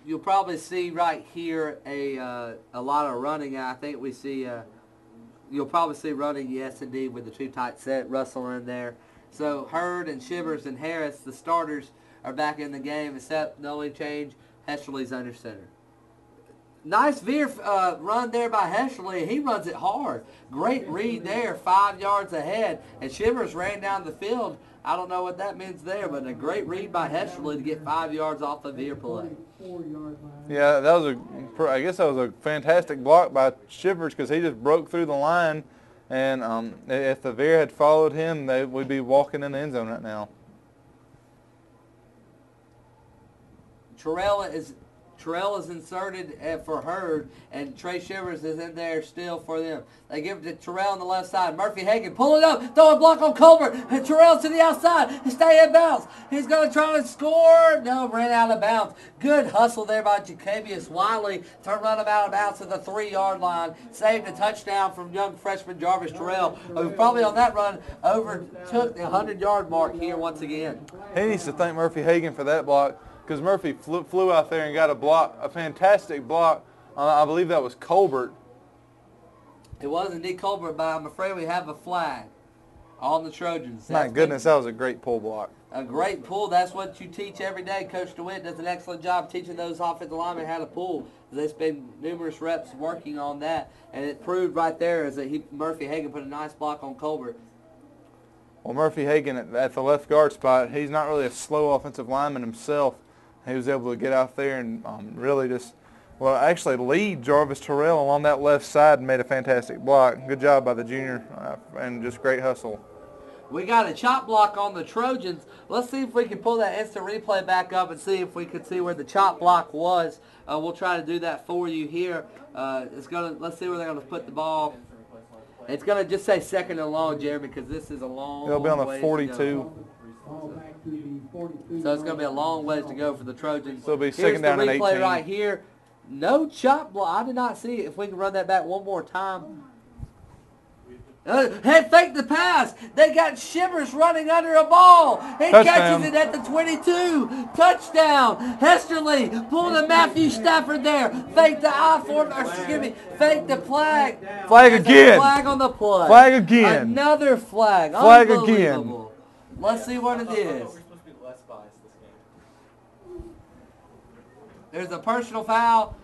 You'll probably see right here a lot of running. I think we see you'll probably see running, yes indeed, with the 2 tight set, Russell in there. So Hurd and Shivers and Harris, the starters, are back in the game, except the only change, Hescherly's under center. Nice veer run there by Hescherly. He runs it hard. Great read there, 5 yards ahead. And Shivers ran down the field I don't know what that means there, but a great read by Hesterly to get 5 yards off the veer play. 4-yard line. Yeah, that was I guess that was a fantastic block by Shivers because he just broke through the line, and if the veer had followed him, we'd be walking in the end zone right now. Terrell is inserted for Hurd, and Trey Shivers is in there still for them. They give it to Terrell on the left side. Murphy Hagan pull it up, throw a block on Colbert, and Terrell's to the outside. He stay in bounds. He's going to try to score. No, ran out of bounds. Good hustle there by Jacabius Wiley to run him out of bounds to the 3-yard line. Saved a touchdown from young freshman Jarvis Terrell, who probably on that run overtook the 100-yard mark here once again. He needs to thank Murphy Hagan for that block, because Murphy flew out there and got a fantastic block. I believe that was Colbert. It was indeed Colbert, but I'm afraid we have a flag on the Trojans. My goodness, that was a great pull block. A great pull. That's what you teach every day. Coach DeWitt does an excellent job teaching those offensive linemen how to pull. They spend numerous reps working on that, and it proved right there as Murphy Hagan put a nice block on Colbert. Well, Murphy Hagan at the left guard spot, he's not really a slow offensive lineman himself. He was able to get out there and really actually lead Jarvis Terrell along that left side and made a fantastic block. Good job by the junior and just great hustle. We got a chop block on the Trojans. Let's see if we can pull that instant replay back up and see if we can see where the chop block was. We'll try to do that for you here. Let's see where they're going to put the ball. It's going to just say second and long, Jeremy, because this is a long It'll be on the ways 42. So it's going to be a long ways to go for the Trojans. So it'll be second down and 18. Here's the replay right here. No chop block. I did not see it. If we can run that back one more time. Head fake the pass. They got Shivers running under a ball. He catches it at the 22. Touchdown. Hesterly pulling a Matthew Stafford there. Fake the fake the flag. Flag again. Flag on the play. Flag again. Another flag. Flag again. Let's see what it is. There's a personal foul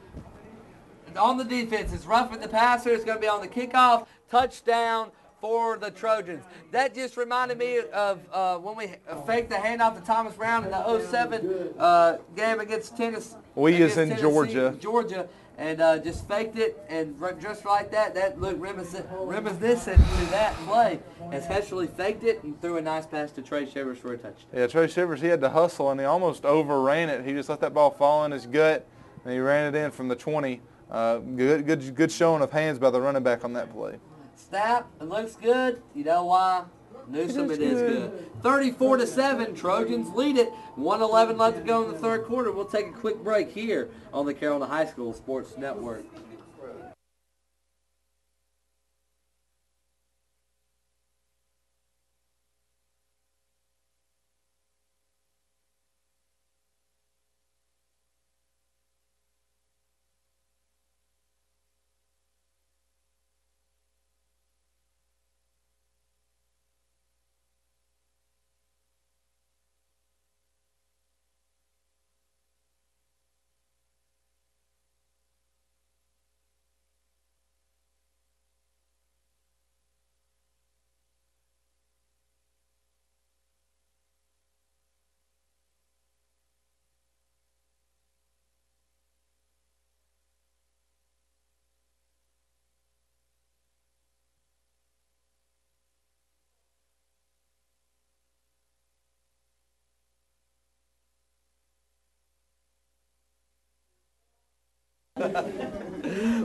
on the defense. It's roughing the passer. It's going to be on the kickoff. Touchdown for the Trojans. That just reminded me of when we faked the handoff to Thomas Brown in the 07 game against Tennessee. In Georgia. And just faked it, and just like that, that looked reminiscent to that play as Hesterly faked it and threw a nice pass to Trey Shivers for a touchdown. Yeah, Trey Shivers, he had to hustle, and he almost overran it. He just let that ball fall in his gut, and he ran it in from the 20. Good showing of hands by the running back on that play. Snap, it looks good. You know why? Newsom, it is good. 34-7, Trojans lead it. 1:11 left to go in the third quarter. We'll take a quick break here on the Carrollton High School Sports Network.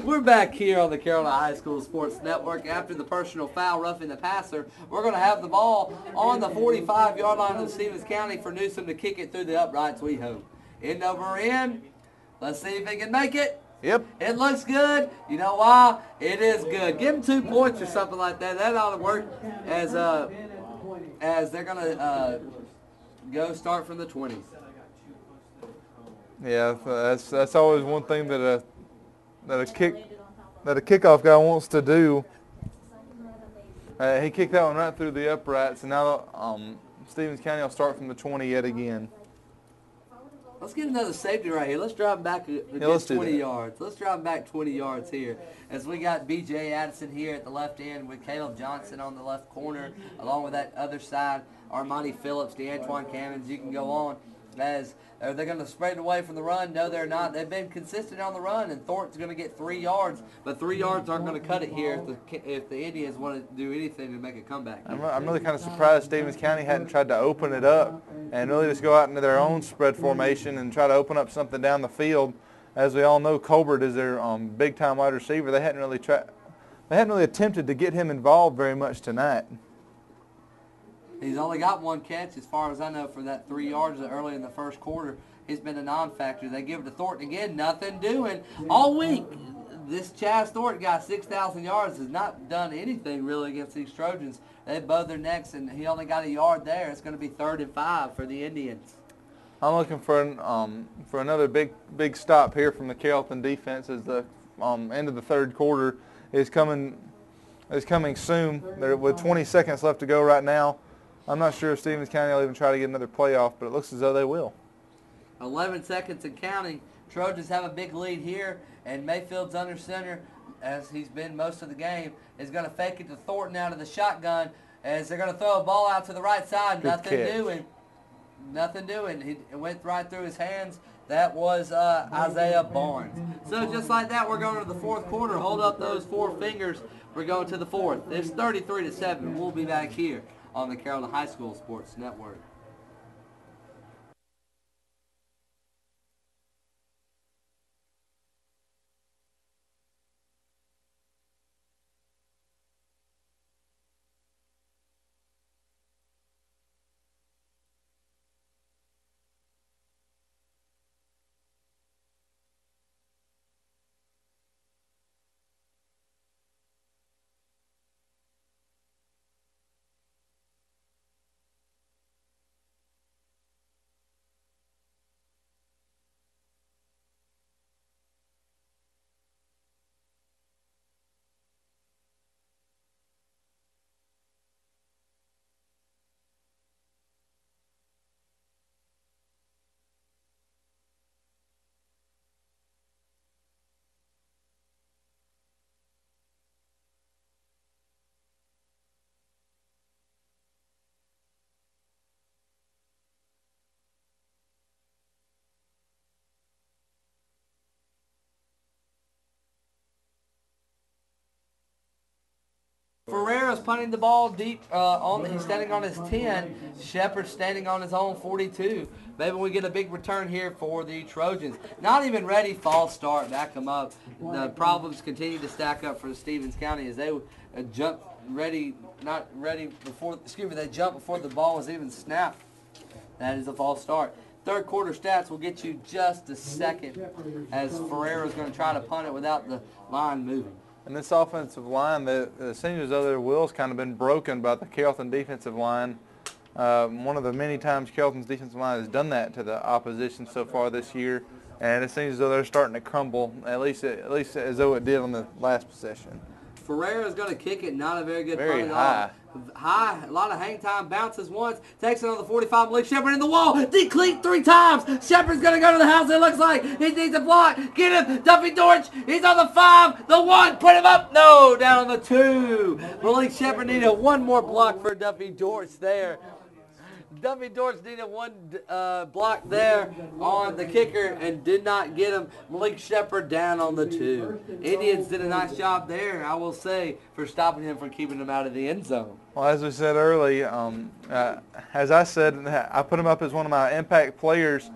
We're back here on the Carrollton High School Sports Network. After the personal foul roughing the passer, we're going to have the ball on the 45-yard line of Stevens County for Newsom to kick it through the uprights, we hope. End over end. Let's see if he can make it. Yep. It looks good. You know why? It is good. Give him 2 points or something like that. That ought to work as they're going to go start from the 20. Yeah, that's always one thing that a kickoff guy wants to do. He kicked that one right through the uprights, and now Stevens County will start from the 20 yet again. Let's get another safety right here. Let's drive him back 20 yards. Let's drive him back 20 yards here. As we got B.J. Addison here at the left end with Caleb Johnson on the left corner, along with that other side, Armani Phillips, DeAntoine Cammons, you can go on. As are they going to spread it away from the run? No, they're not. They've been consistent on the run, and Thornton's going to get 3 yards, but 3 yards aren't going to cut it here if the Indians want to do anything to make a comeback. I'm really kind of surprised Stevens County hadn't tried to open it up and really just go out into their own spread formation and try to open up something down the field. As we all know, Colbert is their big-time wide receiver. They hadn't really attempted to get him involved very much tonight. He's only got 1 catch, as far as I know, for that 3 yards early in the first quarter. He's been a non-factor. They give it to Thornton again, nothing doing. All week, this Chaz Thornton guy, 6,000 yards, has not done anything really against these Trojans. They bowed their necks, and he only got a yard there. It's going to be 3rd and 5 for the Indians. I'm looking for another big stop here from the Carrollton defense as the end of the 3rd quarter is coming soon. They're with 20 seconds left to go right now. I'm not sure if Stevens County will even try to get another playoff, but it looks as though they will. 11 seconds and counting. Trojans have a big lead here, and Mayfield's under center, as he's been most of the game, is going to fake it to Thornton out of the shotgun, as they're going to throw a ball out to the right side. Good Nothing catch. doing. Nothing doing. It went right through his hands. That was Isaiah Barnes. So just like that, we're going to the 4th quarter. Hold up those 4 fingers. We're going to the 4th. It's 33-7. We'll be back here on the Carrollton High School Sports Network. Ferreira's punting the ball deep. He's standing on his 10. Shepard's standing on his own 42. Maybe we get a big return here for the Trojans. Not even ready. False start. Back them up. The problems continue to stack up for Stevens County as they jump ready. Not ready before. Excuse me. They jump before the ball was even snapped. That is a false start. 3rd quarter stats will get you just a second as Ferreira's going to try to punt it without the line moving. And this offensive line, it seems as though their will's kind of been broken by the Carrollton defensive line. One of the many times Carrollton's defensive line has done that to the opposition so far this year, and it seems as though they're starting to crumble, at least as though it did on the last possession. Ferreira's going to kick it, not a very good Very punt at high. all. High, a lot of hang time, bounces once, takes it on the 45, Malik Shepard in the wall, decleat 3 times. Shepard's going to go to the house, it looks like. He needs a block. Get him, Duffy Dortch. He's on the 5, the 1, put him up. No, down on the 2. Malik Shepard needed 1 more block for Duffy Dortch there. Duffy Dortch needed 1 block there on the kicker and did not get him. Malik Shepard down on the 2. Indians did a nice job there, I will say, for stopping him from keeping him out of the end zone. Well, as we said early, as I said, I put him up as one of my impact players.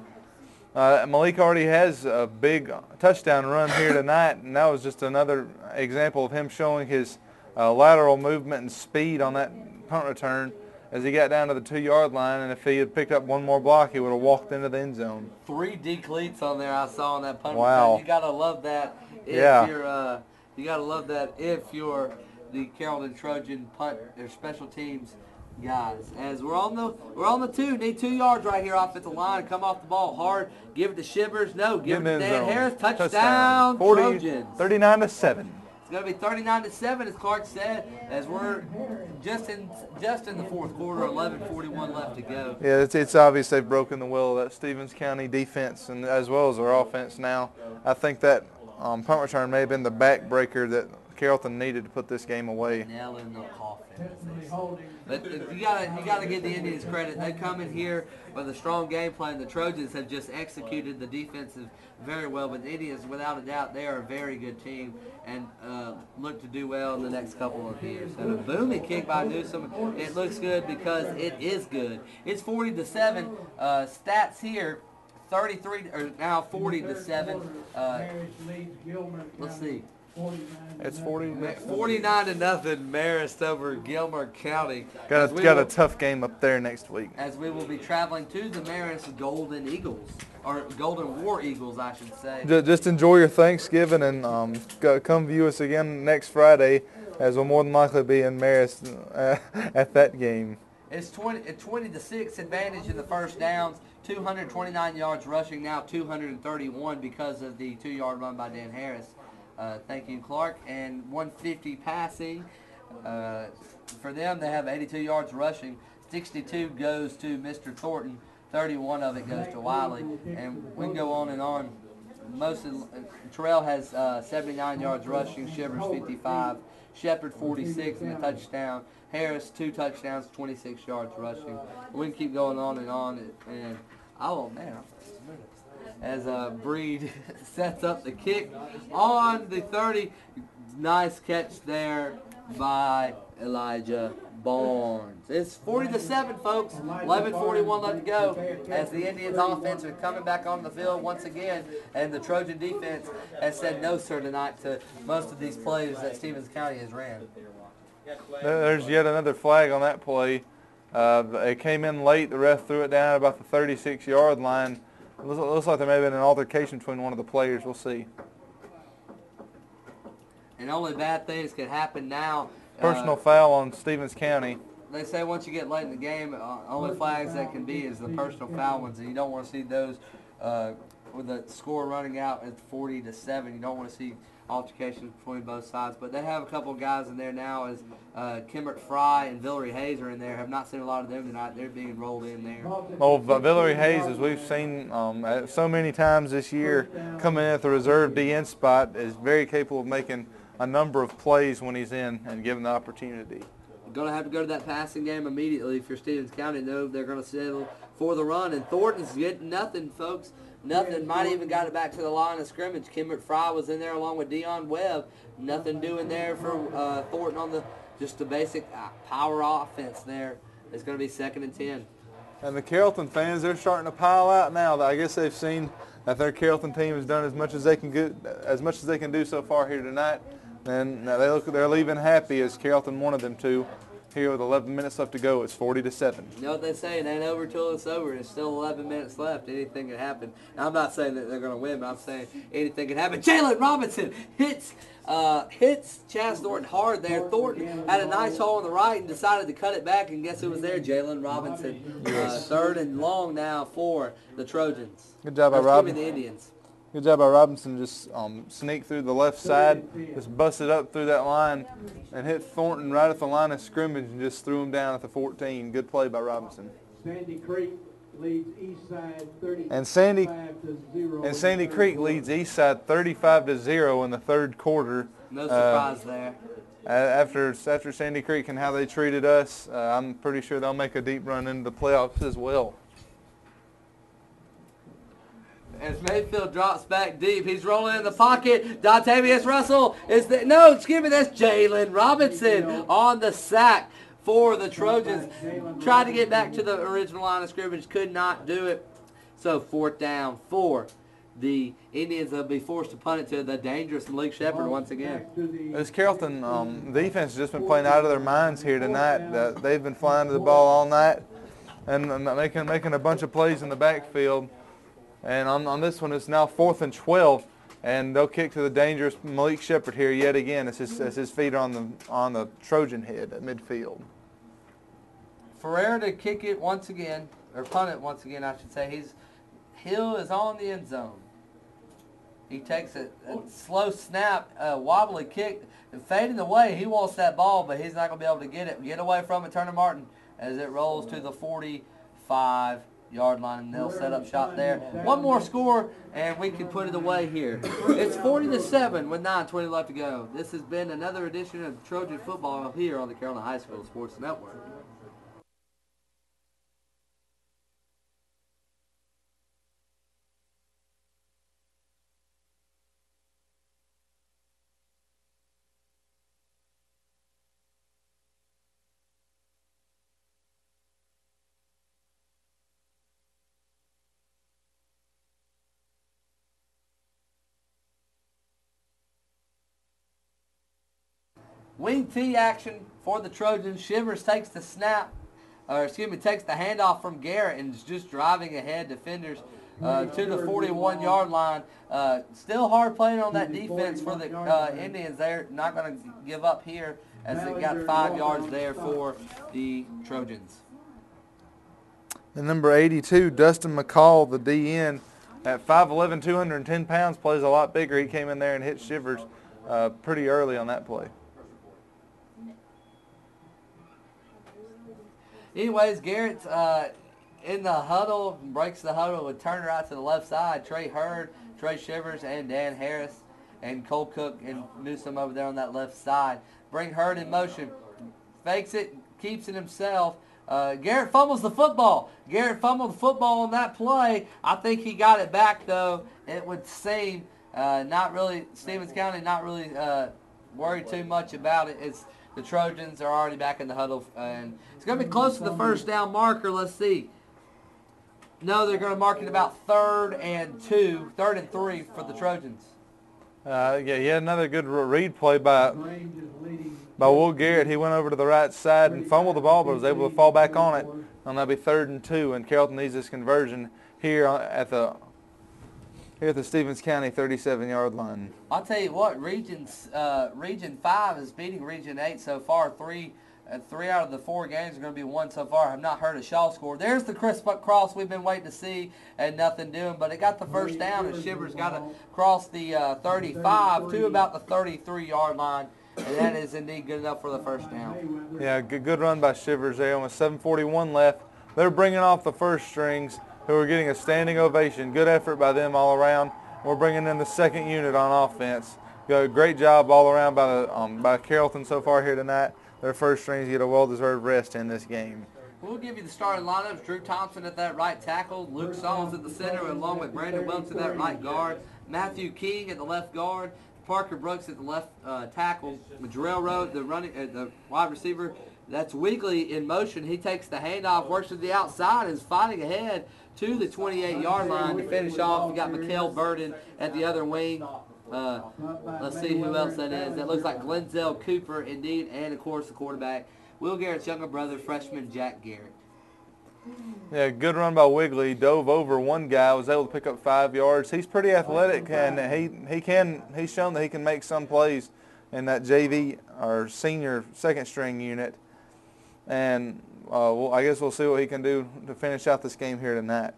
Malik already has a big touchdown run here tonight, and that was just another example of him showing his lateral movement and speed on that punt return as he got down to the 2-yard line, and if he had picked up 1 more block, he would have walked into the end zone. 3 decleats on there I saw on that punt Wow. return. You gotta love that if Yeah. you gotta love that if you're the Carrollton Trojan punt or special teams guys. As we're on the 2, need 2 yards right here off at the line. Come off the ball hard. Give it to Shivers. No, give it to Dan Harris. Touchdown, Trojans. 39-7. It's going to be 39-7, as Clark said, as we're just in the 4th quarter, 11:41 left to go. Yeah, it's obvious they've broken the will of that Stevens County defense and as well as their offense now. I think that punt return may have been the backbreaker that Carrollton needed to put this game away. Nail in the coffin. Definitely holding. But you gotta give the Indians credit. They come in here with a strong game plan. The Trojans have just executed the defensive very well. But the Indians, without a doubt, they are a very good team and look to do well in the next couple of years. And a booming kick by Newsom. It looks good because it is good. It's 40-7. Stats here. 33 or now 40-7. Let's see. It's 49 49-0 Marist over Gilmer County. Got a tough game up there next week. As we will be traveling to the Marist Golden Eagles, or Golden War Eagles, I should say. Just enjoy your Thanksgiving and come view us again next Friday, as we'll more than likely be in Marist at that game. It's 20-6 advantage in the first downs. 229 yards rushing, now 231 because of the 2-yard run by Dan Harris. Thank you, Clark. And 150 passing. For them, they have 82 yards rushing. 62 goes to Mr. Thornton. 31 of it goes to Wiley. And we can go on and on. Terrell has 79 yards rushing. Shivers 55. Shepard 46 and a touchdown. Harris 2 touchdowns, 26 yards rushing. We can keep going on and on. And oh man, as Breed sets up the kick on the 30, nice catch there by Elijah Barnes. It's 40-7, folks. 11:41 left to go as the Indians offense are coming back on the field once again, and the Trojan defense has said no sir tonight to most of these plays that Stevens County has ran. There's yet another flag on that play. It came in late. The ref threw it down at about the 36-yard line. It looks like there may have been an altercation between one of the players. We'll see. And only bad things could happen now. Personal foul on Stevens County. They say once you get late in the game, only flags that can be is the personal foul ones, and you don't want to see those with the score running out at 40-7. You don't want to see altercations between both sides. But they have a couple of guys in there now as Kimbert Fry and Villery Hayes are in there. Have not seen a lot of them tonight. They're being rolled in there. Well, Villery Hayes, as we've seen so many times this year, coming in at the reserve DN spot, is very capable of making a number of plays when he's in and given the opportunity. Going to have to go to that passing game immediately if you're Stevens County. No, they're going to settle for the run. And Thornton's getting nothing, folks. Nothing. Might even got it back to the line of scrimmage. Kimbert Fry was in there along with Dion Webb. Nothing doing there for Thornton on just the basic power offense there. It's going to be 2nd and 10. And the Carrollton fans, they're starting to pile out now. I guess they've seen that their Carrollton team has done as much as they can do so far here tonight. And they're leaving happy as Carrollton wanted them to. Here with 11 minutes left to go, it's 40-7. You know what they say, it ain't over till it's over. There's still 11 minutes left. Anything can happen. And I'm not saying that they're going to win, but I'm saying anything can happen. Jalen Robinson hits Chaz Thornton hard there. Thornton had a nice hole on the right and decided to cut it back, and guess who was there? Jalen Robinson. 3rd and long now for the Trojans. Good job by Robinson. The Indians. Good job by Robinson. Just sneaked through the left side, just busted up through that line, and hit Thornton right at the line of scrimmage and just threw him down at the 14. Good play by Robinson. Sandy Creek leads Eastside 35-0. And Sandy Creek leads Eastside 35-0 in the 3rd quarter. No surprise there. After Sandy Creek and how they treated us, I'm pretty sure they'll make a deep run into the playoffs as well. As Mayfield drops back deep, he's rolling in the pocket. Dontavius Russell is there. No, excuse me, that's Jalen Robinson on the sack for the Trojans. Tried to get back to the original line of scrimmage, could not do it. So 4th down for the Indians. They'll be forced to punt it to the dangerous Malik Shepard once again. This Carrollton defense has just been playing out of their minds here tonight. They've been flying to the ball all night and making a bunch of plays in the backfield. And on this one, it's now 4th and 12, and they'll kick to the dangerous Malik Shepard here yet again as his feet are on the Trojan head at midfield. Ferrer to kick it once again, or punt it once again, I should say. Hill is on the end zone. He takes a slow snap, wobbly kick, and fading away. He wants that ball, but he's not going to be able to get it. Get away from it, Turner Martin, as it rolls to the 45 yard line, and they'll set up shop there. One more score, and we can put it away here. It's 40-7 with 9:20 left to go. This has been another edition of Trojan Football here on the Carrollton High School Sports Network. Wing T action for the Trojans. Shivers takes the snap, takes the handoff from Garrett and is just driving ahead defenders to the 41-yard line. Still hard playing on that defense for the Indians. They're not going to give up here as they got 5 yards there for the Trojans. And number 82, Dustin McCall, the DN, at 5'11", 210 pounds, plays a lot bigger. He came in there and hit Shivers pretty early on that play. Anyways, Garrett's in the huddle, breaks the huddle with Turner out to the left side. Trey Hurd, Trey Shivers, and Dan Harris, and Cole Cook and Newsom over there on that left side. Bring Hurd in motion. Fakes it, keeps it himself. Garrett fumbles the football. Garrett fumbled the football on that play. I think he got it back, though. It would seem not really, Stevens County not really worried too much about it. It's the Trojans are already back in the huddle, and it's going to be close to the first down marker. Let's see. No, they're going to mark it about 3rd and 3 for the Trojans. Yeah, he had another good read play by Will Garrett. He went over to the right side and fumbled the ball, but was able to fall back on it. And that'll be 3rd and 2, and Carrollton needs this conversion here at the Stevens County 37-yard line. I'll tell you what, Region 5 is beating Region 8 so far. 3 out of the 4 games are going to be won so far. I've not heard a Shaw score. There's the crisp cross we've been waiting to see and nothing doing, but it got the first down, and Shivers got to cross the 35 to about the 33-yard line, and that is indeed good enough for the first down. Yeah, good run by Shivers there. Almost 7:41 left. They're bringing off the first strings, who are getting a standing ovation. Good effort by them all around. We're bringing in the second unit on offense. Great job all around by Carrollton so far here tonight. Their first strings get a well-deserved rest in this game. We'll give you the starting lineups. Drew Thompson at that right tackle. Luke Sauls at the center, along with Brandon Welch at that right guard. Matthew King at the left guard. Parker Brooks at the left tackle. Jarrell Rowe, the wide receiver. That's Weegley in motion. He takes the handoff, works to the outside, and is fighting ahead to the 28-yard line to finish off. We got Mikael Burden at the other wing. Let's see who else that is. That looks like Glenzel Cooper, indeed, and, of course, the quarterback, Will Garrett's younger brother, freshman Jack Garrett. Yeah, good run by Weegley. Dove over one guy, was able to pick up 5 yards. He's pretty athletic, and he's shown that he can make some plays in that JV or senior second-string unit. And I guess we'll see what he can do to finish out this game here tonight.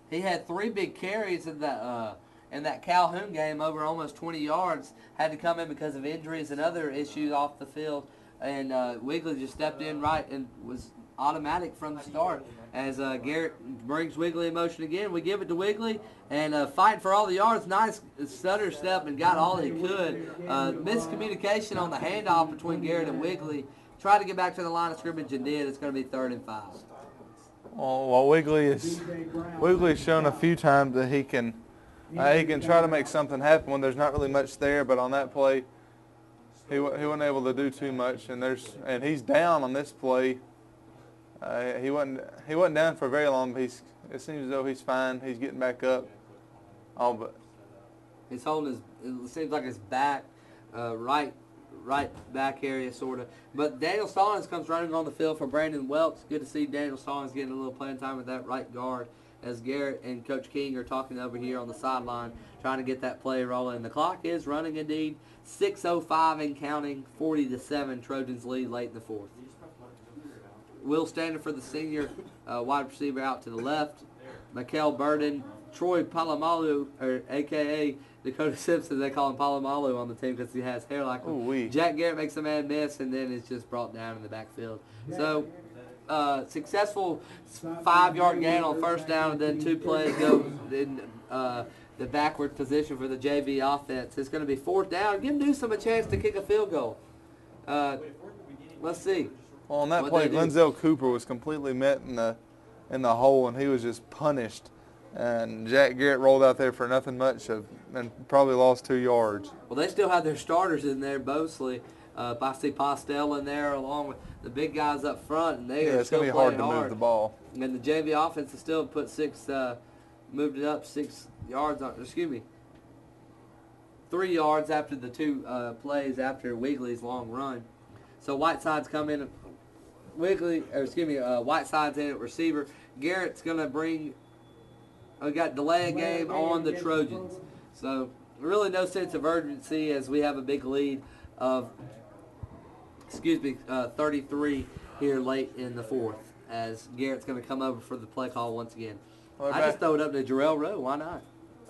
He had 3 big carries in that Calhoun game, over almost 20 yards. Had to come in because of injuries and other issues off the field. And Weegley just stepped in right and was automatic from the start. As Garrett brings Weegley in motion again, we give it to Weegley, and fighting for all the yards. Nice stutter step and got all he could. Miscommunication on the handoff between Garrett and Weegley. Tried to get back to the line of scrimmage and did. It's going to be 3rd and 5. Well, Weegley's shown a few times that he can try to make something happen when there's not really much there. But on that play, he wasn't able to do too much. And he's down on this play. He wasn't down for very long. But it seems as though he's fine. He's getting back up. But he's holding it seems like his back, right back area, sort of. But Daniel Stallings comes running on the field for Brandon Welch. Good to see Daniel Stallings getting a little playing time with that right guard, as Garrett and Coach King are talking over here on the sideline, trying to get that play rolling. The clock is running indeed. 6:05 and counting. 40-7. Trojans lead late in the 4th. Will standing for the senior wide receiver out to the left. Mikael Burden. Troy Palomalu, or a.k.a. Dakota Simpson, they call him Palomalu on the team because he has hair like him. Ooh-wee. Jack Garrett makes a man miss, and then it's just brought down in the backfield. So successful 5-yard gain on first down, and then 2 plays go in the backward position for the JV offense. It's going to be 4th down. Give Newsom a chance to kick a field goal. Let's see. Well, on that what play, they do. Glenzel Cooper was completely met in the hole, and he was just punished. And Jack Garrett rolled out there for nothing much and probably lost 2 yards. Well, they still have their starters in there, Mosley. I see Postel in there along with the big guys up front, and they are It's still going to be hard playing to move the ball. And the JV offense has still put moved it up 6 yards on, 3 yards after the 2 plays after Wigley's long run. So Whiteside's come in, Whiteside's in at receiver. Garrett's going to bring, we got delay a game on the Trojans. So really no sense of urgency as we have a big lead of, 33 here late in the 4th, as Garrett's going to come over for the play call once again. Well, I just throw it up to Jarrell Rowe. Why not?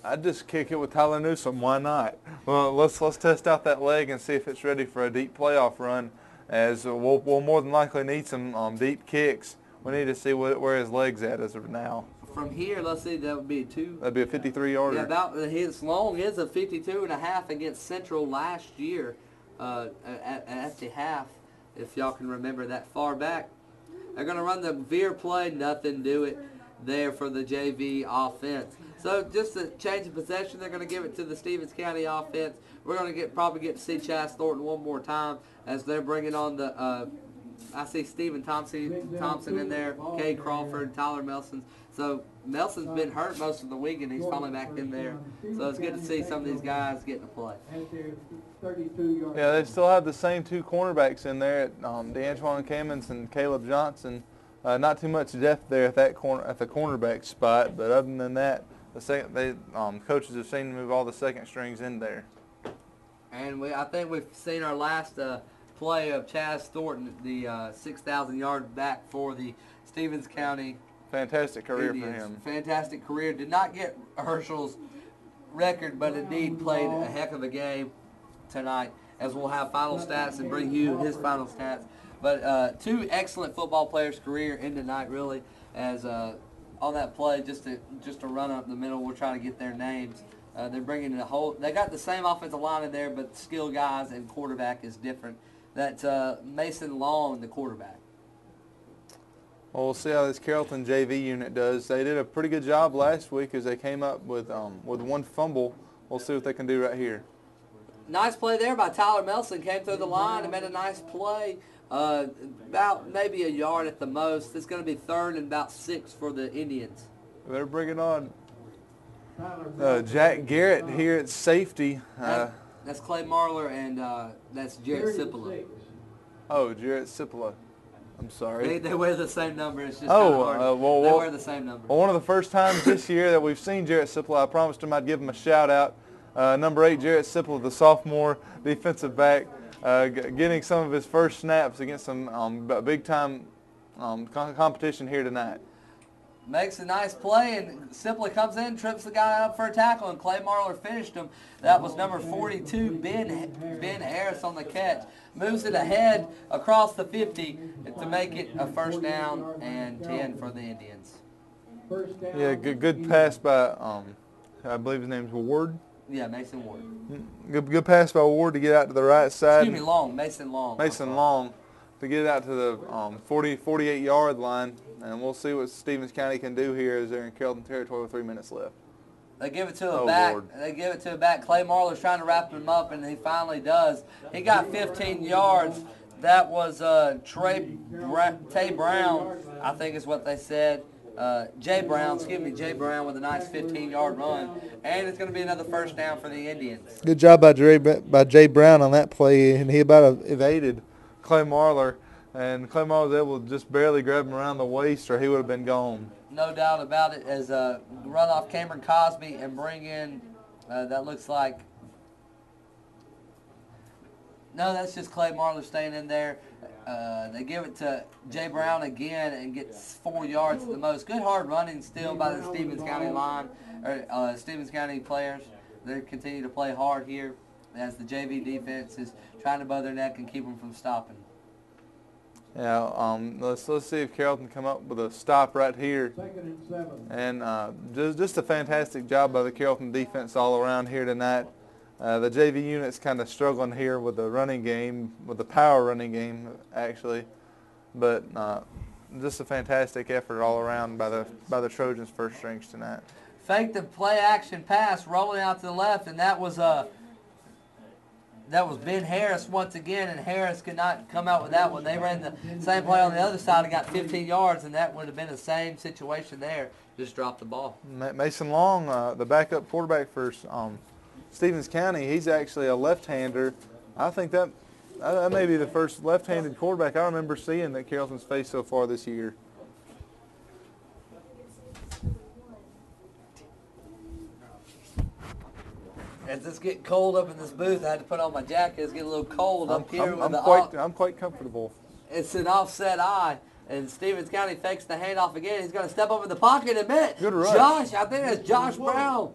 I'd just kick it with Tyler Newsom. Why not? Well, let's test out that leg and see if it's ready for a deep playoff run, as we'll more than likely need some deep kicks. We need to see where his leg's at as of now. From here, let's see, that would be 2. That'd be a 53-yarder. Yeah, about his long is a 52.5 against Central last year at the half, if y'all can remember that far back. They're going to run the veer play, nothing do it there for the JV offense. So just a change of possession, they're going to give it to the Stevens County offense. We're going to probably get to see Chas Thornton one more time as they're bringing on the I see Stephen Thompson in there, Kay Crawford, Tyler Melson. So Melson's been hurt most of the week, and he's finally back in there. So it's good to see some of these guys getting to play. Yeah, they still have the same 2 cornerbacks in there, DeAntoine Cammons and Caleb Johnson. Not too much depth there at the cornerback spot, but other than that, coaches have seen to move all the second strings in there. And I think we've seen our last play of Chas Thornton, the 6,000-yard back for the Stevens County Fantastic career Indians. for him. Fantastic career. Did not get Herschel's record, but indeed played a heck of a game tonight, as we'll have final stats and bring you his final stats. But 2 excellent football players' career in tonight, really, as on that play, just to run up the middle, we're trying to get their names. They're bringing in they got the same offensive line in there, but skill guys and quarterback is different. That's Mason Long, the quarterback. Well, we'll see how this Carrollton JV unit does. They did a pretty good job last week as they came up with 1 fumble. We'll see what they can do right here. Nice play there by Tyler Melson. Came through the line and made a nice play. About maybe a yard at the most. It's going to be 3rd and about 6 for the Indians. They're bringing on Jack Garrett here at safety. That's Clay Marler and that's Jarrett Cipolla. Oh, Jarrett Cipolla. I'm sorry. They wear the same number. It's just kind of hard. They wear the same number. Well, one of the first times this year that we've seen Jarrett Cipolla, I promised him I'd give him a shout-out. Number 8, Jarrett Cipolla, the sophomore defensive back, getting some of his first snaps against some big-time competition here tonight. Makes a nice play, and Cipolla comes in, trips the guy up for a tackle, and Clay Marler finished him. That was number 42, Ben Harris on the catch. Moves it ahead across the 50 to make it a 1st down and 10 for the Indians. Yeah, good pass by, I believe his name's Ward. Yeah, Mason Ward. Good pass by Ward to get out to the right side. Excuse me, Long, Mason Long. Mason Long to get out to the 48-yard line, and we'll see what Stevens County can do here as they're in Carrollton territory with 3 minutes left. They give it to a back. Lord. They give it to a back. Clay Marler's trying to wrap him up, and he finally does. He got 15 yards. That was Tay Brown, I think is what they said. Jay Brown with a nice 15-yard run. And it's going to be another 1st down for the Indians. Good job by Jay Brown on that play, and he about evaded Clay Marler. And Clay Marler was able to just barely grab him around the waist, or he would have been gone. No doubt about it, as run off Cameron Cosby and bring in, that looks like, no, that's just Clay Marler staying in there. They give it to Jay Brown again and gets 4 yards at the most. Good hard running still by the Stevens County line, or Stevens County players. They continue to play hard here as the JV defense is trying to bow their neck and keep them from stopping. Yeah, let's see if Carrollton come up with a stop right here. Second and 7. And just a fantastic job by the Carrollton defense all around here tonight. The JV unit's kind of struggling here with the running game, with the power running game actually, but just a fantastic effort all around by the Trojans first strings tonight. Fake the play action pass, rolling out to the left, and that was Ben Harris once again, and Harris could not come out with that one. They ran the same play on the other side and got 15 yards, and that would have been the same situation there. Just dropped the ball. Mason Long, the backup quarterback for Stevens County, he's actually a left-hander. I think that may be the first left-handed quarterback I remember seeing that Carrollton's faced so far this year. As it's getting cold up in this booth, I had to put on my jacket. It's getting a little cold up here. I'm quite comfortable. It's an offset eye, and Stevens County fakes the handoff again. He's going to step up in the pocket and admit. Good rush. Josh, I think that's Josh Brown.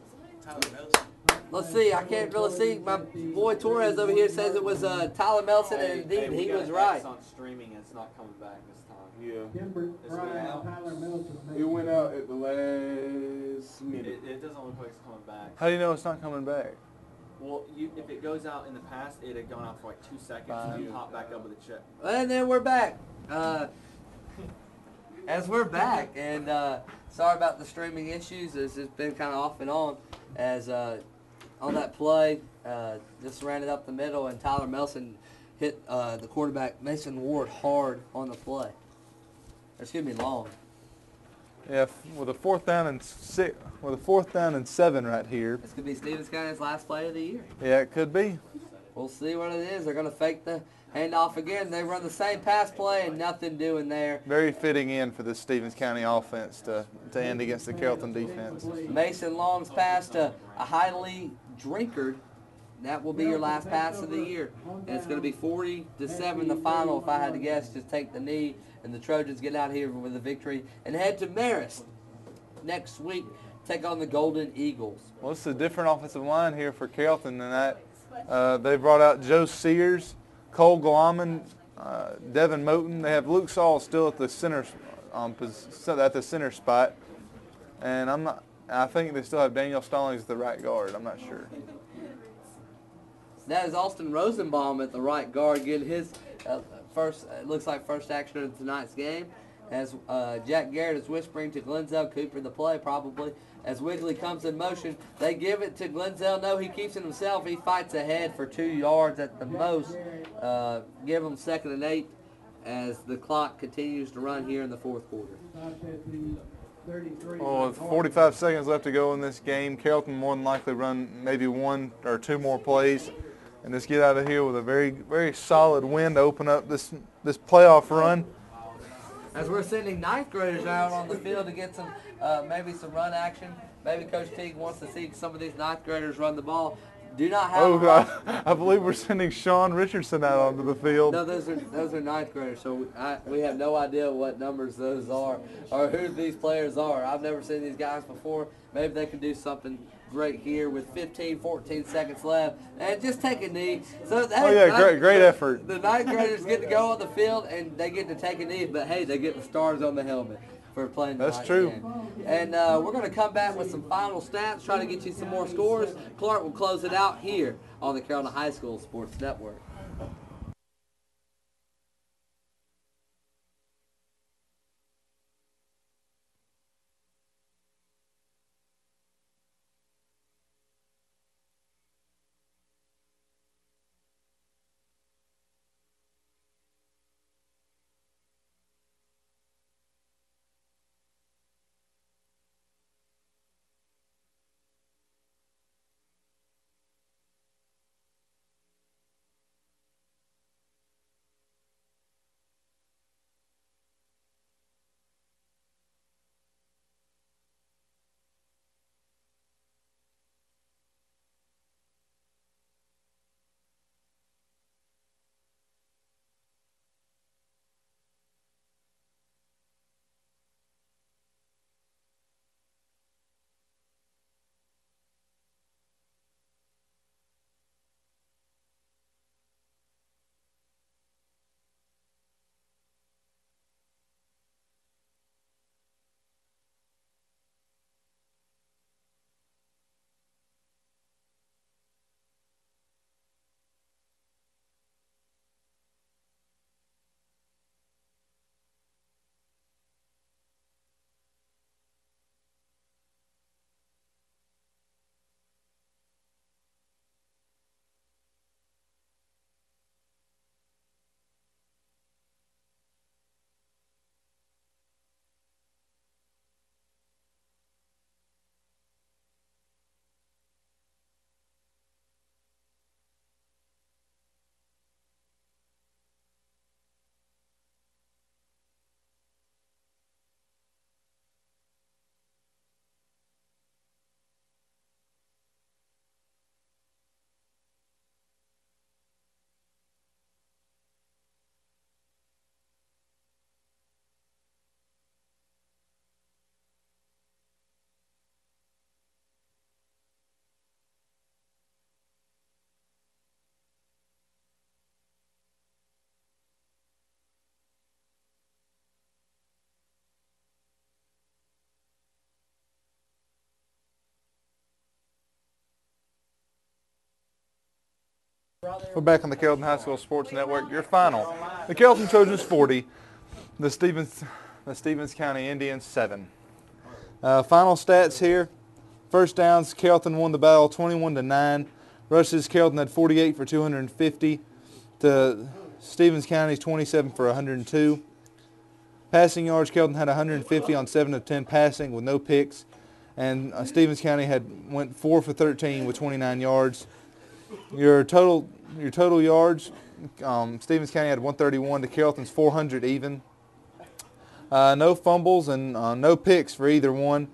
Let's see. I can't really see. My boy Torres over here says it was Tyler Melson, and indeed he was right. It's on streaming and it's not coming back this time. Yeah. Denver, Ryan, Tyler Milton. It went out at the last minute. It doesn't look like it's coming back. How do you know it's not coming back? Well, if it goes out in the past, it had gone out for like 2 seconds and then popped back up with a check. And then we're back. As we're back, and sorry about the streaming issues. It's been kind of off and on. As on that play, just ran it up the middle, and Tyler Melson hit the quarterback Mason Ward hard on the play. Excuse me, long. Yeah, with a fourth down and 7 right here. This could be Stevens County's last play of the year. Yeah, it could be. We'll see what it is. They're going to fake the handoff again. They run the same pass play and nothing doing there. Very fitting in for the Stevens County offense to end against the Carrollton defense. Mason Long's pass to a Highly Drinkard. That will be your last pass of the year. And it's going to be 40-7 the final. If I had to guess, just take the knee, and the Trojans get out here with a victory and head to Marist next week, take on the Golden Eagles. Well, it's a different offensive line here for Carrollton tonight. They brought out Joe Sears, Cole Glomman, Devin Moten. They have Luke Saul still at the center spot, and I think they still have Daniel Stallings at the right guard. I'm not sure. That is Austin Rosenbaum at the right guard, getting his first action of tonight's game. As Jack Garrett is whispering to Glenzel Cooper the play probably. As Wigley comes in motion, they give it to Glenzel. No, he keeps it himself. He fights ahead for 2 yards at the most. Give him 2nd and 8 as the clock continues to run here in the fourth quarter. Well, with 45 seconds left to go in this game, Carrollton more than likely run maybe 1 or 2 more plays and just get out of here with a very, very solid win to open up this playoff run. As we're sending 9th graders out on the field to get some maybe some run action. Maybe Coach Teague wants to see some of these 9th graders run the ball. Do not have. I believe we're sending Sean Richardson out onto the field. No, those are 9th graders. So we have no idea what numbers those are or who these players are. I've never seen these guys before. Maybe they can do something great here with 15, 14 seconds left and just take a knee. So great effort. The 9th graders get to go on the field and they get to take a knee, but hey, they get the stars on the helmet for playing. That's true. Game. And we're going to come back with some final stats, try to get you some more scores. Clark will close it out here on the Carrollton High School Sports Network. We're back on the Carrollton High School Sports Network. Your final: the Carrollton Trojans 40, the Stevens County Indians 7. Final stats here: first downs, Carrollton won the battle 21-9. Rushes, Carrollton had 48 for 250 to Stevens County's 27 for 102. Passing yards, Carrollton had 150 on 7 of 10 passing with no picks, and Stevens County went 4 for 13 with 29 yards. Your total yards, Stevens County had 131 to Carrollton's 400 even. No fumbles and no picks for either one,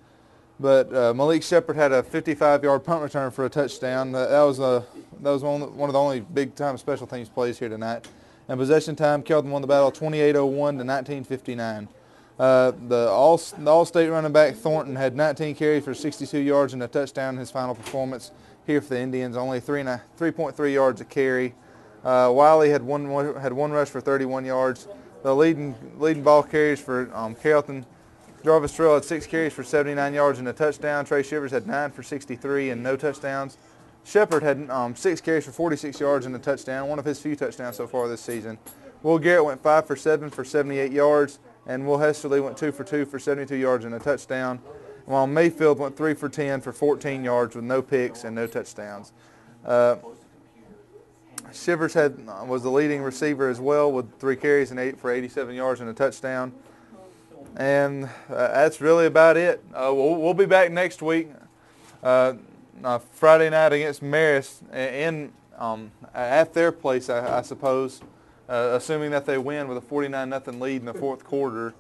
but Malik Shepard had a 55-yard punt return for a touchdown. That was one of the only big-time special teams plays here tonight. And possession time, Carrollton won the battle 28-01 to 19-59. The All-State running back Thornton had 19 carries for 62 yards and a touchdown in his final performance here for the Indians, only 3.3 yards a carry. Wiley had one rush for 31 yards. The leading ball carries for Carrollton, Jarvis Terrell had 6 carries for 79 yards and a touchdown. Trey Shivers had 9 for 63 and no touchdowns. Shepard had 6 carries for 46 yards and a touchdown, one of his few touchdowns so far this season. Will Garrett went 5 for 7 for 78 yards, and Will Hesterly went 2 for 2 for 72 yards and a touchdown, while Mayfield went 3 for 10 for 14 yards with no picks and no touchdowns. Shivers was the leading receiver as well with 3 carries and 8 for 87 yards and a touchdown. And that's really about it. We'll be back next week. Friday night against Marist at their place, I suppose, assuming that they win with a 49-0 lead in the fourth quarter.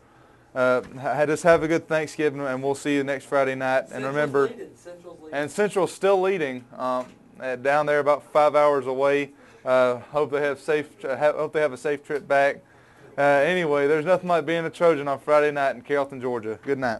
Just have a good Thanksgiving, and we'll see you next Friday night. And remember, Central's still leading down there about 5 hours away. Hope they have a safe trip back. Anyway, there's nothing like being a Trojan on Friday night in Carrollton, Georgia. Good night.